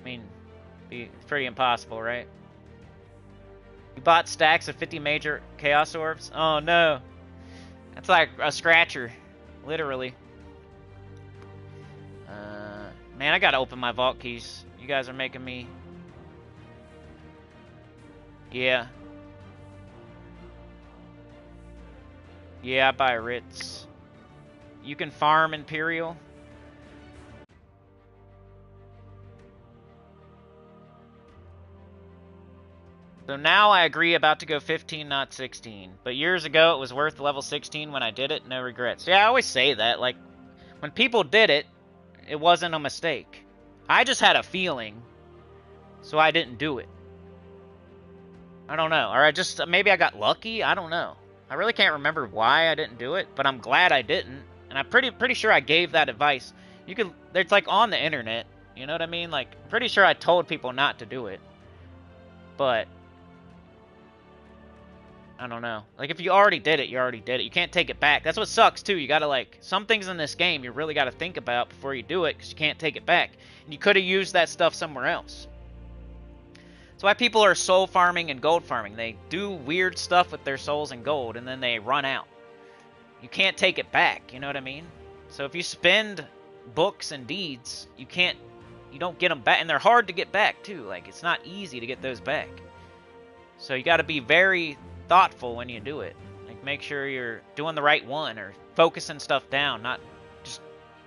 I mean, be pretty impossible, right? You bought stacks of 50 major chaos orbs? Oh no. That's like a scratcher. Literally. Man, I gotta open my vault keys. You guys are making me... Yeah. Yeah, I buy Ritz. You can farm Imperial. So now I agree about to go 15, not 16. But years ago, it was worth level 16 when I did it. No regrets. Yeah, I always say that. Like, when people did it, it wasn't a mistake. I just had a feeling, so I didn't do it. I don't know. Or I just... Maybe I got lucky? I don't know. I really can't remember why I didn't do it, but I'm glad I didn't. And I'm pretty sure I gave that advice. You could... It's like on the internet. You know what I mean? Like, pretty sure I told people not to do it. But... I don't know. Like, if you already did it, you already did it. You can't take it back. That's what sucks, too. You gotta, like... Some things in this game you really gotta think about before you do it, because you can't take it back. And you could have used that stuff somewhere else. That's why people are soul farming and gold farming. They do weird stuff with their souls and gold, and then they run out. You can't take it back, you know what I mean? So if you spend books and deeds, you don't get them back. And they're hard to get back, too. Like, it's not easy to get those back. So you gotta be very... thoughtful when you do it. Like, make sure you're doing the right one or focusing stuff down, not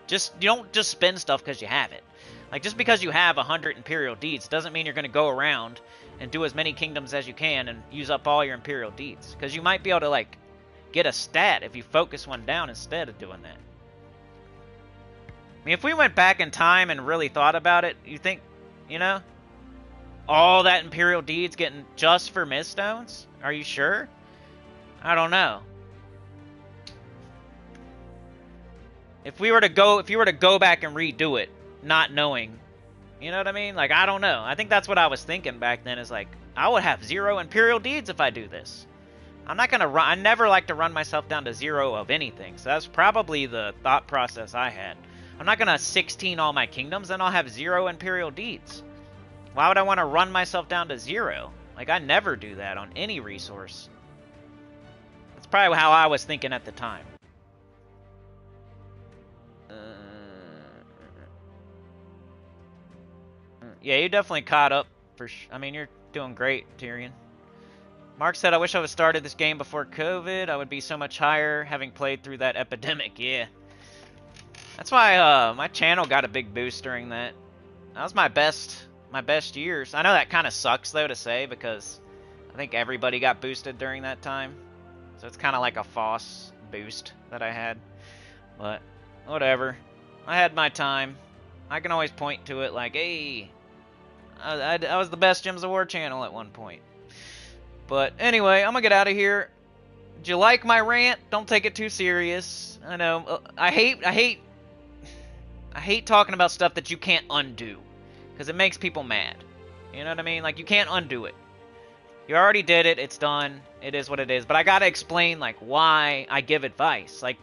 just you don't just spend stuff because you have it. Like, just because you have 100 Imperial deeds doesn't mean you're going to go around and do as many kingdoms as you can and use up all your Imperial deeds, because you might be able to, like, get a stat if you focus one down instead of doing that. I mean, if we went back in time and really thought about it, you think, you know, all that Imperial deeds getting just for Miststones? Are you sure? I don't know. If you were to go back and redo it, not knowing, you know what I mean? Like, I don't know. I think that's what I was thinking back then, is like, I would have 0 Imperial deeds if I do this. I'm not gonna run. I never like to run myself down to 0 of anything. So that's probably the thought process I had. I'm not gonna 16 all my kingdoms, then I'll have 0 Imperial deeds. Why would I want to run myself down to 0? Like, I never do that on any resource. That's probably how I was thinking at the time. Yeah, you definitely caught up. I mean, you're doing great, Tyrion. Mark said, I wish I would have started this game before COVID. I would be so much higher having played through that epidemic. Yeah. That's why my channel got a big boost during that. That was my best years. I know that kind of sucks, though, to say, because I think everybody got boosted during that time. So it's kind of like a false boost that I had. But whatever. I had my time. I can always point to it like, hey, I was the best Gems of War channel at one point. But anyway, I'm going to get out of here. Did you like my rant? Don't take it too serious. I know. I hate talking about stuff that you can't undo. Because it makes people mad. You know what I mean? Like, you can't undo it. You already did it. It's done. It is what it is. But I got to explain, like, why I give advice. Like,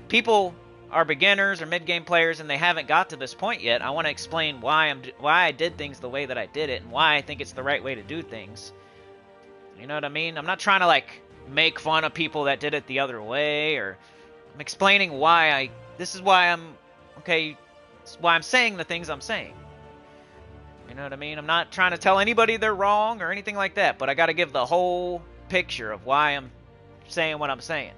people are beginners or mid-game players and they haven't got to this point yet. I want to explain why I did things the way that I did it and why I think it's the right way to do things. You know what I mean? I'm not trying to, like, make fun of people that did it the other way, or I'm explaining why this is why I'm saying the things I'm saying. You know what I mean? I'm not trying to tell anybody they're wrong or anything like that, but I got to give the whole picture of why I'm saying what I'm saying.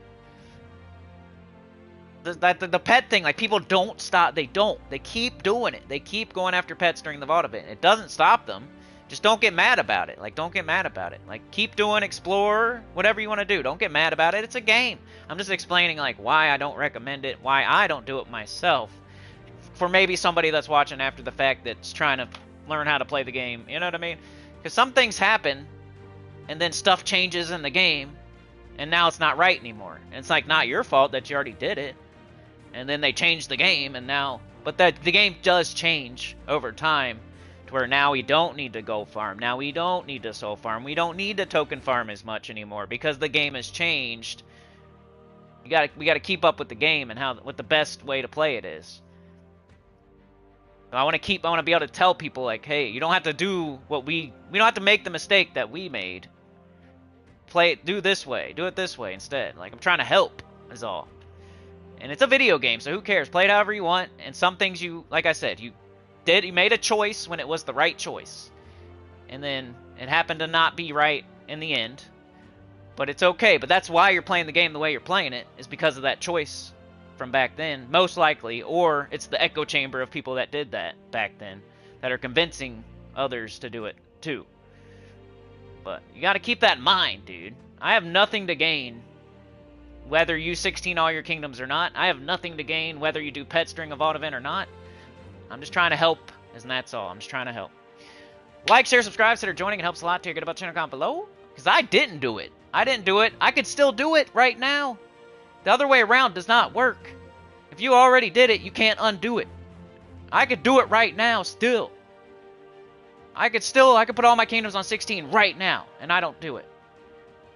The pet thing, like, people don't stop. They keep doing it. They keep going after pets during the vault event. It doesn't stop them. Just don't get mad about it. Like, don't get mad about it. Like, keep doing, explore, whatever you want to do. Don't get mad about it. It's a game. I'm just explaining, like, why I don't recommend it, why I don't do it myself. For maybe somebody that's watching after the fact that's trying to learn how to play the game. You know what I mean? Because some things happen, and then stuff changes in the game, and now it's not right anymore. And it's, like, not your fault that you already did it. And then they change the game, and now... But the game does change over time. To where now we don't need to go farm. Now we don't need to soul farm. We don't need to token farm as much anymore because the game has changed. We gotta keep up with the game and what the best way to play it is. I want to be able to tell people, like, hey, you don't have to do what we don't have to make the mistake that we made. Do it this way instead. Like, I'm trying to help is all. And it's a video game, so who cares? Play it however you want. And some things like I said, you made a choice when it was the right choice. And then it happened to not be right in the end. But it's okay. But that's why you're playing the game the way you're playing it, is because of that choice from back then, most likely. Or it's the echo chamber of people that did that back then that are convincing others to do it too. But you got to keep that in mind, dude. I have nothing to gain whether you 16 all your kingdoms or not. I have nothing to gain whether you do pets during a vault event or not. I'm just trying to help, and that's all. I'm just trying to help. Like, share, subscribe, consider joining. It helps a lot. Get about the channel comment below. Because I didn't do it. I didn't do it. I could still do it right now. The other way around does not work. If you already did it, you can't undo it. I could do it right now still. I could put all my kingdoms on 16 right now, and I don't do it.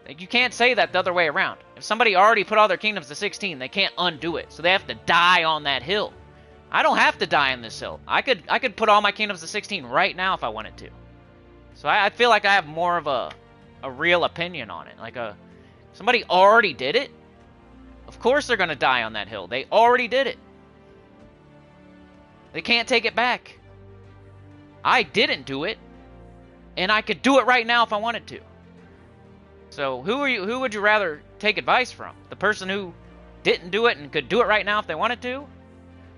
Like, you can't say that the other way around. If somebody already put all their kingdoms to 16, they can't undo it. So they have to die on that hill. I don't have to die on this hill. I could put all my kingdoms to 16 right now if I wanted to. So I feel like I have more of a real opinion on it. Like, somebody already did it. Of course they're going to die on that hill. They already did it. They can't take it back. I didn't do it. And I could do it right now if I wanted to. So who would you rather take advice from? The person who didn't do it and could do it right now if they wanted to?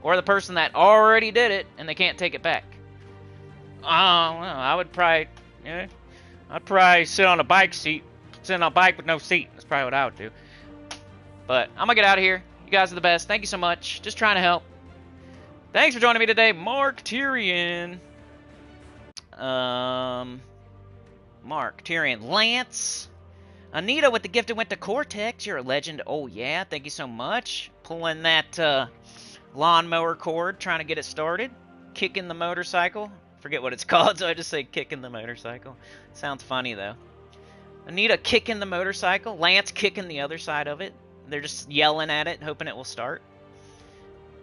Or the person that already did it and they can't take it back? I would probably, I'd probably sit on a bike seat, sit on a bike with no seat. That's probably what I would do. But I'm gonna get out of here. You guys are the best. Thank you so much. Just trying to help. Thanks for joining me today, Mark Tyrion. Mark Tyrion, Lance, Anita with the gifted went to Cortex. You're a legend. Oh yeah, thank you so much. Pulling that lawnmower cord, trying to get it started. Kicking the motorcycle. Forget what it's called, so I just say kicking the motorcycle. Sounds funny though. Anita kicking the motorcycle. Lance kicking the other side of it. They're just yelling at it, hoping it will start.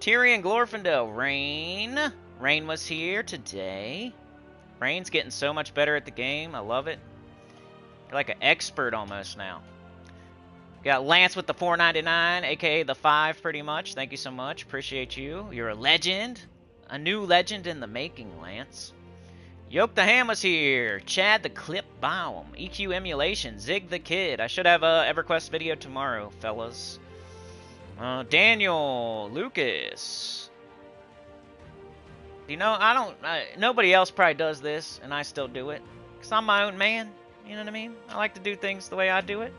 Tyrion Glorfindel. Rain was here today. Rain's getting so much better at the game. I love it. You're like an expert almost now. Got Lance with the $4.99, aka the 5 pretty much. Thank you so much. Appreciate you. You're a legend. A new legend in the making, Lance. Yoke the Ham was here. Chad the Clip Baum. EQ Emulation. Zig the Kid. I should have a EverQuest video tomorrow, fellas. Daniel. Lucas. You know, nobody else probably does this, and I still do it. Because I'm my own man. You know what I mean? I like to do things the way I do it.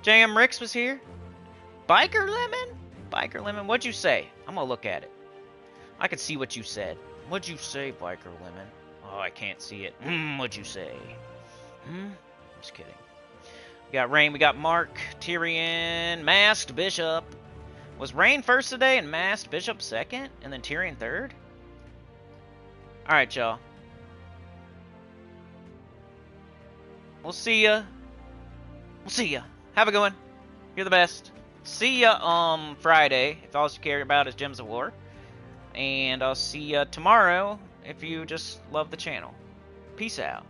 JM Ricks was here. Biker Lemon? Biker Lemon, what'd you say? I'm gonna look at it. I can see what you said. What'd you say, Biker Lemon? Oh, I can't see it. What'd you say? Just kidding. We got Rain, we got Mark, Tyrion, Masked Bishop. Was Rain first today and Masked Bishop second? And then Tyrion third? Alright, y'all. We'll see ya. We'll see ya. Have a good one. You're the best. See ya Friday, if all you care about is Gems of War. And I'll see ya tomorrow if you just love the channel. Peace out.